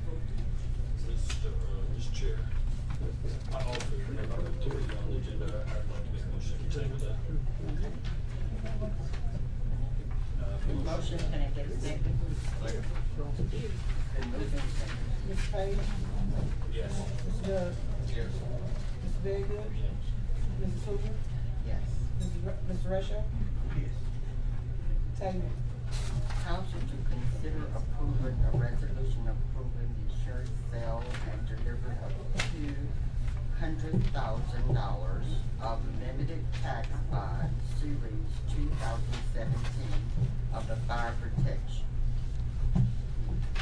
Mr. Chair, I also, number 2 on the agenda, I'd like to make a motion to table that. Motion, can I get a second? Been moved and seconded. Ms. Page? Yes. Mr. Bell? Yes. Mr. Backwood? Mrs. Hoover? Yes. Mr. Russia? Yes. Table. Council to consider approving a resolution approving the insurance sale and delivery of $200,000 of limited tax bond series 2017 of the fire protection.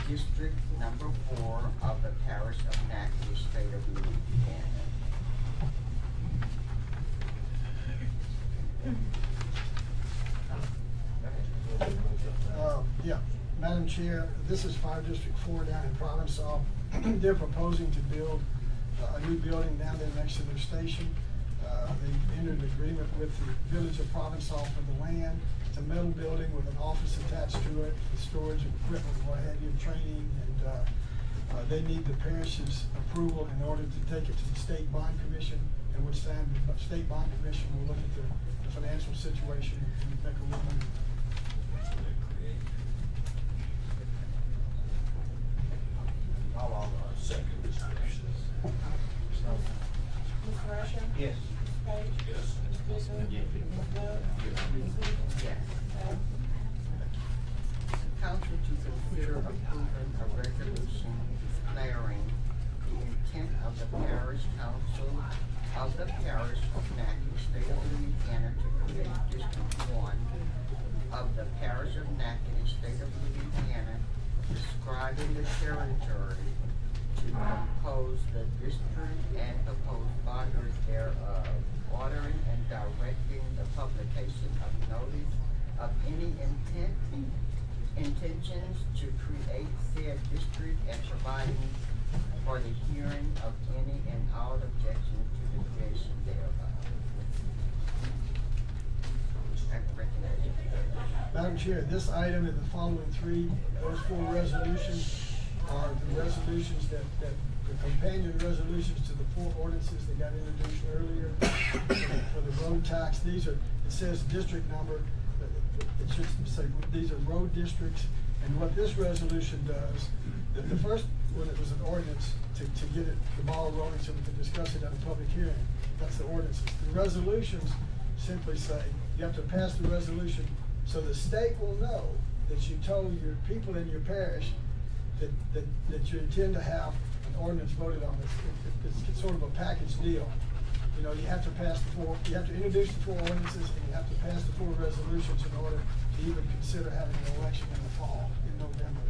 District number 4 of the parish of Natchitoches, state of Louisiana. Yeah, Madam Chair, this is Fire District 4 down in Provençal. They're proposing to build a new building down there next to their station. They entered an agreement with the village of Provençal for the land. It's a metal building with an office attached to it, with storage of equipment, what have you, training, and they need the parish's approval in order to take it to the State Bond Commission, at which time the State Bond Commission will look at the financial situation and make a ruling. Second. Mr. Russia? Yes. Ms. Page? Yes. Mr. Backwood? Ms. Bell? Ms. Hoover? Yes. Passed. Council to consider approving a resolution declaring the intent of the parish council of the parish of Natchitoches, state of Louisiana, to create District 1 of the parish of Natchitoches, state of Louisiana, describing the territory to compose the district and proposed boundaries thereof, ordering and directing the publication of notice of any intentions to create said district and providing for the hearing of any and all objections to the creation thereof. Madam Chair, this item and the following three, those four resolutions are the resolutions that the companion resolutions to the four ordinances that got introduced earlier for the road tax. These are, it says district number, it should say these are road districts. And what this resolution does, the first one, it was an ordinance to get the ball rolling so we can discuss it at a public hearing. That's the ordinances. The resolutions simply say you have to pass the resolution so the state will know that you told your people in your parish that you intend to have an ordinance voted on. It's sort of a package deal. You know, you have to pass you have to introduce the four ordinances and you have to pass the four resolutions in order to even consider having an election in the fall, in November.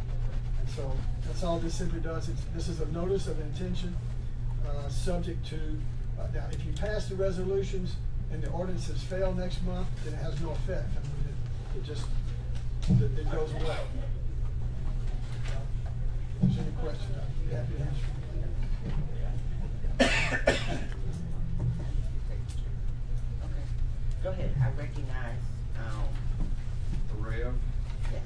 And so that's all this simply does. This is a notice of intention, subject to, now if you pass the resolutions, and the ordinances fail next month, then it has no effect. I mean, it just, it goes away. If there's any questions, I'd be happy to answer. Okay, go ahead, I recognize, The Rev. yes.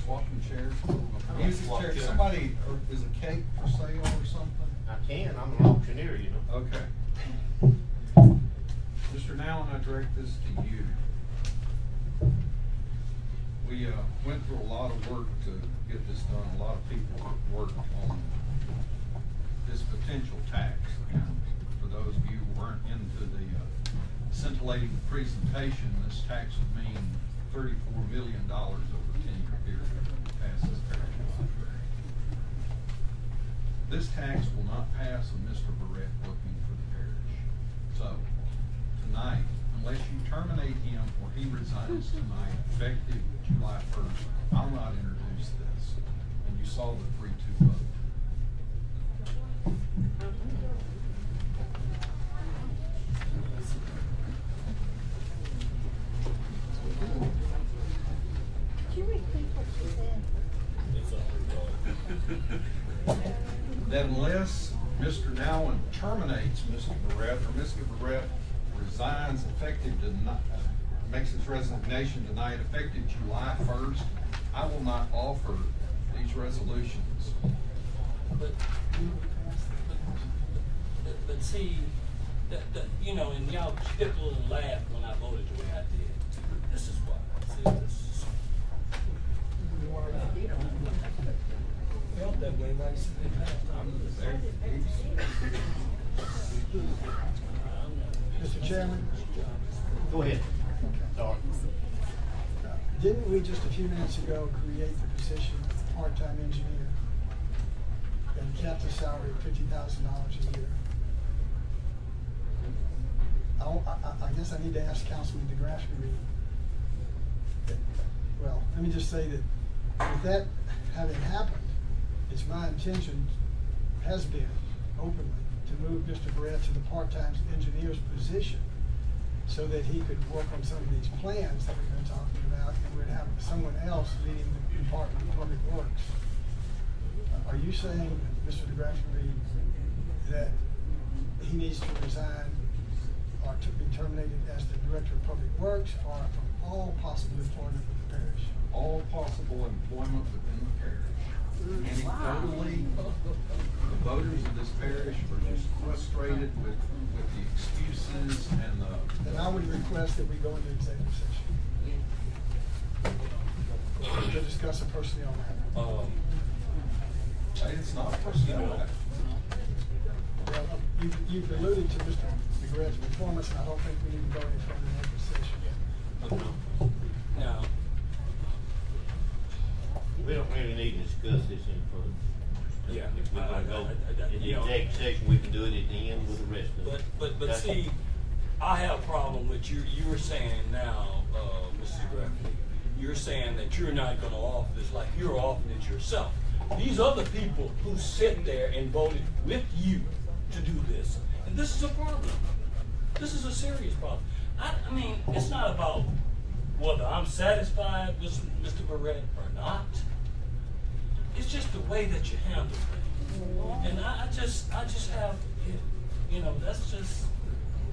Swapping chairs. Music chair, somebody, or is a cake for sale or something? I can, I'm an auctioneer, you know. Okay. Mr. Nowen, I direct this to you. We, went through a lot of work to get this done. A lot of people worked on this potential tax. And for those of you who weren't into the scintillating presentation, this tax would mean $34 million over a 10-year period to pass this parish library. This tax will not pass with Mr. Barrett working for the parish. So, tonight, unless you terminate him or he resigns tonight, effective July 1st, I'll not introduce this. And you saw the 3-2 vote. Could you repeat what you said? That unless Mr. Nowen terminates Mr. Barrett or Mr. Barrett resigns effective tonight, makes his resignation tonight effective July 1st, I will not offer these resolutions. But see, you know, and y'all chuckle and laugh when I voted the way I did. This is why. See, this is. Felt that way right since the past time. Mr. Chairman? Go ahead. Sorry. Didn't we just a few minutes ago create the position of part-time engineer and capped the salary at $50,000 a year? I guess I need to ask Councilman DeGrasse to read. Well, let me just say that with that having happened, it's my intention, has been openly, to move Mr. Barrett to the part-time engineer's position so that he could work on some of these plans that we've been talking about, and we'd have someone else leading the Department of Public Works. Are you saying, Mr. DeGrasse, that he needs to resign or to be terminated as the Director of Public Works, or from all possible employment with the parish? All possible employment within the parish. Anecdotally, the voters of this parish are just frustrated with the excuses and the. Then I would request that we go into executive session to discuss a personnel matter. It's not a personnel matter. Well, you've alluded to Mr. DeGratte's performance, and I don't think we need to go any further in executive session. Now, We don't really need to discuss this in further. yeah. If we're gonna go in the you know, executive session, we can do it at the end with the rest of it. But Okay? see, I have a problem with you were saying now, Mr. Graffey, you're saying that you're not gonna offer this, like you're offering it yourself. These other people who sit there and voted with you to do this, and this is a problem. This is a serious problem. I mean, it's not about whether I'm satisfied with Mr. Barrett or not. It's just the way that you handle things. And I just have, you know, that's just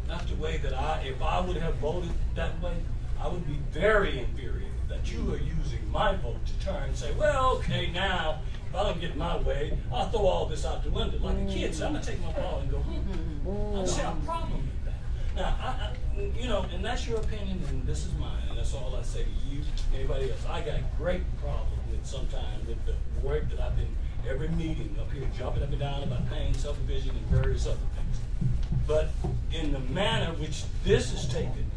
not the way that if I would have voted that way, I would be very infuriated that you are using my vote to try and say, well, okay, now, if I don't get my way, I'll throw all this out the window. Like a kid, so I'm gonna take my ball and go, I don't see a problem with that. Now, you know, and that's your opinion, and this is mine, and that's all I say to you, anybody else. I got a great problem with sometimes with the work that I've been, every meeting up here, jumping up and down about pain, subdivision, and various other things. But in the manner which this is taken,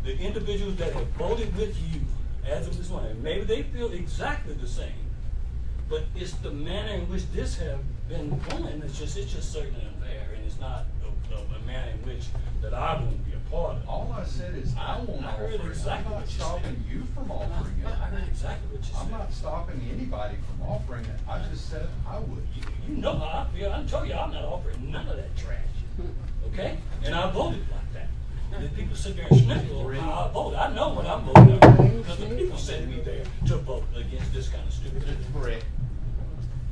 the individuals that have voted with you as of this morning, maybe they feel exactly the same, but it's the manner in which this have been done. It's just certainly unfair, and it's not a manner in which that I won't be a part of it. All I said is I won't I offer heard it. exactly I'm what not you stopping said. you from offering it. I heard exactly what you said. I'm not stopping anybody from offering it. I just said I would. You know how I feel. I tell you, I'm not offering none of that trash. Okay? And I voted like that. And then people sit there and snickle how I vote. I know what I'm voting on because the people sent me there to vote against this kind of stupidity. Correct.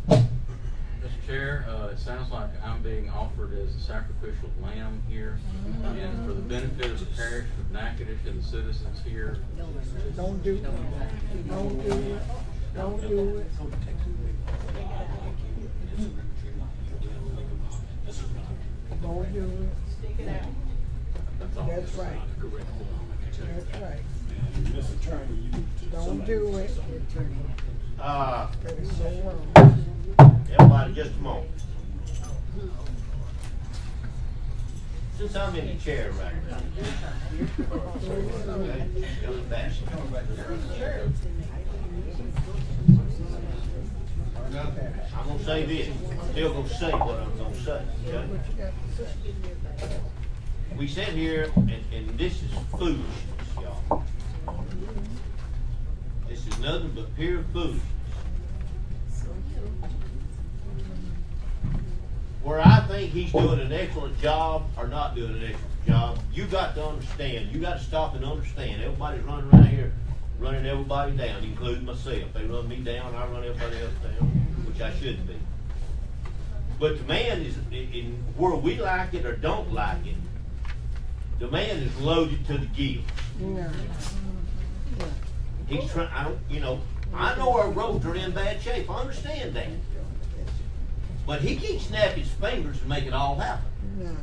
Mr. Chair, it sounds like I'm being offered as a sacrificial lamb here, and for the benefit of the parish of Natchitoches and the citizens here. Don't do it. Don't do it. Don't do it. Don't do it. Stick it out. That's right. That's right. Don't do it. That is so wrong. Everybody, just a moment. Since I'm in the chair right now. Okay, coming back. I'm gonna say this, I'm still gonna say what I'm gonna say, okay? We sit here, and this is foolishness, y'all. This is nothing but pure foolishness. Where I think he's doing an excellent job or not doing an excellent job, you got to understand, you got to stop and understand. Everybody's running around here, running everybody down, including myself. They run me down, I run everybody else down, which I shouldn't be. But the man is, in where we like it or don't like it, the man is loaded to the gills. Yeah. He's trying, I know our roads are in bad shape, I understand that. But he keeps snapping his fingers to make it all happen. Yeah.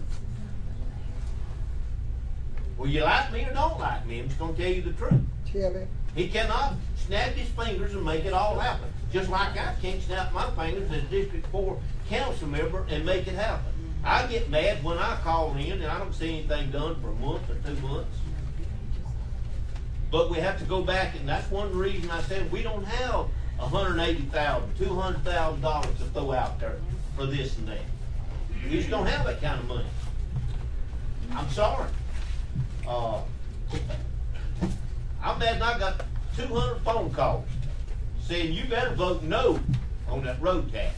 Well, you like me or don't like me, I'm just going to tell you the truth. Tell it. He cannot snap his fingers and make it all happen. Just like I can't snap my fingers as a District 4 council member and make it happen. I get mad when I call in and I don't see anything done for a month or 2 months. But we have to go back, and that's one reason I said we don't have $180,000, $200,000 to throw out there for this and that. We just don't have that kind of money. I'm sorry. I'm mad and I got 200 phone calls saying you better vote no on that road tax.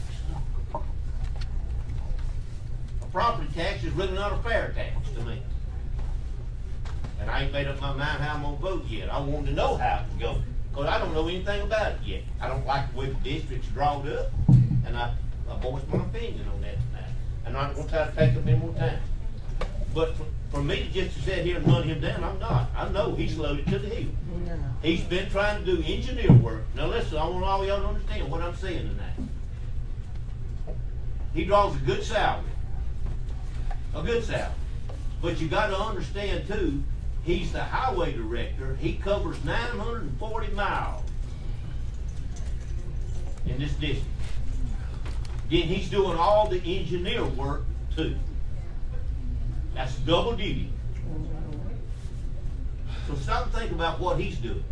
A property tax is really not a fair tax to me. And I ain't made up my mind how I'm going to vote yet. I wanted to know how it's going, because I don't know anything about it yet. I don't like the way the district's drawn up, and I voiced my opinion on that tonight. And I'm not going to try to take up any more time. But for me to just sit here and run him down, I'm not. I know he's loaded to the hill. Yeah. He's been trying to do engineer work. Now listen, I want all y'all to understand what I'm saying tonight. He draws a good salary. A good salary. But you got to understand too, he's the highway director. He covers 940 miles in this district. Then he's doing all the engineer work too. That's double duty. So stop and think about what he's doing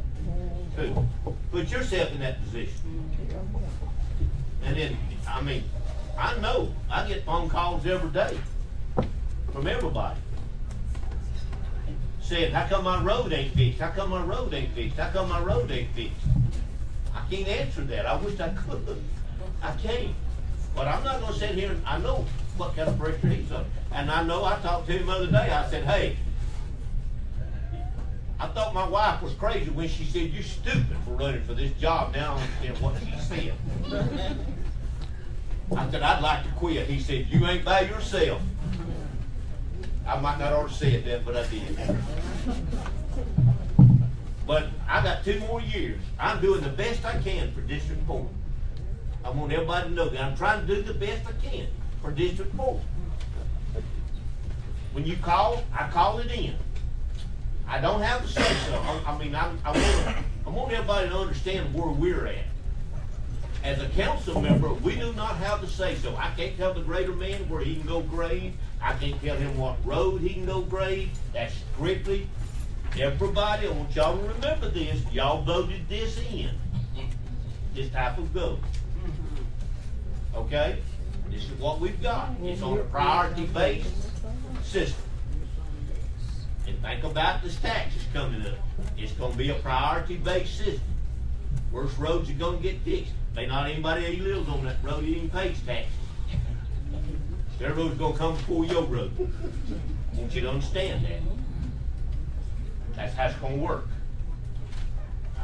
too. Put yourself in that position. And then, I know I get phone calls every day from everybody saying, how come my road ain't fixed? How come my road ain't fixed? How come my road ain't fixed? I can't answer that. I wish I could. I can't. But I'm not going to sit here and I know what kind of pressure he's under. And I know I talked to him the other day. I said, hey, I thought my wife was crazy when she said, you're stupid for running for this job. Now I understand what she said. I said, I'd like to quit. He said, you ain't by yourself. I might not ought to say that, but I did. But I got 2 more years. I'm doing the best I can for District 4. I want everybody to know that I'm trying to do the best I can for District 4. When you call, I call it in. I don't have to say so. I want everybody to understand where we're at. As a council member, we do not have to say so. I can't tell the greater man where he can go grade. I can't tell him what road he can go grade. That's strictly everybody. I want y'all to remember this. Y'all voted this in. This type of goal. Okay? This is what we've got. It's on a priority-based system. And think about this taxes coming up. It's gonna be a priority-based system. Worst roads are gonna get fixed. May not anybody who lives on that road even pays taxes. Their road's gonna come before your road. I want you to understand that. That's how it's gonna work.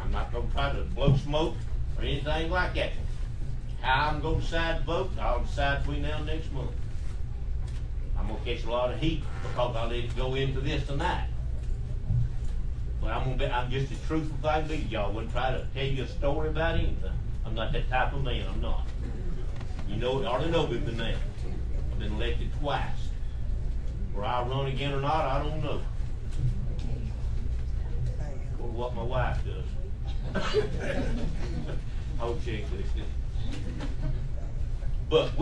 I'm not gonna try to blow smoke or anything like that. How I'm gonna decide to vote, I'll decide between now and next month. I'm gonna catch a lot of heat because I let it go into this tonight. But I'm just as truthful as I can be. Y'all wouldn't try to tell you a story about anything. I'm not that type of man, I'm not. You know, already know we've been there. I've been elected twice. Whether I run again or not, I don't know. Or what my wife does. I'll check this. But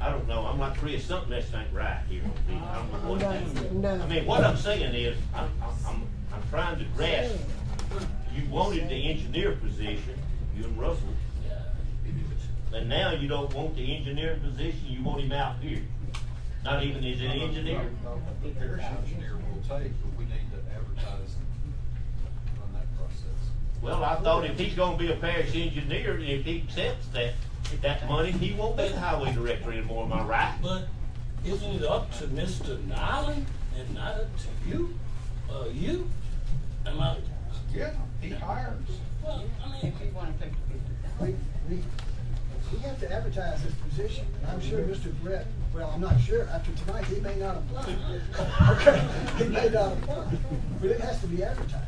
I don't know, I'm like Chris, something that's ain't right here. I don't know what that is. I mean, what I'm saying is, I'm trying to grasp. You wanted the engineer position, you and Russell. And now you don't want the engineer position, you want him out here. Not even as an engineer. The parish engineer will take, but we need to advertise and run that process. Well, I thought if he's gonna be a parish engineer, if he accepts that money, he won't be the highway director anymore, am I right? But isn't it up to Mr. Nyland and not up to you? You? Am I? Yeah, he hires. Well, I mean, If you wanna take the $50,000. We have to advertise this position. I'm sure Mr. Brett, well, I'm not sure, after tonight, he may not apply. Okay, he may not apply, but it has to be advertised.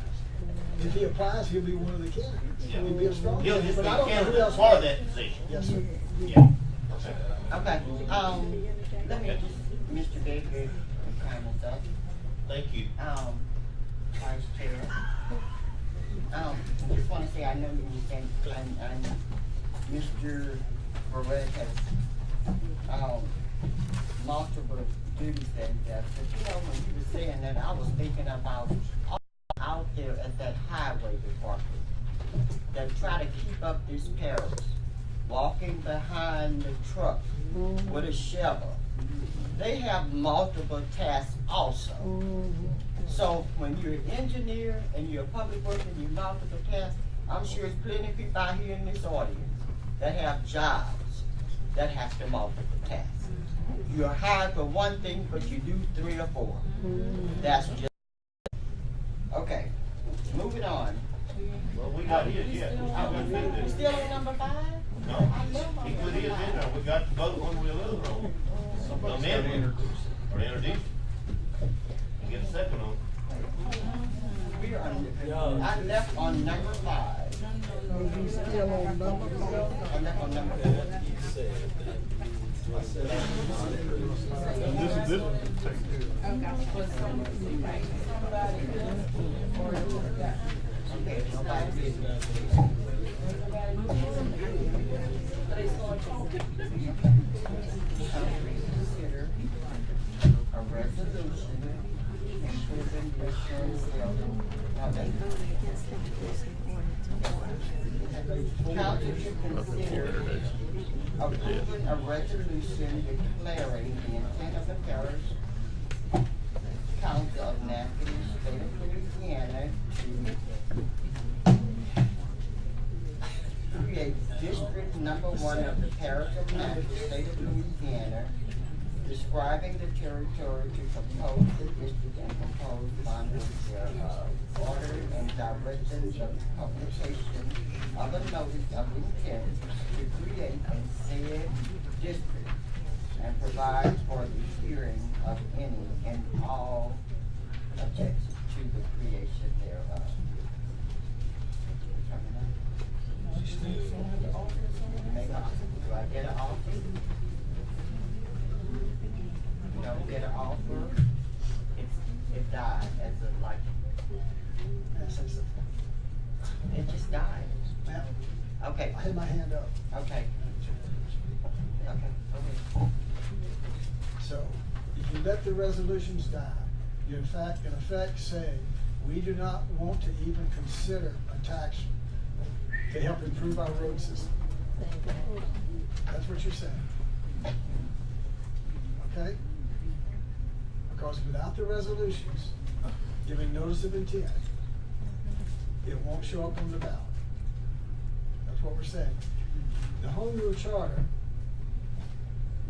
If he applies, he'll be one of the candidates. He'll be a strong He'll just candidate, be but I don't know who candidate else. for that position. Yes, sir. Yeah. Okay, let me just, Mr. Baker, and kind of stuff. Thank you. Vice Chair. Just wanna say, I know you think, and Mr. Barrett has, multiple duties that he does, but you know, when you were saying that, I was thinking about all out there at that highway department that try to keep up this parish, walking behind the truck with a shovel. They have multiple tasks also. So when you're an engineer and you're a public worker and you multiple tasks, I'm sure there's plenty of people out here in this audience that have jobs that have to multiple tasks. You're hired for one thing, but you do 3 or 4. That's just okay. Moving on. Well, we got his, yeah. We still on number 5? No, he put his in there, we got to vote one way or the other on. Amendment. Or introduce. And get a second on. We are on, I left on number 5. You still on number 4? I left on number 4. This one take care. Consider a resolution improving insurance building. Council to consider approving a resolution declaring the intent of the parish council of Natchitoches, state of Louisiana, to create district number 1 of the parish of Natchitoches, state of Louisiana, describing the territory to compose the district and compose boundaries thereof, order and direction of publication of a notice of intent to create a said district and provide for the hearing of any and all objections to the creation thereof. Do I get an offer? You don't get an offer, it died as a like. It just died. Okay. I had my hand up. Okay. Okay, go ahead. So, if you let the resolutions die, you in effect say, we do not want to even consider a tax to help improve our road system. That's what you're saying. Okay? because without the resolutions giving notice of intent, it won't show up on the ballot. That's what we're saying. The Home Rule Charter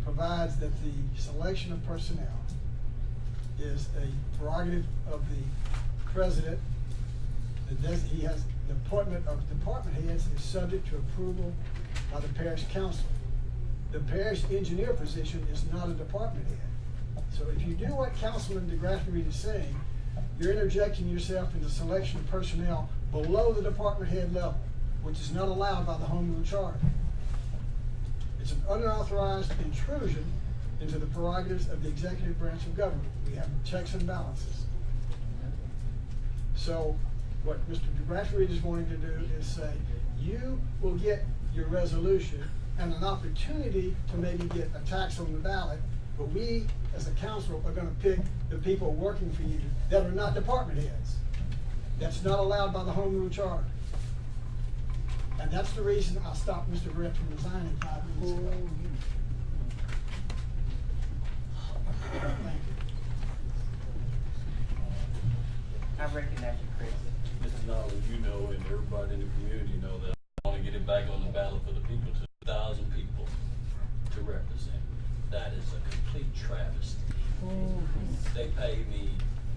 provides that the selection of personnel is a prerogative of the president. He has the appointment of department heads is subject to approval by the parish council. The parish engineer position is not a department head. So if you do what Councilman DeGraff-Reed is saying, you're interjecting yourself into selection of personnel below the department head level, which is not allowed by the Home Rule Charter. It's an unauthorized intrusion into the prerogatives of the executive branch of government. We have checks and balances. So what Mr. DeGraff-Reed is wanting to do is say, you will get your resolution and an opportunity to maybe get a tax on the ballot, but we as a council are going to pick the people working for you that are not department heads. That's not allowed by the Home Rule Charter. And that's the reason I stopped Mr. Brett from resigning 5 minutes ago. Thank you. I recognize you, Chris. Mr. Nolan, you know, and everybody in the community know that I want to get it back on the ballot for the people, 2,000 people to represent. That is a complete travesty. They pay me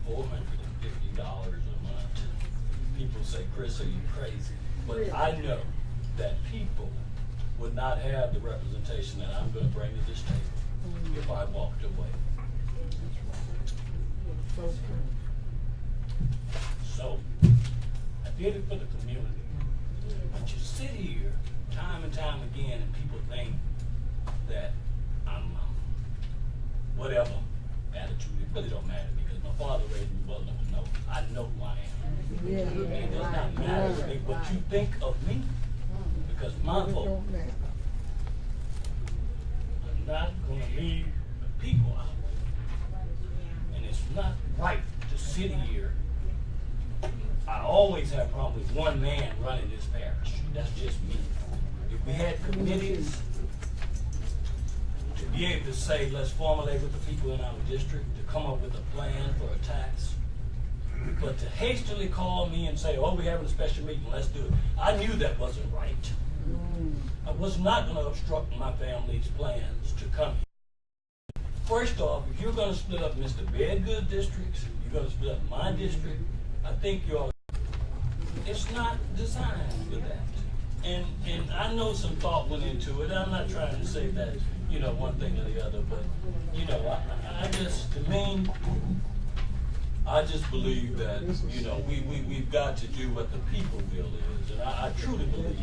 $450 a month. People say, Chris, are you crazy? But I know that people would not have the representation that I'm going to bring to this table if I walked away. So, I did it for the community. But you sit here time and time again and people think that I'm whatever attitude. It really don't matter because my father raised me well enough to know I know who I am. It does not matter to me what you think of me because my vote, I'm not going to leave the people out. And it's not right to sit here. I always have a problem with one man running this parish. That's just me. If we had committees to be able to say, let's formulate with the people in our district to come up with a plan for a tax. But to hastily call me and say, oh, we're having a special meeting, let's do it. I knew that wasn't right. I was not going to obstruct my family's plans to come here. First off, if you're going to split up Mr. Bedgood districts, you're going to split up my district, I think it's not designed with that. And I know some thought went into it. I'm not trying to say that, you know, one thing or the other, but, you know, I just, to me, I just believe that, you know, we've got to do what the people will is. And I truly believe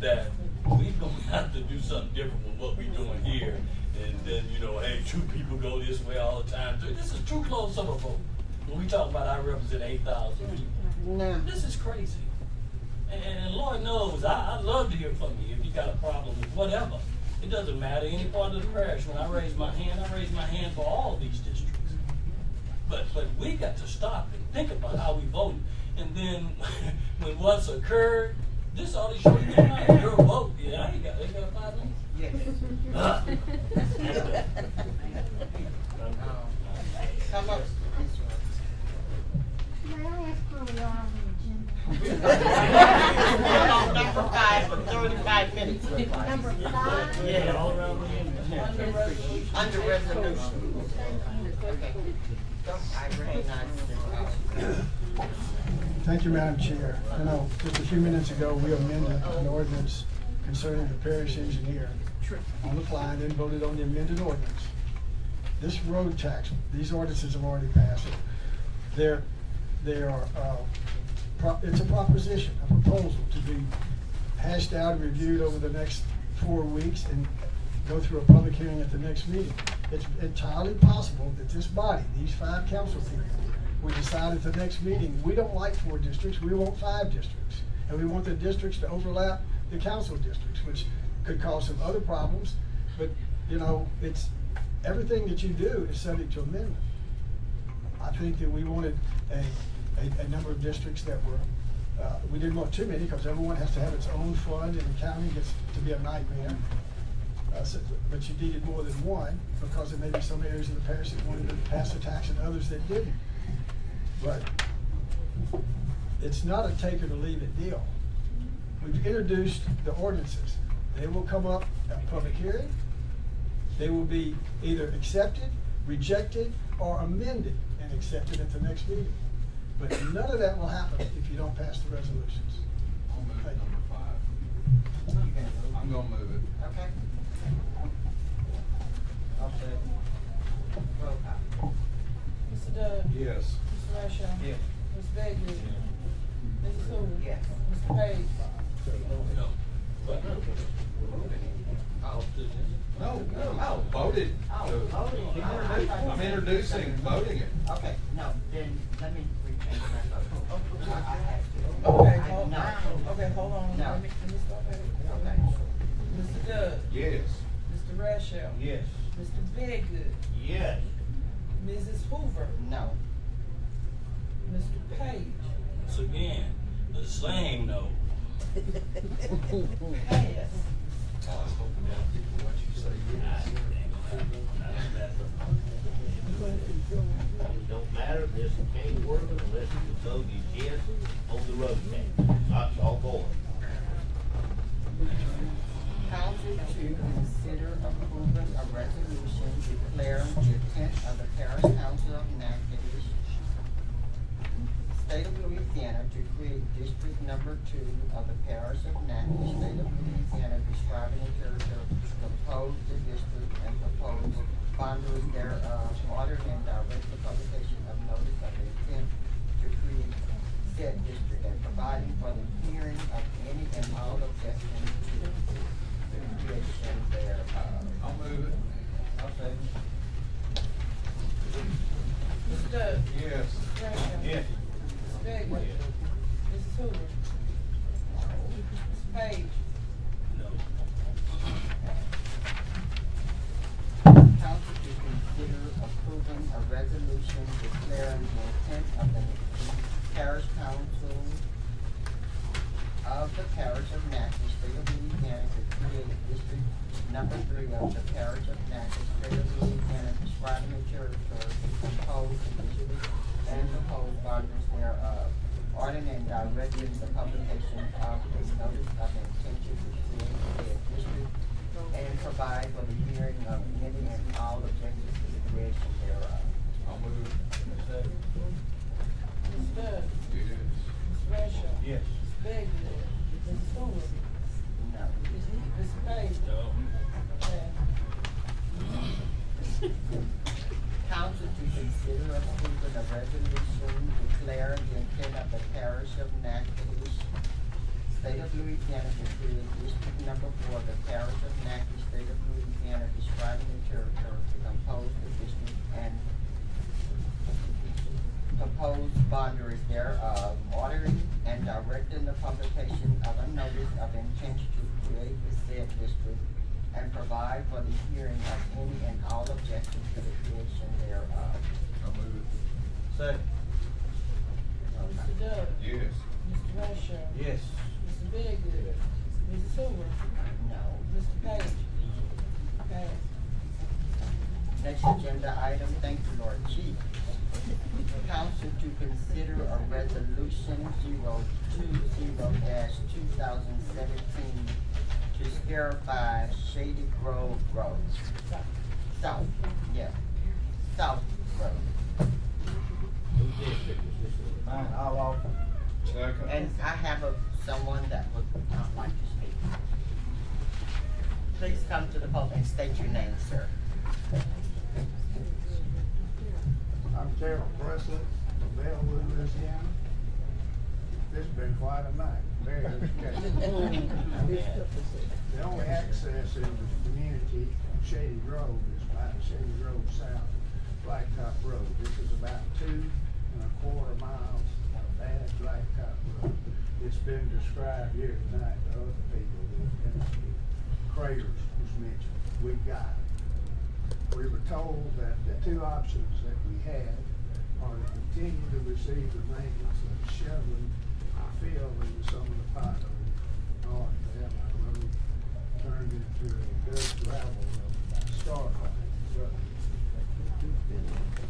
that we're going to have to do something different from what we're doing here. And then, you know, hey, 2 people go this way all the time. This is too close of a vote. When we talk about I represent 8,000 people. No. This is crazy. And Lord knows, I'd love to hear from you if you got a problem with whatever. It doesn't matter, any part of the parish. When I raise my hand for all of these districts. But we got to stop and think about how we vote. And then when what's occurred, this all is showing your vote. Yeah, I ain't got 5 minutes. Yes. Come up. May I ask where we are on the agenda? We're on number 5 for 35 minutes. Number 5? Yeah, all around the end. Under resolution. Okay. I recognize this. Thank you, Madam Chair. You know, just a few minutes ago, we amended an ordinance concerning the parish engineer on the fly and then voted on the amended ordinance. This road tax, these ordinances have already passed. It's a proposition, a proposal to be hashed out and reviewed over the next 4 weeks and go through a public hearing at the next meeting. It's entirely possible that this body, these 5 council people, we decide at the next meeting, we don't like 4 districts, we want 5 districts. And we want the districts to overlap the council districts, which could cause some other problems. But, you know, it's everything that you do is subject to amendment. I think that we wanted a number of districts that were, we didn't want too many because everyone has to have its own fund and the county gets to be a nightmare. But you needed more than one, because there may be some areas of the parish that wanted to pass a tax and others that didn't. But it's not a take it or leave it deal. We've introduced the ordinances. They will come up at public hearing. They will be either accepted, rejected, or amended and accepted at the next meeting. But none of that will happen if you don't pass the resolutions. I'll move Thank you. number 5. I'm gonna move it. Okay. I'll say. Roll call. Mr. Doug? Yes. Mr. Rashad? Yes. Ms. Bagley? Mrs. Hoover? Yes. Mr. Page? No. No, voted. Oh, voting. I'm introducing, voting it. Okay, no, then let me rechange my vote. I have to. Okay, I- hold no. on. Okay, hold on. No. Let me stop it. Okay. Mr. Doug? Yes. Mr. Rashad? Yes. Mr. Bedgood? Yes. Mrs. Hoover? No. Mr. Page? Once again, the same no. Pass. It don't matter, this can't work unless the vote is yes on the road tax. That's all going. Council to consider approving a resolution declaring the intent of the Parish Council of Natchitoches, State of Louisiana, to create District Number 2 of the Parish of Natchitoches, State of Louisiana, describing the territory, propose the district and propose boundaries thereof, ordering and direct the publication of notice of intent to create said district and providing for the hearing of any and all objections to the creation thereof. I'll move it. I'll say. Mr. Doug? Yes. Mr. Rashad? Yes. Mr. Bedgood? Mrs. Hoover? Mr. Page? Council to consider approving a resolution declaring the intent of the Parish Council of the Parish of Natchez, State of Louisiana, to create District Number 3 of the Parish of Natchez, State of Louisiana, describing the territory, proposed initiatives, and proposed boundaries thereof, ordering and directing the publication of a notice of intention to create said district, and provide for the hearing of any and all objections to the creation thereof. I'll move it. Mr. Doug? Yes. Mr. Rashad? Yes. Mr. Bedgood? Mrs. Hoover? No. Mr. Page? No. Pass. Council to consider approving a resolution declaring the intent of the Parish of Natchitoches, State of Louisiana, to create District Number 4 of the Parish of Natchitoches, State of Louisiana, describing the territory to compose the district and proposed boundaries thereof, ordering and directing the publication of a notice of intent to create the said district, and provide for the hearing of any and all objections to the creation thereof. I'll move it. Second. Mr. Doug? Yes. Mr. Rashad? Yes. Mr. Bedgood? Mrs. Hoover? No. Mr. Page? Pass. Next agenda item, thank you, Lord Chief. Council to consider a resolution 020-2017 to scarify Shady Grove Road. South, yeah, South Road. Mine, all off. Second. And I have someone that would not like to speak. Please come to the podium and state your name, sir. I'm Terrell Presley from Bellwood, Louisiana. This has been quite a night, very educational. The only access in the community of Shady Grove is by the Shady Grove South Blacktop Road. This is about 2.25 miles of bad blacktop road. It's been described here tonight by other people. Craters was mentioned. We got it. We were told that the two options that we had are to continue to receive the maintenance of shoveling fill into some of the potholes, or to have our road turned into a dirt gravel start road.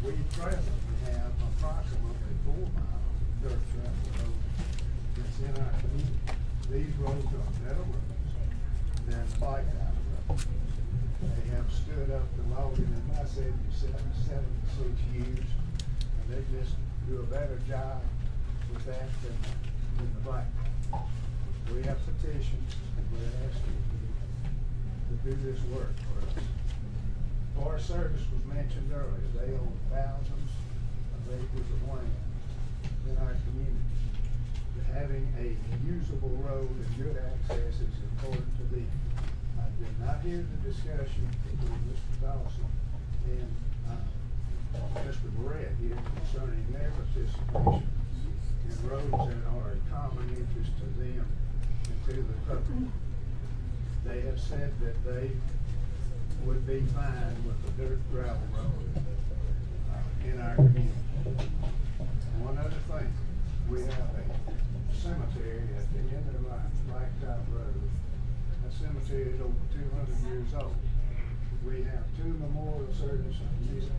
We presently have approximately 4 miles of dirt gravel road that's in our community. These roads are better roads than blacktop roads. They have stood up to longer than my 76 years, and they just do a better job with that than the blacktop. We have petitions, and we're asking you to do this work for us. Forest Service was mentioned earlier. They own thousands of acres of land in our community. Having a usable road and good access is important to them. I did not hear the discussion between Mr. Dawson and Mr. Barrett here concerning their participation in roads that are of common interest to them and to the public. They have said that they would be fine with a dirt gravel road in our community. One other thing, we have a cemetery at the end of our blacktop road. That cemetery is over 200 years old. We have 2 memorial services a year.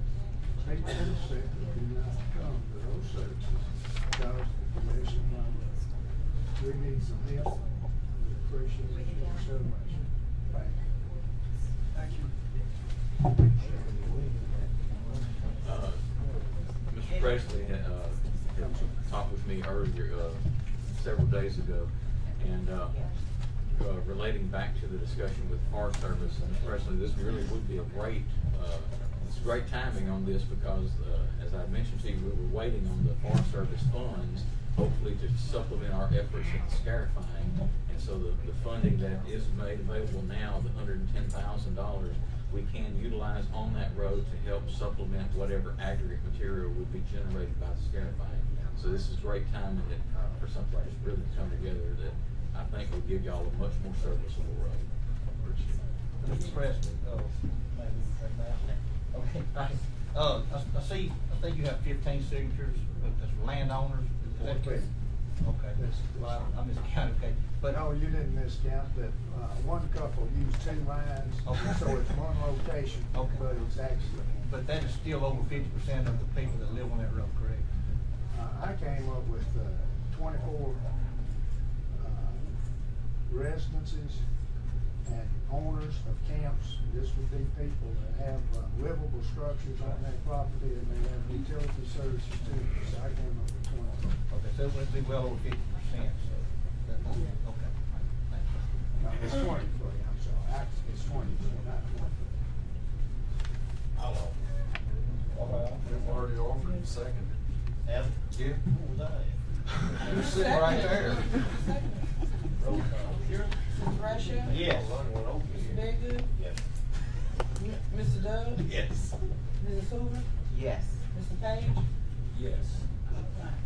People in the city do not come to those services because the condition of our road. We need some help. We appreciate you so much. Thank you. Mr. Presley had talked with me earlier, several days ago, and relating back to the discussion with Forest Service, and Mr. Presley, this really would be a great, it's great timing on this because, as I mentioned to you, we were waiting on the Forest Service funds, hopefully to supplement our efforts in scarifying, and so the funding that is made available now, the $110,000, we can utilize on that road to help supplement whatever aggregate material would be generated by the scarifying. So this is great timing that, for something like this really to come together that I think will give y'all a much more serviceable road. Mr. Presley, maybe we take that. Okay, thanks. I think you have 15 signatures as landowners. Is that correct? Okay. Well, I miscounted. Okay. But no, you didn't miscount that. One couple used 2 lines, okay. So it's one location, okay. But it's actually. But that is still over 50% of the people that live on that road, correct? I came up with 24 residences and owners of camps. This would be people that have livable structures on their property and they have utility services too. So I came up with 20. Okay, so it would be well over 50%. So that's, okay. No, it's 20 for you. I'm sorry. It's 20, not 20. I'll offer. We've already offered and seconded. Yeah. What was I? You're sitting right there. Roll call. Mr. Bradshaw? Yes. Mr. Bedgood? Yes. Mr. Dove? Yes. Mrs. Hoover? Yes. Mr. Page? Yes.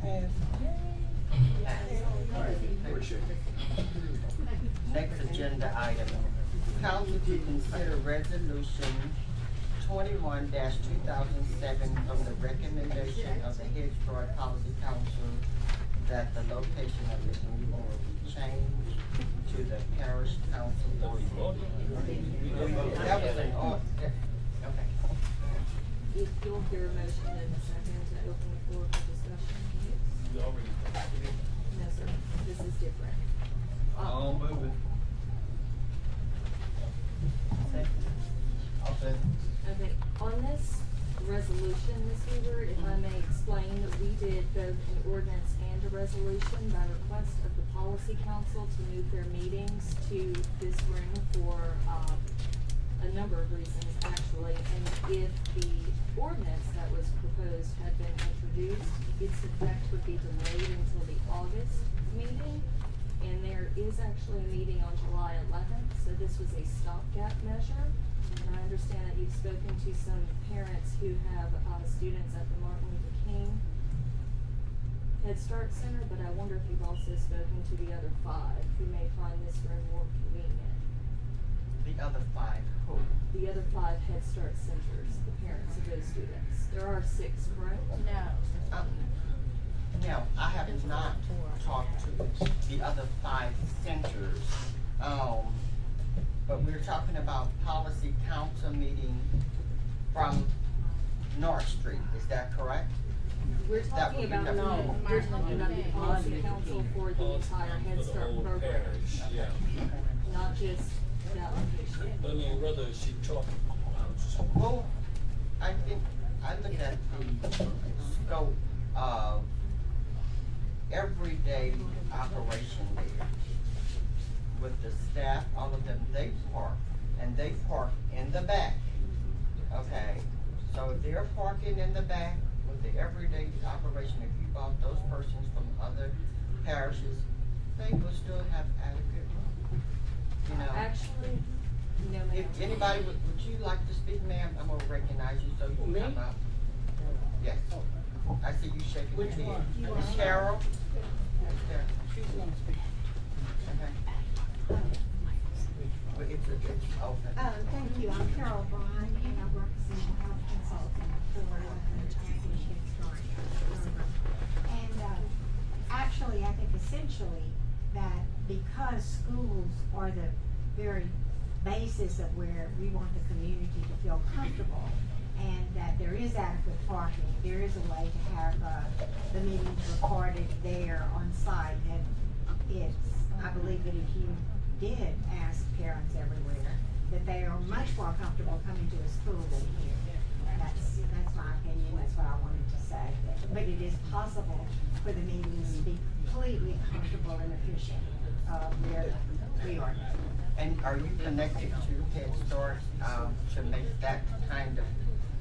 Passed. Appreciate it. Next agenda item, council to consider resolution 21-2007 from the recommendation of the Head Start Policy Council that the location of the new will be changed to the parish council building. That was an order. Okay. If you'll hear a motion in a second to open the floor for discussion. You already. No, sir, this is different. I'll move it. I'll say. Okay, on this resolution, Ms. Hoover, if I may explain, we did both an ordinance and a resolution by request of the Policy Council to move their meetings to this room for a number of reasons, actually. And if the ordinance that was proposed had been introduced, its effect would be delayed until the August meeting. And there is actually a meeting on July 11th, so this was a stopgap measure. And I understand that you've spoken to some parents who have students at the Martin Luther King Head Start Center, but I wonder if you've also spoken to the other 5 who may find this room more convenient. The other 5 who? The other 5 Head Start centers, the parents of those students. There are 6, correct? No. No, I have not talked to the other 5 centers. but we're talking about policy council meeting from North Street, is that correct? We're That talking would be about, number- we're talking about the policy council for the entire Head Start program, Yeah. not just that location. I mean, whether she talking, Well, I think, I look at the scope of everyday operation there. With the staff, all of them, they park, and they park in the back, okay? So if they're parking in the back with the everyday operation, if you bought those persons from other parishes, they will still have adequate room, you know? Actually, no ma'am. If anybody, would you like to speak, ma'am? I'm gonna recognize you so you can Me? come up. Yes. I see you shaking your Which head. one? Miss Carol? Miss Carol. She's gonna speak. Okay. But it's open. Thank you. I'm Carol Bryan, and I work as a health consultant for Natchitoches Parish. And actually, I think essentially that because schools are the very basis of where we want the community to feel comfortable, and that there is adequate parking, there is a way to have the meetings recorded there on site. And it's, I believe that if you did ask parents everywhere, that they are much more comfortable coming to a school than here. That's my opinion, that's what I wanted to say. But it is possible for the meetings to be completely comfortable and efficient where we are. And are you connected to Head Start to make that kind of?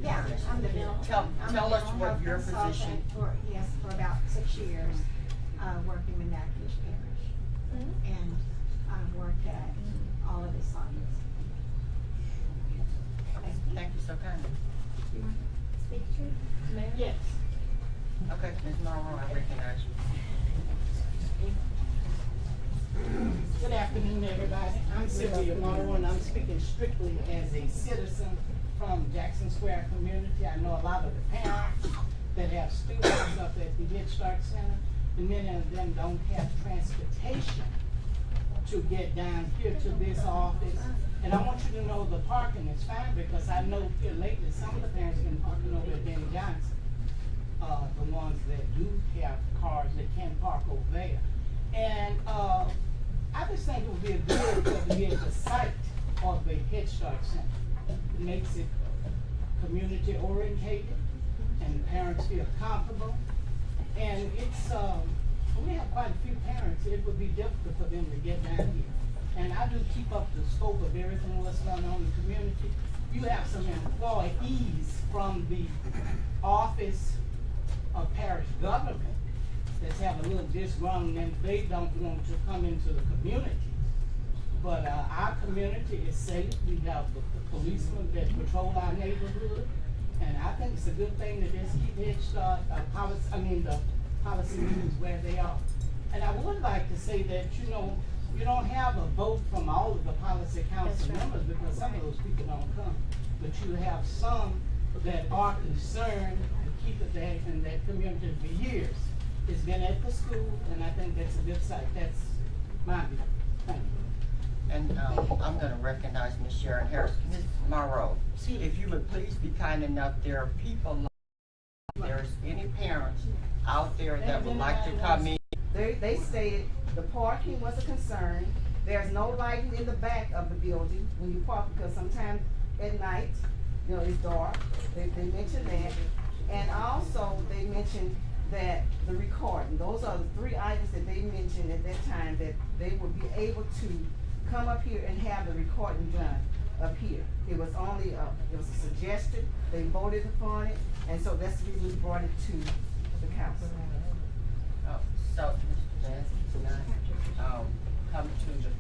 Yeah, I'm the mental. Tell us what your position. Yes, for about 6 years, working with Natchitoches Parish. And I've worked at all of the sites. Thank you so kindly. You want to speak to? Ma'am? Yes. Okay, Ms. Monroe, I recognize you. Good afternoon, everybody. I'm Sylvia Monroe, and I'm speaking strictly as a citizen from Jackson Square community. I know a lot of the parents that have students up at the Head Start Center, and many of them don't have transportation to get down here to this office. And I want you to know the parking is fine, because I know here lately, some of the parents have been parking over at Ben Johnson. The ones that do have cars that can park over there. And I just think it would be a good to be at the site of the Head Start Center. It makes it community orientated, and the parents feel comfortable. And it's, we have quite a few parents, it would be difficult for them to get down here. And I do keep up the scope of everything that's going on in the community. You have some employees from the office of parish government that's have a little disgruntled, and they don't want to come into the community. But our community is safe. We have the policemen that patrol our neighborhood, and I think it's a good thing to just keep Head Start the policy meetings where they are. And I would like to say that, you know, you don't have a vote from all of the policy council members, because some of those people don't come. But you have some that are concerned to keep it there in that community for years. It's been at the school, and I think that's a good site. That's my view. Thank you. And I'm gonna recognize Ms. Sharon Harris. Ms. Monroe, if you would please be kind enough, there are people, there's any parents out there that would like to come in. They stated the parking was a concern. There's no lighting in the back of the building when you park, because sometimes at night, you know, it's dark. They mentioned that. And also they mentioned that the recording, those are the 3 items that they mentioned at that time, that they would be able to come up here and have the recording done up here. It was only it was a suggestion. They voted upon it, and so that's the reason we brought it to the council. So, Mr. Vance, tonight, come to the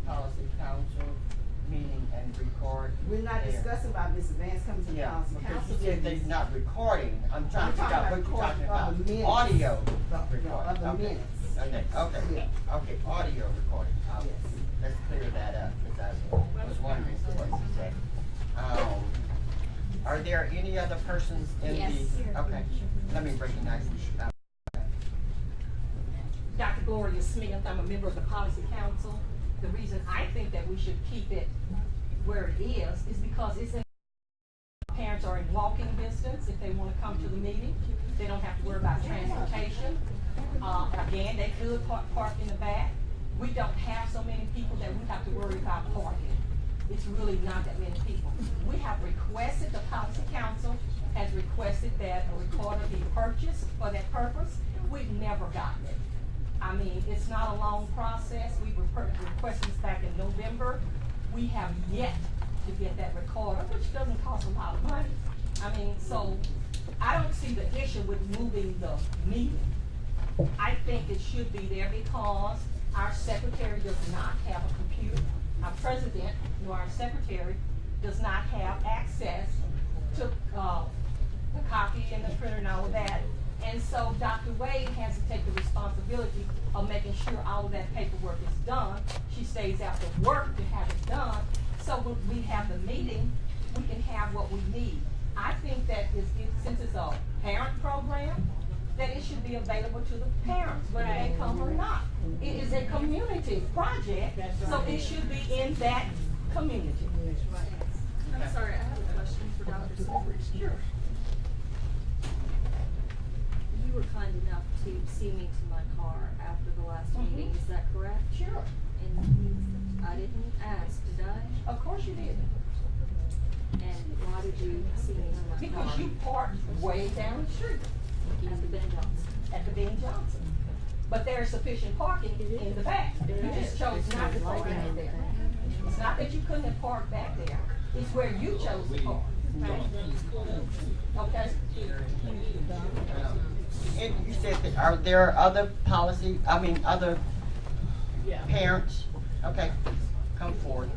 policy council meeting and record. We're not there. discussing about Mr. Vance coming to the policy because council. you said they're not recording. I'm trying to figure out what you're talking about. Minutes. Audio Of recording. the Okay. minutes. Okay, okay, audio recording. Let's clear that up, because I was wondering what you said. Are there any other persons in the, okay, let me recognize you. Dr. Gloria Smith, I'm a member of the Policy Council. The reason I think that we should keep it where it is because it's in, parents are in walking distance if they wanna come to the meeting. They don't have to worry about transportation. Again, they could park in the back. We don't have so many people that we have to worry about parking. It's really not that many people. We have requested, the policy council has requested that a recorder be purchased for that purpose. We've never gotten it. I mean, it's not a long process. We requested this back in November. We have yet to get that recorder, which doesn't cost a lot of money. I mean, so I don't see the issue with moving the meeting. I think it should be there because our secretary does not have a computer. Our president, nor our secretary, does not have access to the copy and the printer and all of that. And so Dr. Wade has to take the responsibility of making sure all of that paperwork is done. She stays after work to have it done. So when we have the meeting, we can have what we need. I think that since it's a parent program, that it should be available to the parents, whether they come or not. It is a community project, so it should be in that community. I'm sorry, I have a question for Dr. Silvers. Sure. You were kind enough to see me to my car after the last meeting, is that correct? Sure. And I didn't ask, did I? Of course you did. And why did you see me to my car? Because you parked way down the street. At the Ben Johnson. At the Ben Johnson. But there's sufficient parking in the back. You just chose not to park in there. It's not that you couldn't have parked back there. It's where you chose to park. Okay? And you said that, are there other other parents? Okay, come forward.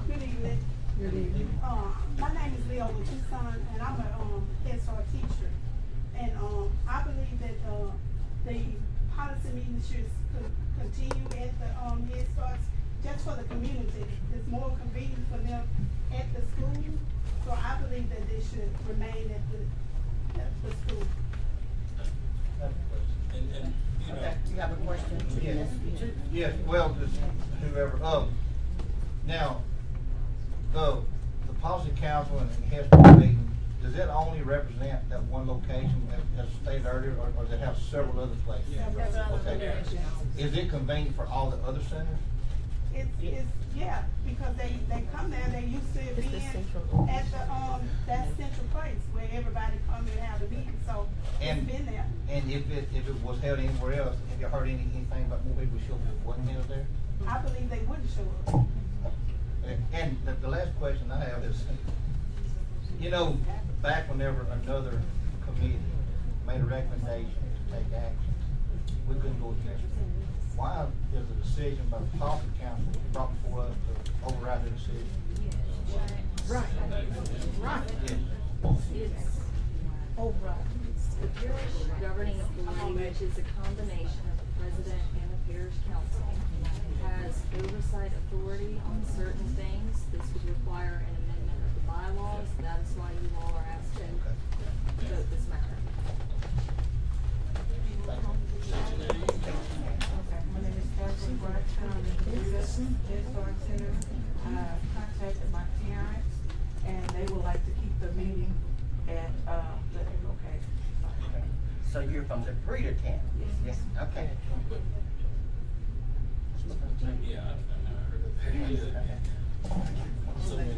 Good evening. Good evening. My name is Leo Tucson, and I'm a Head Start teacher. And I believe that the policy meeting should continue at the Head Starts just for the community. It's more convenient for them at the school. So I believe that they should remain at the school. And you know. Okay, you have a question? Yes. Yes, well, just whoever, now, the policy council and Head Start meeting, does that only represent that one location as stated earlier, or does it have several other places? Okay. Is it convenient for all the other centers? Yeah, because they come there, they used to be at the, that central place where everybody come and have the meeting, so it's been there. And if it was held anywhere else, have you heard anything about more people showing up that wasn't held there? I believe they wouldn't show up. And the last question I have is, you know, back whenever another committee made a recommendation to take action, we couldn't go against it. Why is a decision by the policy council brought before us to override the decision? Right. It's override. The parish governing authority, which is a combination of the president and the parish council, has oversight authority on certain things. This would require an amendment of the bylaws. That is why you all are asked to vote this matter. My name is Catherine Bright. Head Start Center. I contacted my parents, and they would like to keep the meeting at the location. So you're from the Breeder Camp? Yes. Okay. Yeah, I heard that. So many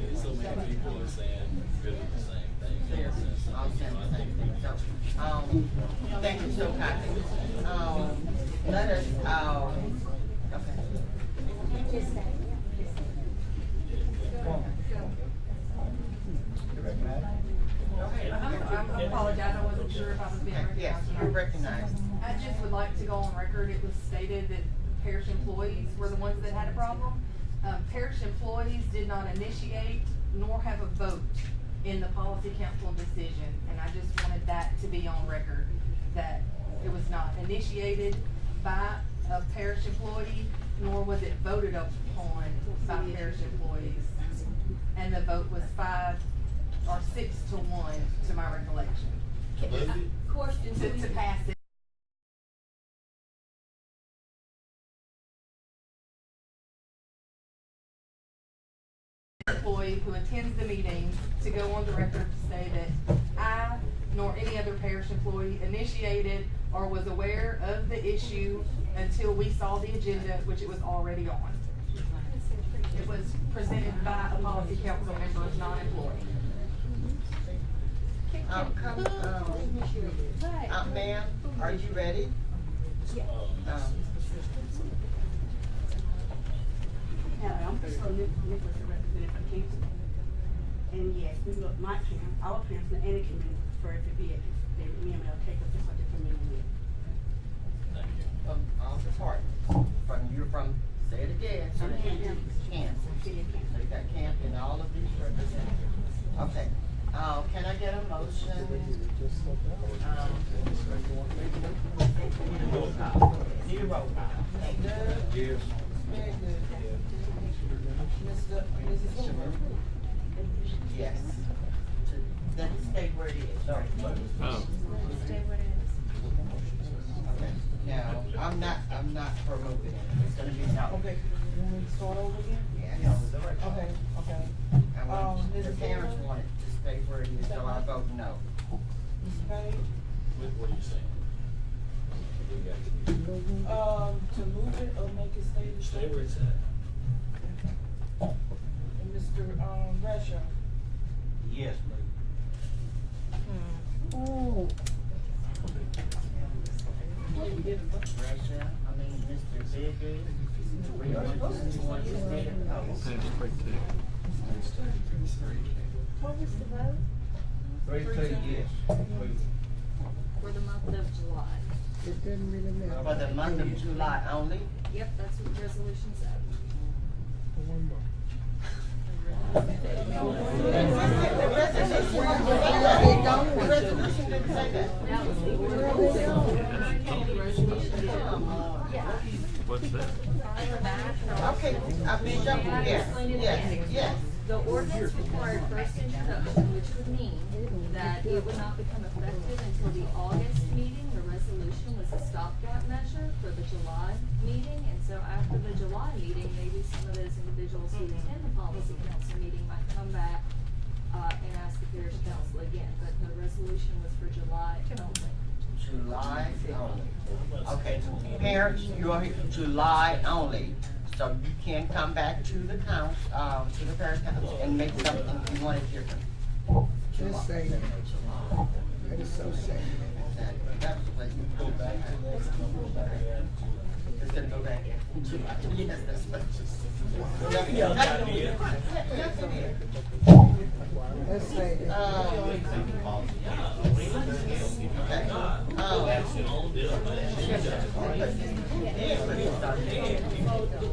people are saying really the same thing. Yes, all saying the same thing. So, thank you so kindly. Let us, okay. I apologize, I wasn't sure if I was being recognized. Yes, you're recognized. I just would like to go on record, it was stated that parish employees were the ones that had a problem. Parish employees did not initiate nor have a vote in the policy council decision, and I just wanted that to be on record, that it was not initiated by a parish employee, nor was it voted upon by parish employees. And the vote was 5 or 6 to 1 to my recollection. Question. To pass it. employee who attends the meeting to go on the record to say that I, nor any other parish employee, initiated or was aware of the issue until we saw the agenda, which it was already on. It was presented by a policy council member, non-employee. Ma'am, are you ready? Hello, I'm Priscilla Nicholas, representative for Kingston. And yes, we look, my parents, our parents, and the community prefer to be at the ML take us just like the community. From all departments. You're from, say it again, so that you can Kansas. So you got camp in all of these representatives. Okay. Can I get a motion? Need a roll call. Yes. Very good. Mrs. Hoover? Yes. Then stay where it is. Sorry. Stay where it is. Okay. Now, I'm not for moving it. It's gonna be no. Okay, you want me to start over again? Yes. Okay, okay. The parents want it to stay where it is, so I vote no. Mr. Page? What are you saying? To move it or make it stay the Stay same? where it's at. And Mr. Bradshaw? Yes, Russia, I mean, Mr. Bigger. You want to stay there? What was the vote? 3-2, yes. For the month of July. It didn't really matter. For the month of July only? Yep, that's what the resolution said. What's that? Okay, yes. The ordinance required first introduction, which would mean that it would not become effective until the August meeting. The resolution was a stopgap measure for the July meeting, and so after the July meeting, maybe some of those individuals who attend the policy council meeting might come back and ask the parish council again, but the resolution was for July only. July only. Okay, parents, you're July only. So you can come back to the council, to the parish council and make something you want to different. Just say that. That is so sad. That's the way you go back. It's gonna go back. Yes, that's what. Let's say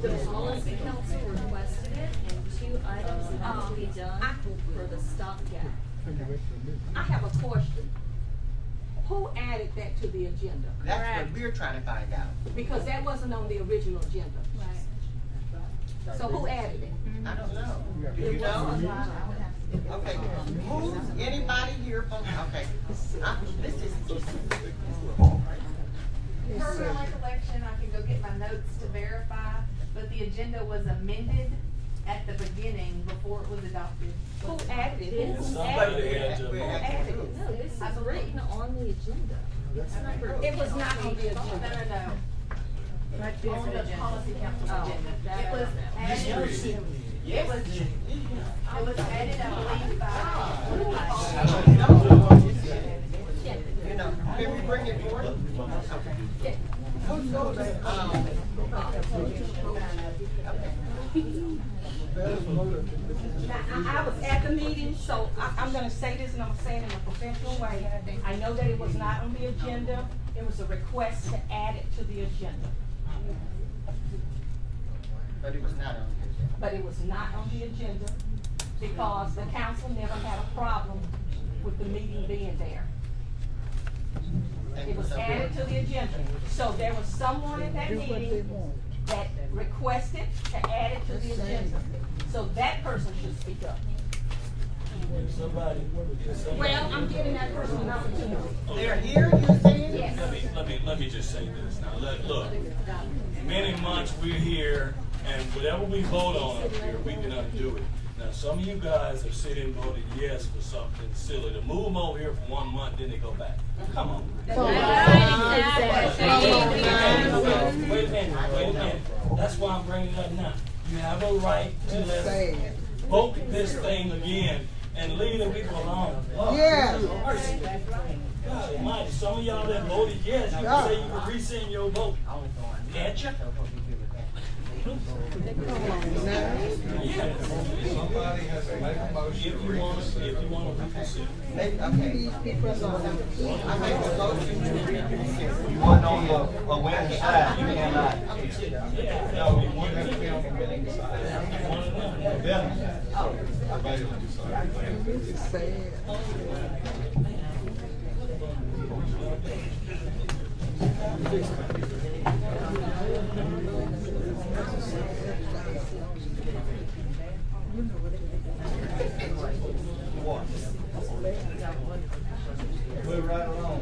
The policy council requested it, and 2 items have to be done for the stopgap. I have a question. Who added that to the agenda? That's what we're trying to find out. Because that wasn't on the original agenda. Right. So who added it? I don't know. Do you know? Okay, anybody here from, okay, this is just. Per my recollection, I can go get my notes to verify, but the agenda was amended at the beginning before it was adopted. Who added it? Who added it? Who added it? No, this is written on the agenda. It's number. It was not on the agenda. No. On the policy council Oh, agenda. that It was added. It was added, I believe, You know, can we bring it forward? Okay. Now, I was at the meeting, so I'm gonna say this, and I'm saying it in a professional way. I know that it was not on the agenda. It was a request to add it to the agenda. But it was not on the agenda. But it was not on the agenda because the council never had a problem with the meeting being there. It was added to the agenda. So there was someone at that meeting that requested to add it to the agenda. So that person should speak up. Well, I'm giving that person an opportunity. They're here, you're saying? Yes. Let me just say this now. Look, many months we're here, and whatever we vote on up here, we can undo it. Now, some of you guys have sit and voted yes for something silly, to move them over here for 1 month, then they go back. Come on. Wait a minute. That's why I'm bringing it up now. You have a right to let's vote this thing again and leave the people alone. Yeah. God almighty, some of y'all that voted yes, you can say you can rescind your vote. Can't you? Somebody has to make a motion. If you want to reconsider. Okay. I make a motion to reconsider. You want on the winning side, you cannot. No, you want to be on the winning side. It's sad. Move right along.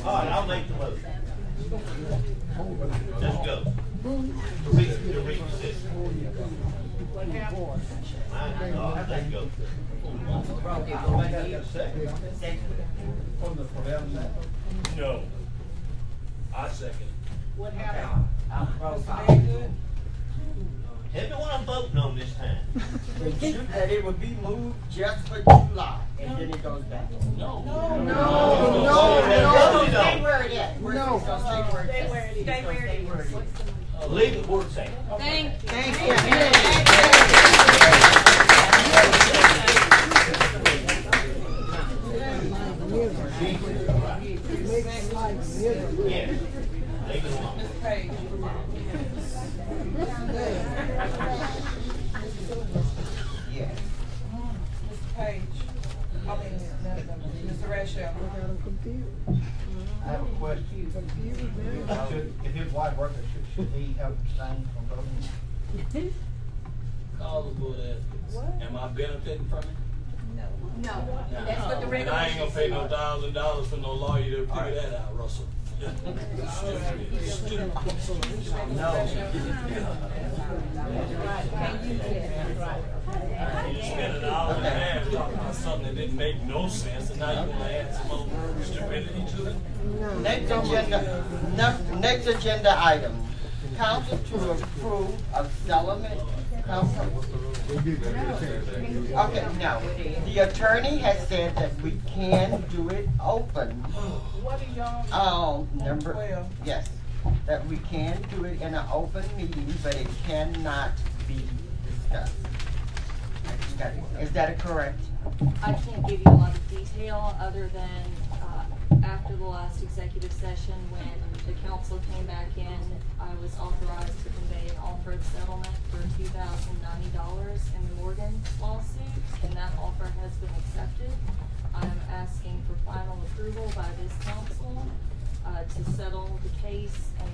All right, I'll make the motion. Let's go. To reconsider. Let's go. No. I second it. What happened? Tell me what I'm voting on this time. That it would be moved just for July, and then it goes back. No. Stay where it is. No. Stay where it is. Stay where it is. Leave it where it's at. Thank you. Makes life miserable. Yes. Leave it alone. Ms. Page. Yes. Mr. Page. I mean, Mr. Rachel. I'm confused. I have a question. If his wife works, should he have abstained from voting? Call the board ethics. Am I benefiting from it? No, that's what the And I ain't regulations gonna pay no are. $1,000 for no lawyer to figure that out, Russell. Stupid. No. You just spent an hour and a half talking about something that didn't make no sense, and now you wanna add some more stupidity to it? Next agenda item. Council to approve of settlement. Okay, no. The attorney has said that we can do it open. What are y'all? Number, 12. yes, that we can do it in an open meeting, but it cannot be discussed. Is that correct? I can't give you a lot of detail other than, after the last executive session, when the council came back in, I was authorized to convey an offer of settlement for $2,090 in the Morgan lawsuit, and that offer has been accepted. I'm asking for final approval by this council, to settle the case and,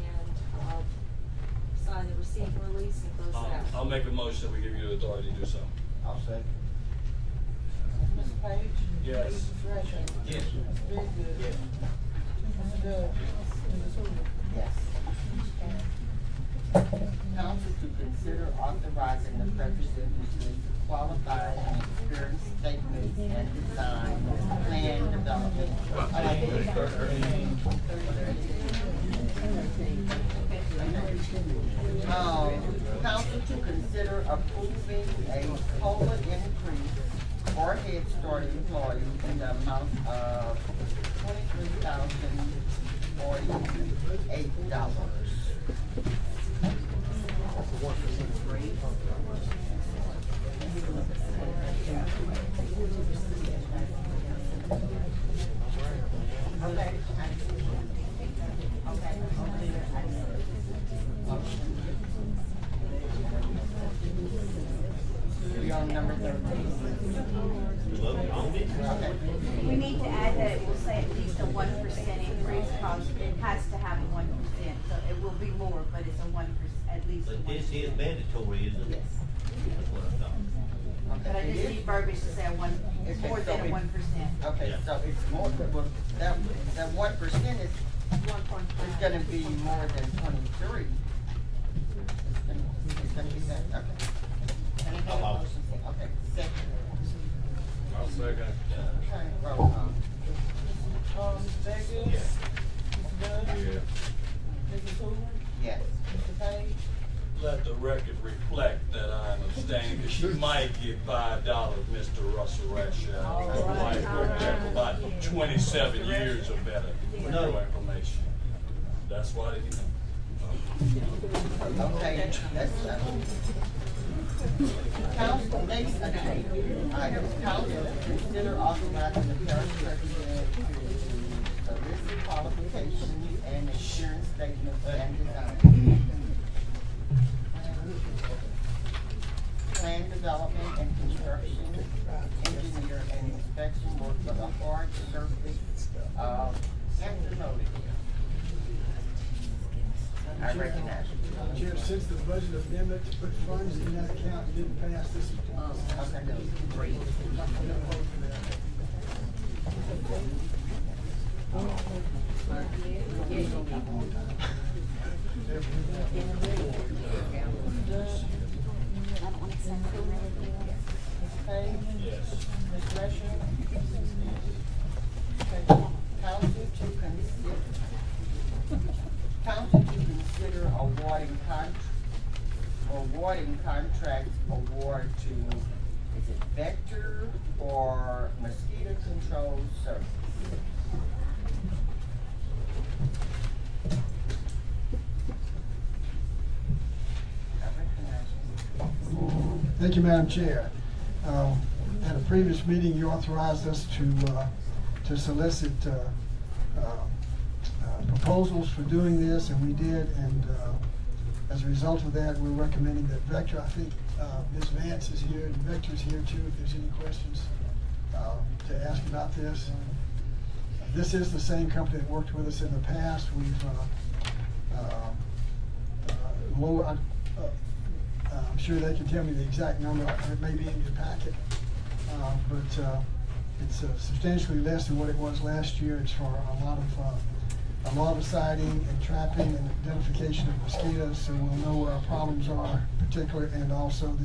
sign the receipt and release and close it out. I'll make a motion that we give you the authority to do so. I'll second. Ms. Page? Yes. Mrs. Rachel? Yes. Very good. Yes. Mr. Dove? Mrs. Hoover? Yes. Council to consider authorizing the president to qualify and experience statements and design plan development. Council to consider approving a COLA increase for Head Start employees in the amount of $23,048. We're on number 13. Okay. We need to add that it will say at least a 1% increase, because it has to have a 1%, so it will be more, but it's a 1%, at least a 1%. But this is mandatory, isn't it? Yes. That's what I thought. But I just need verbiage to say a 1% Okay, more so than a it- 1%. Okay, so it's more, well, that 1% is, is gonna be more than 23. It's gonna be that, okay. Can I have a motion? Okay, second. I'll second. Okay, roll call. Mr. Beggars? Yes. Mr. Bud? Yeah. Mrs. Hoover? Yes. Mr. Page? Let the record reflect that I'm abstaining, because you might get $5, Mr. Russell Rashawn. All My right, wife worked there for about 27 years or better for No. your information. That's why, you know. Okay, that's, council, next agenda item, council consider authorizing the parish president to solicit qualifications and insurance statements and design. Plan development and construction, engineer and inspection work for the hard surface, after noted. I recognize you. Chair, since the budget amendment to put funds in that account didn't pass, this is. Okay, great. Yes. Ms. Gresham? Council to consider awarding contract award to, is it Vector or Mosquito Control Service? I recognize you. Thank you, Madam Chair. At a previous meeting, you authorized us to solicit proposals for doing this, and we did. And as a result of that, we're recommending that Vector, I think Ms. Vance is here, and Vector's here too, if there's any questions to ask about this. This is the same company that worked with us in the past. We've I'm sure they can tell me the exact number, it may be in your packet, but it's substantially less than what it was last year. It's for a lot of siding and trapping and identification of mosquitoes, so we'll know where our problems are particularly, and also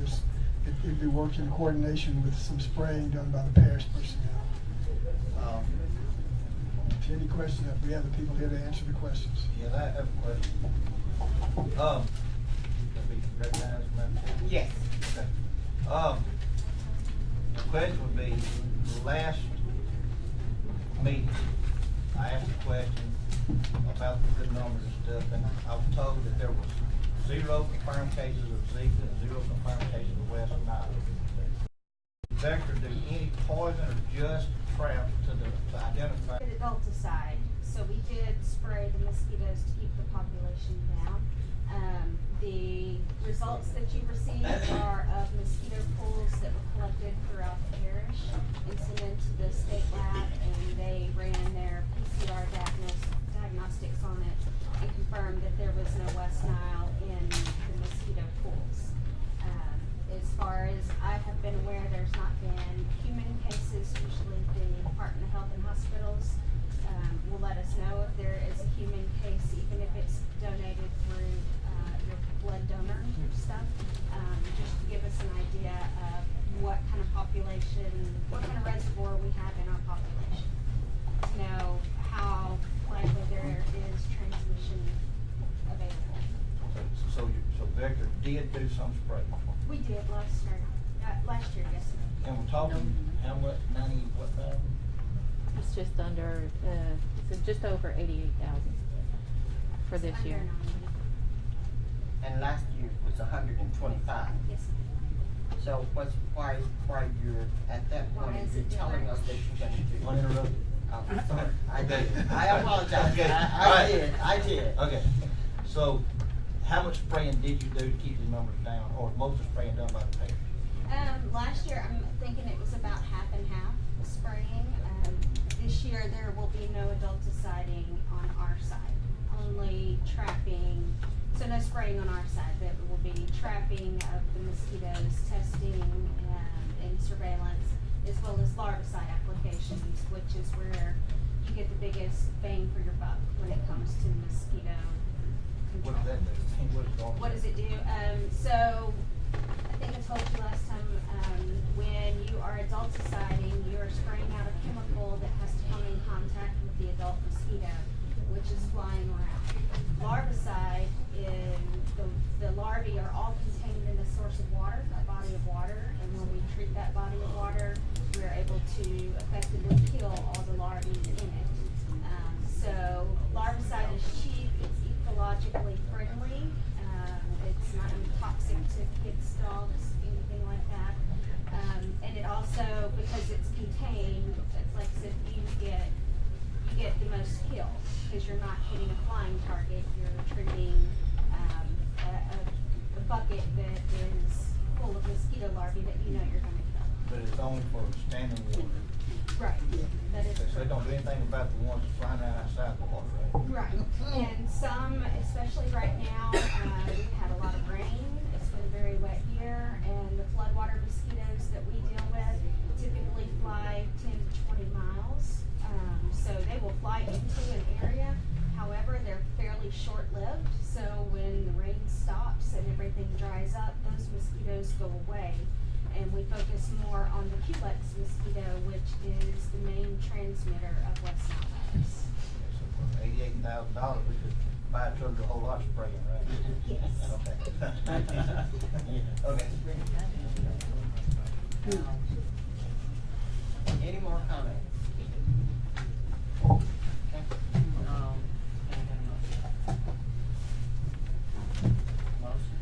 it'd be working in coordination with some spraying done by the parish personnel. If you have any questions, we have the people here to answer the questions. Yeah, I have a question. Can be recognized, Madam Chair? Yes. Okay. The question would be, last meeting, I asked a question about the numbers and stuff, and I was told that there was 0 confirmed cases of Zika and 0 confirmed cases of West Nile. Did Vector do any poison or just trap to identify? Adulticide, so we did spray the mosquitoes to keep the population down. The results that you received are of mosquito pools that were collected throughout the parish and sent into the state lab, and they ran their PCR diagnostics on it and confirmed that there was no West Nile in the mosquito pools. As far as I have been aware, there's not been human cases. Usually the Department of Health and Hospitals will let us know if there is a human case, even if it's donated through your blood donor stuff, just to give us an idea of what kind of population, what kind of reservoir we have in our population, to know how likely there is transmission available. So Vector did do some spray. We did last year, yes, sir. And we're talking, how much, 90, what thousand? It's just under, it's just over 88,000 for this Under year. 90. And last year was 125. Yes, sir. So why you're, at that Why point, is you're it telling us different? that you're gonna do. Uninterrupted. Oh, sorry, I Okay. did, I apologize, Okay. I All right. did. Okay, so how much spraying did you do to keep the numbers down, or most of the spraying done by the parish? Last year, I'm thinking it was about half and half spraying. This year, there will be no adulticiding on our side, only trapping, so no spraying on our side. There will be trapping of the mosquitoes, testing, and surveillance, as well as larvicide applications, which is where you get the biggest bang for your buck when it comes to mosquito control. What does that do? What does it do? So, I think I told you last time, when you are adulticiding, you are spraying out a chemical that has to come in contact with the adult mosquito, which is flying around. Larvicide, the larvae are all contained in a source of water, a body of water, and when we treat that body of water, we're able to effectively kill all the larvae in it. So larvicide is cheap, it's ecologically friendly, it's not toxic to kids, dogs, anything like that. And it also, because it's contained, it's like I said, you get the most kill, because you're not hitting a flying target, you're treating a bucket that is full of mosquito larvae that you know you're gonna kill. But it's only for standing water. Right, that is So they correct. don't do anything about the ones that's flying around outside the water, right? Right, and some, especially right now, we've had a lot of rain, it's been a very wet year, and the floodwater mosquitoes that we deal with typically fly 10 to 20 miles. So they will fly into an area, however, they're fairly short-lived, so when the rain stops and everything dries up, those mosquitoes go away. And we focus more on the Culex mosquito, which is the main transmitter of West Nile virus. So for $88,000, we could buy a truck with a whole lot of spraying, right? Yes. Okay. Okay. Any more comments? Okay. Motion?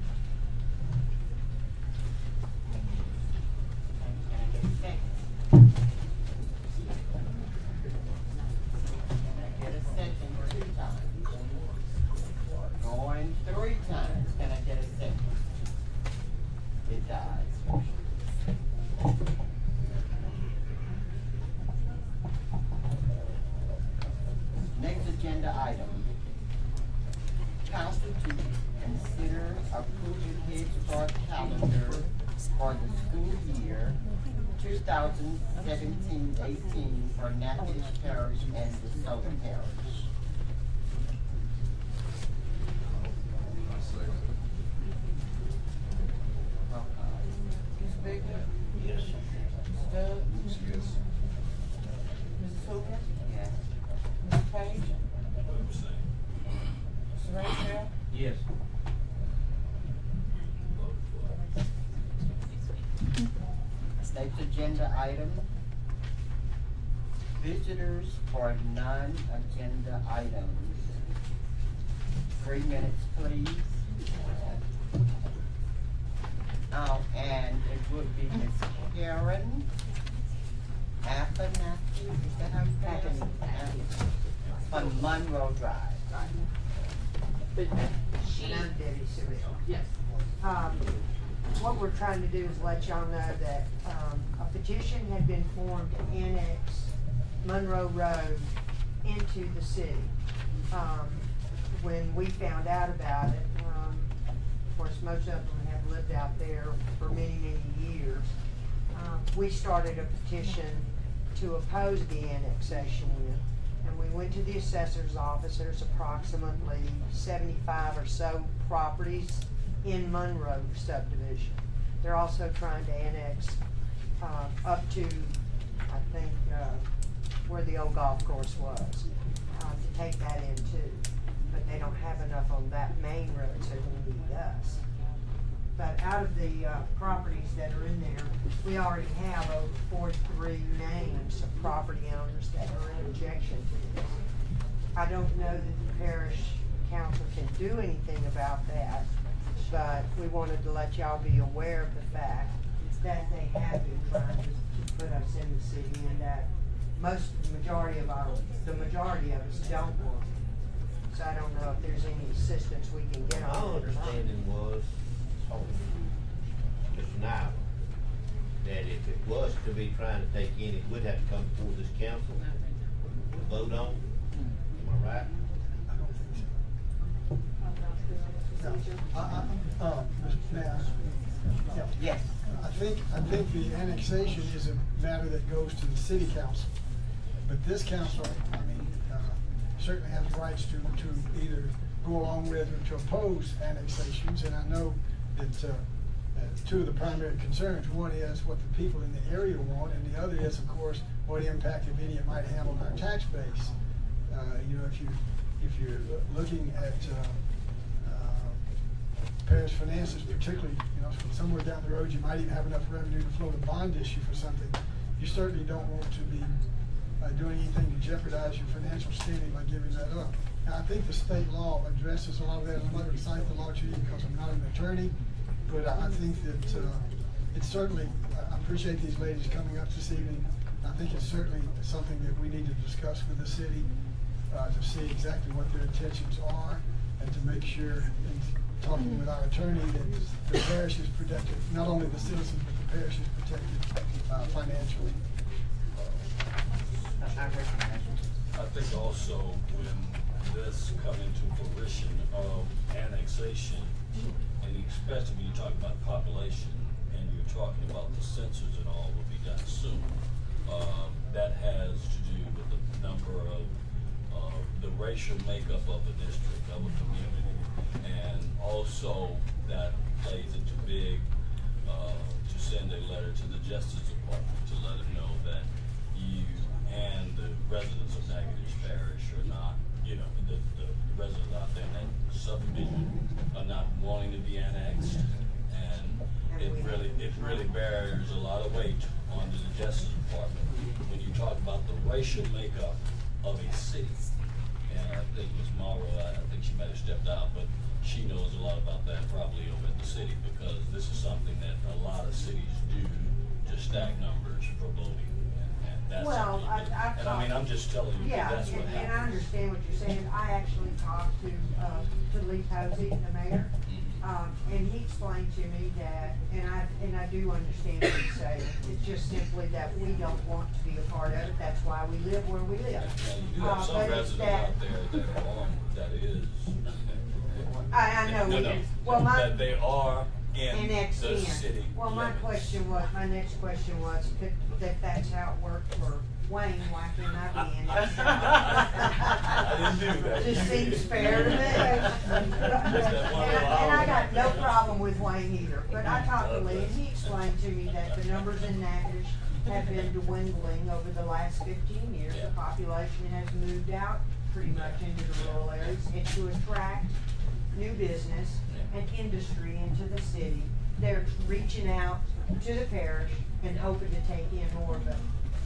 Going 3 times, can I get a second? It dies. Next agenda item. Council to consider approving Head Start calendar for the school year 2017-18 for Natchitoches Parish and DeSoto Parish. Ms. Baker? Yes. Mr. Doug? Yes. Mrs. Hooper? Yes. Mr. Page? Mr. Rayfield? Yes. Next agenda item. Visitors for non-agenda items. 3 minutes, please. And it would be Ms. Karen Abernathy, is that how you pronounce it? On Monroe Drive. And I'm Debbie Seville. Yes. What we're trying to do is let y'all know that, a petition had been formed to annex Monroe Road into the city. When we found out about it, of course, most of them have lived out there for many, many years. We started a petition to oppose the annexation, and we went to the assessor's office. There's approximately 75 or so properties in Monroe subdivision. They're also trying to annex up to, I think, where the old golf course was, to take that in too. But they don't have enough on that main road, so they need us. But out of the properties that are in there, we already have over 43 names of property owners that are in objection to this. I don't know that the parish council can do anything about that, but we wanted to let y'all be aware of the fact that they have been trying to put us in the city, and that the majority of us don't want it. So I don't know if there's any assistance we can get My on it or not. understanding was, Mr. Nyland, that if it was to be trying to take in, it would have to come before this council to vote on. Am I right? Now, Yes. I think the annexation is a matter that goes to the city council. But this council, I mean, certainly has rights to either go along with or to oppose annexations. And I know that two of the primary concerns, one is what the people in the area want, and the other is, of course, what impact, if any, it might have on our tax base. You know, if you're looking at parish finances, particularly, you know, somewhere down the road, you might even have enough revenue to float a bond issue for something. You certainly don't want to be doing anything to jeopardize your financial standing by giving that up. Now, I think the state law addresses a lot of that. I'm not going to cite the law to you because I'm not an attorney, but I think that it's certainly, I appreciate these ladies coming up this evening. I think it's certainly something that we need to discuss with the city to see exactly what their intentions are and to make sure, in talking with our attorney, that the parish is protected, not only the citizens, but the parish is protected financially. I think also when this come into fruition of annexation, and especially when you talk about population and you're talking about the census and all will be done soon, that has to do with the number of the racial makeup of a district, of a community, and also that plays into big to send a letter to the Justice Department to let them know that you and the residents of Natchitoches Parish are not, you know, the residents out there in that subdivision are not wanting to be annexed, and it really bears a lot of weight on the Justice Department when you talk about the racial makeup of a city. And I think Ms. Morrow, I think she might have stepped out, but she knows a lot about that probably over at the city, because this is something that a lot of cities do to stack numbers for voting. And Well, and I mean, I'm just telling you, yeah, that's what and I happens. understand what you're saying. I actually talked to Lee Posey, the mayor, and he explained to me that, and I do understand what he's saying. It's just simply that we don't want to be a part of it. That's why we live where we live. And you do have some but it's residents that, out there that are on, that is. I know. Well, that they are in annexed the in. city. Well, my next question was, if that's how it worked for Wayne, why can't I be in it? I didn't do that. Just seems fair to me. And I got no problem with Wayne either, but I talked to Lee and he explained to me that the numbers in Natchitoches have been dwindling over the last 15 years. The population has moved out pretty much into the rural areas and to attract new business and industry into the city. They're reaching out to the parish and hoping to take in more of it.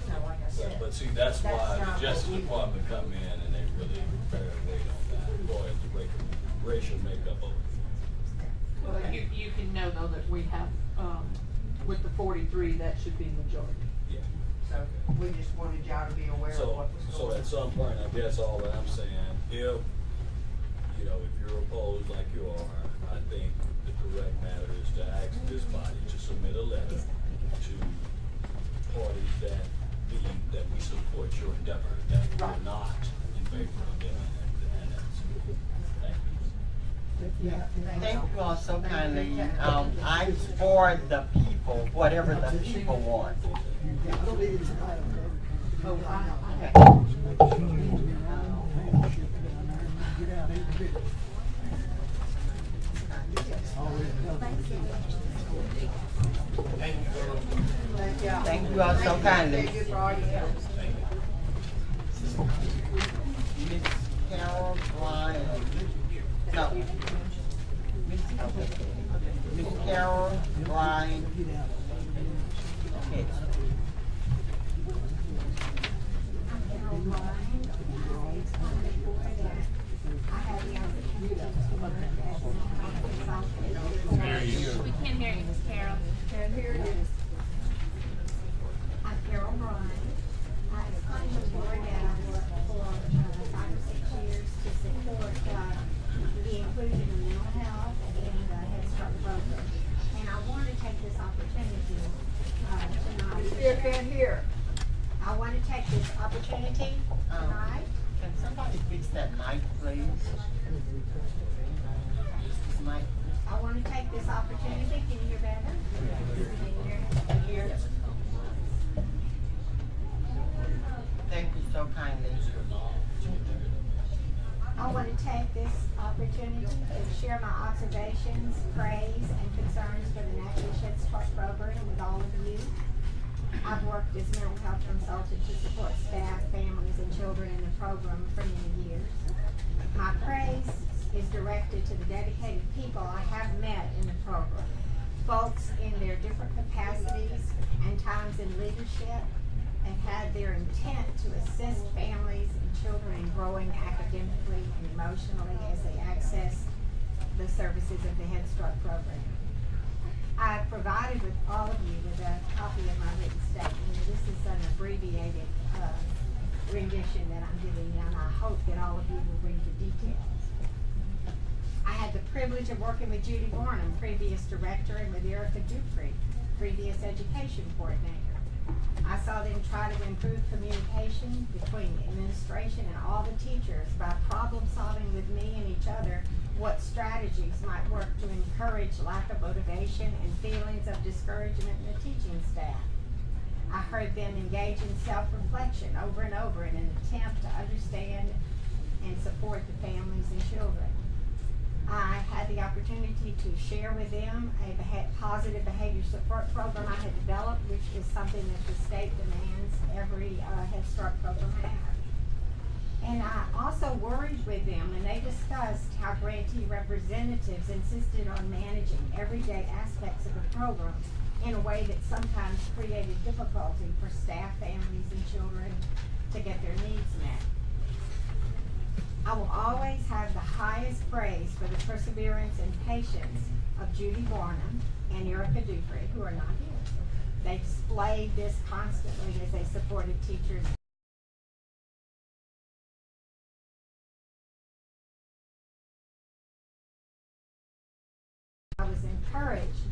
You know, like I said. But see, that's why not the Justice what we want. Department come in and they really bear weight on that, as far as the racial makeup of it. Well, you can know though that we have, with the 43, that should be majority. Yeah. So we just wanted y'all to be aware of what was So going on. at some point, I guess all that I'm saying, if, you know, if you're opposed like you are, I think the correct matter is to ask this body to submit a letter to parties that we support your endeavor, that we're not in favor of them, and that's, thank you. Thank you all so kindly. I'm for the people, whatever the people want. Thank you all so kindly. Thank you for all your help. Miss Carol Bryan. No. Miss Carol Bryan. Okay. We can't hear you, Miss Carol. Here it is. I'm Carol Bryan. I'm on the board and I worked for 5 or 6 years to support the inclusion of mental health and Head Start program. And I want to take this opportunity tonight. Still can't hear. I want to take this opportunity tonight. Can somebody fix that mic, please? Mic. I want to take this opportunity, can you hear better? Here. Thank you so kindly. I want to take this opportunity to share my observations, praise, and concerns for the Natchitoches Parish program with all of you. I've worked as mental health consultant to support staff, families, and children in the program for many years. My praise is directed to the dedicated people I have met in the program, folks in their different capacities and times in leadership, and had their intent to assist families and children in growing academically and emotionally as they access the services of the Head Start program. I've provided with all of you with a copy of my written statement. This is an abbreviated rendition that I'm giving you, and I hope that all of you will read the details. I had the privilege of working with Judy Barnum, previous director, and with Erica Dupree, previous education coordinator. I saw them try to improve communication between the administration and all the teachers by problem solving with me and each other what strategies might work to encourage lack of motivation and feelings of discouragement in the teaching staff. I heard them engage in self-reflection over and over in an attempt to understand and support the families and children. I had the opportunity to share with them a positive behavior support program I had developed, which is something that the state demands every Head Start program have. And I also worried with them, and they discussed how grantee representatives insisted on managing everyday aspects of the program in a way that sometimes created difficulty for staff, families, and children to get their needs met. I will always have the highest praise for the perseverance and patience of Judy Barnum and Erica Dupree, who are not here. They displayed this constantly as they supported teachers. I was encouraged.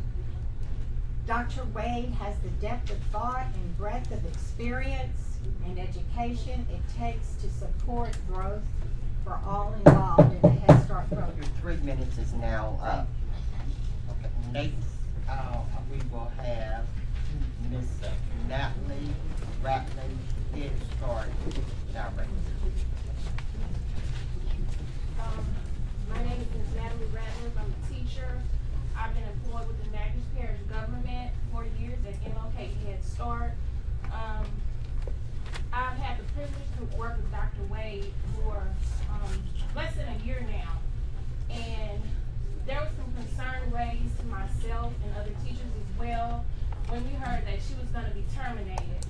Dr. Wade has the depth of thought and breadth of experience and education it takes to support growth for all involved in the Head Start program. Your 3 minutes is now up. Okay, next, we will have Miss Natalie Ratley, Head Start Director. My name is Ms. Natalie Ratley. I'm a teacher. I've been employed with the Natchitoches Parish government for years at MLK Head Start. I've had the privilege to work with Dr. Wade for less than a year now, and there was some concern raised to myself and other teachers as well when we heard that she was going to be terminated,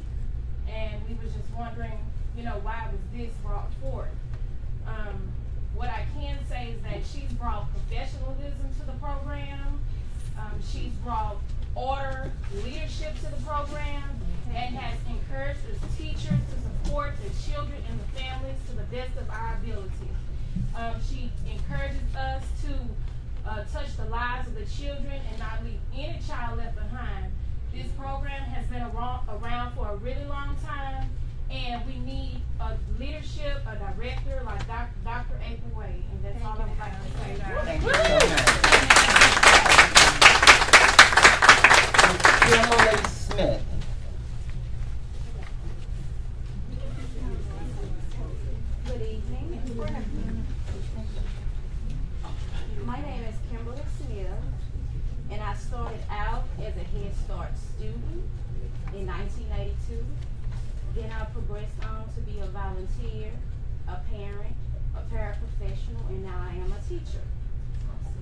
and we was just wondering, you know, why was this brought forth? What I can say is that she's brought professionalism to the program. She's brought order, leadership to the program, and has encouraged us teachers to support the children and the families to the best of our ability. She encourages us to touch the lives of the children and not leave any child left behind. This program has been around for a really long time, and we need a leadership, a director like Dr. April Wade, and that's all I would like to say. Thank you so much. Kimberly Smith. Good evening. My name is Kimberly Smith, and I started out as a Head Start student in 1982. Then I progressed on to be a volunteer, a parent, a paraprofessional, and now I am a teacher.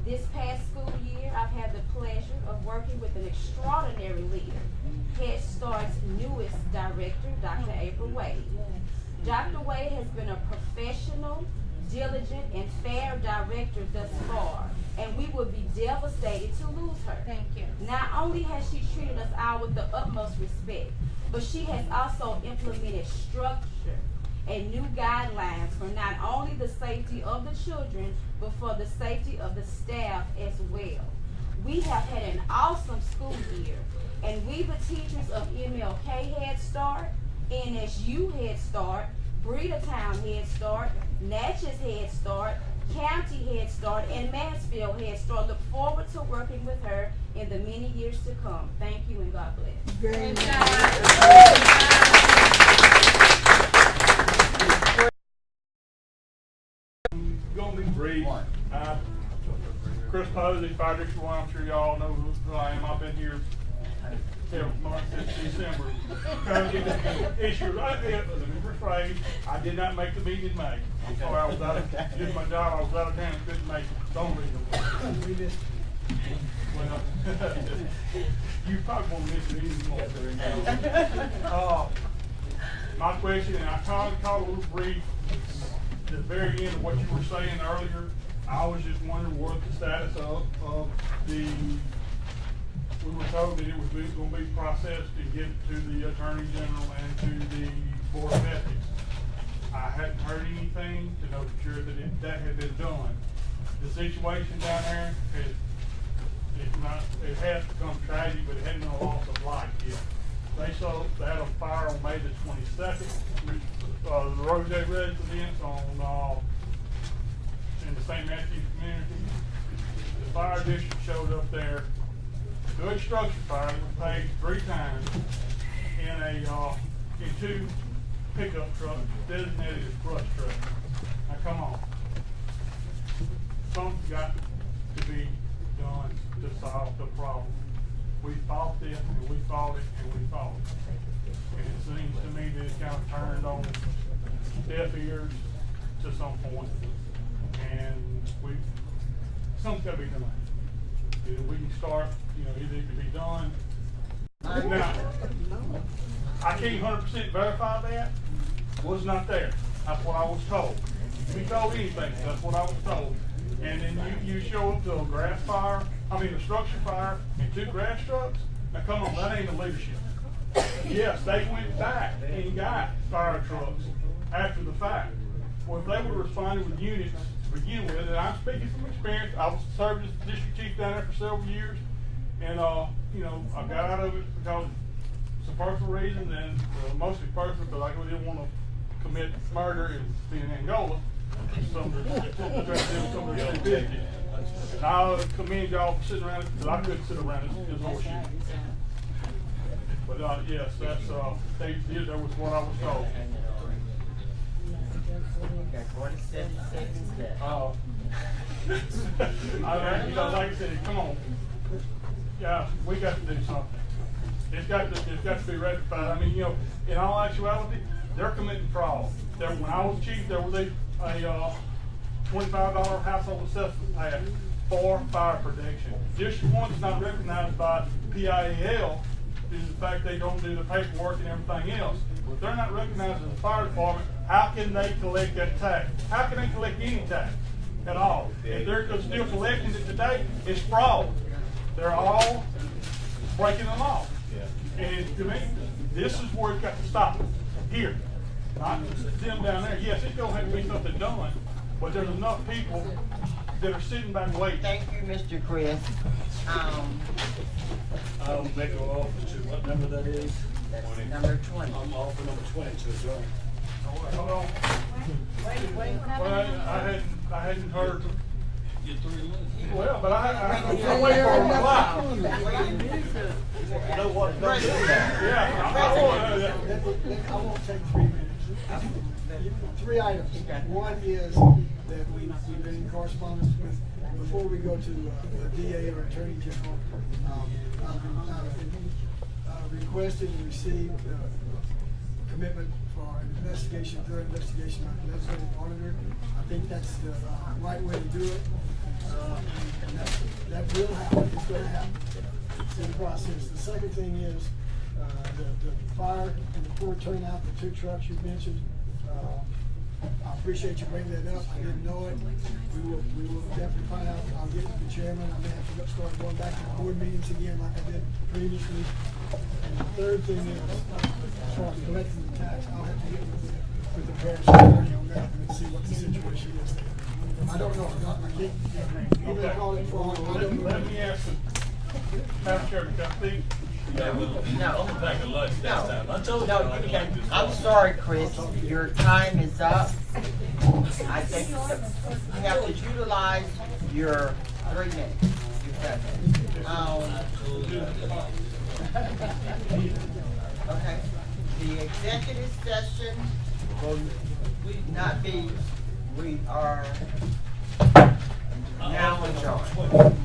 This past school year, I've had the pleasure of working with an extraordinary leader, Head Start's newest director, Dr. April Wade. Dr. Wade has been a professional, diligent, and fair director thus far, and we would be devastated to lose her. Thank you. Not only has she treated us all with the utmost respect, but she has also implemented structure and new guidelines for not only the safety of the children, but for the safety of the staff as well. We have had an awesome school year, and we, the teachers of MLK Head Start, NSU Head Start, Breedertown Head Start, Natchez Head Start, County Head Start, and Mansfield Head Start. Look forward to working with her in the many years to come. Thank you and God bless. Very Gonna be brief. Chris Posey, Fire District 1, I'm sure y'all know who I am. I've been here every month since December. Trying to get this issue right there. Let me rephrase. I did not make the meeting in May. I'm sorry, I was out of, did my job, I was out of town, couldn't make it. Don't read them. Well, you probably won't miss it anymore. My question, and I called a little brief at the very end of what you were saying earlier. I was just wondering what the status of the, we were told that it was going to be processed and given to the Attorney General and to the Board of Ethics. I hadn't heard anything to know for sure that that had been done. The situation down there it has become tragic, but it hadn't been a loss of life yet. They had a fire on May the 22nd. The Roger residents on in the St. Matthews community. The fire district showed up there. Good structure fire that was paid 3 times in two pickup trucks designated as brush trucks. Now come on. Something's got to be done to solve the problem. We fought this and we fought it and we fought it. And it seems to me that it's kind of turned on deaf ears to some point. And something's got to be done. Either we can start, either it can be done. Now, I can't 100% verify that. Was not there. That's what I was told. If we told anything, that's what I was told. And then you show up to a a structure fire and 2 grass trucks. Now come on, that ain't the leadership. Yes, they went back and got fire trucks after the fact. Well, if they would have responded with units to begin with, and I'm speaking from experience, I was served as district chief down there for several years, and I got out of it because of some personal reasons, and mostly personal, but I didn't want to commit murder and be in Angola. Some of the business. And I commend y'all for sitting around it, because I couldn't sit around it, it's horseshit. But yes, that's that was what I was told. Got 47 seconds left. Like I said, come on. Yeah, we got to do something. It's got to be rectified. I mean, in all actuality, they're committing fraud. When I was chief, there was a $25 household assessment passed for fire protection. District 1 is not recognized by PIAL due to the fact they don't do the paperwork and everything else. If they're not recognized as a fire department, how can they collect that tax? How can they collect any tax at all? If they're still collecting it today, it's fraud. They're all breaking the law. And to me, this is where it's got to stop. Here. Not them down there. Yes, it's going to have to be something done, but there's enough people that are sitting back waiting. Thank you, Mr. Chris. I'll make an offer to what number that is? That's number 20. I'm offer number 20 to adjourn. Hold on. Well, I hadn't heard. Get 3 minutes. Well, but I'm waiting for a reply. No what? No. Yeah, I won't take 3 minutes. 3 items. One is that we've been in correspondence with, before we go to the DA or Attorney General, I've requested and received commitment for an investigation, thorough investigation by the legislative auditor. I think that's the right way to do it. And that will happen. It's going to happen. It's in the process. The second thing is the fire and the poor turnout, the 2 trucks you mentioned. I appreciate you bringing that up. I didn't know it. We will definitely find out. I'll get with the chairman. I may have to start going back to the board meetings again like I did previously. And the third thing is, as far as collecting the tax, I'll have to get with the parish attorney on that and see what the situation is there. I don't know. I can't even call it fraud. I don't know. Let me ask Madam Chairman, I think Yeah, well, I'm gonna pack a lunch next time. I told you No, I you like can, this. I'm sorry, Chris, your time is up. I think that you have to utilize your 3 minutes. You've done that. Okay, the executive session will not be, we are now adjourned.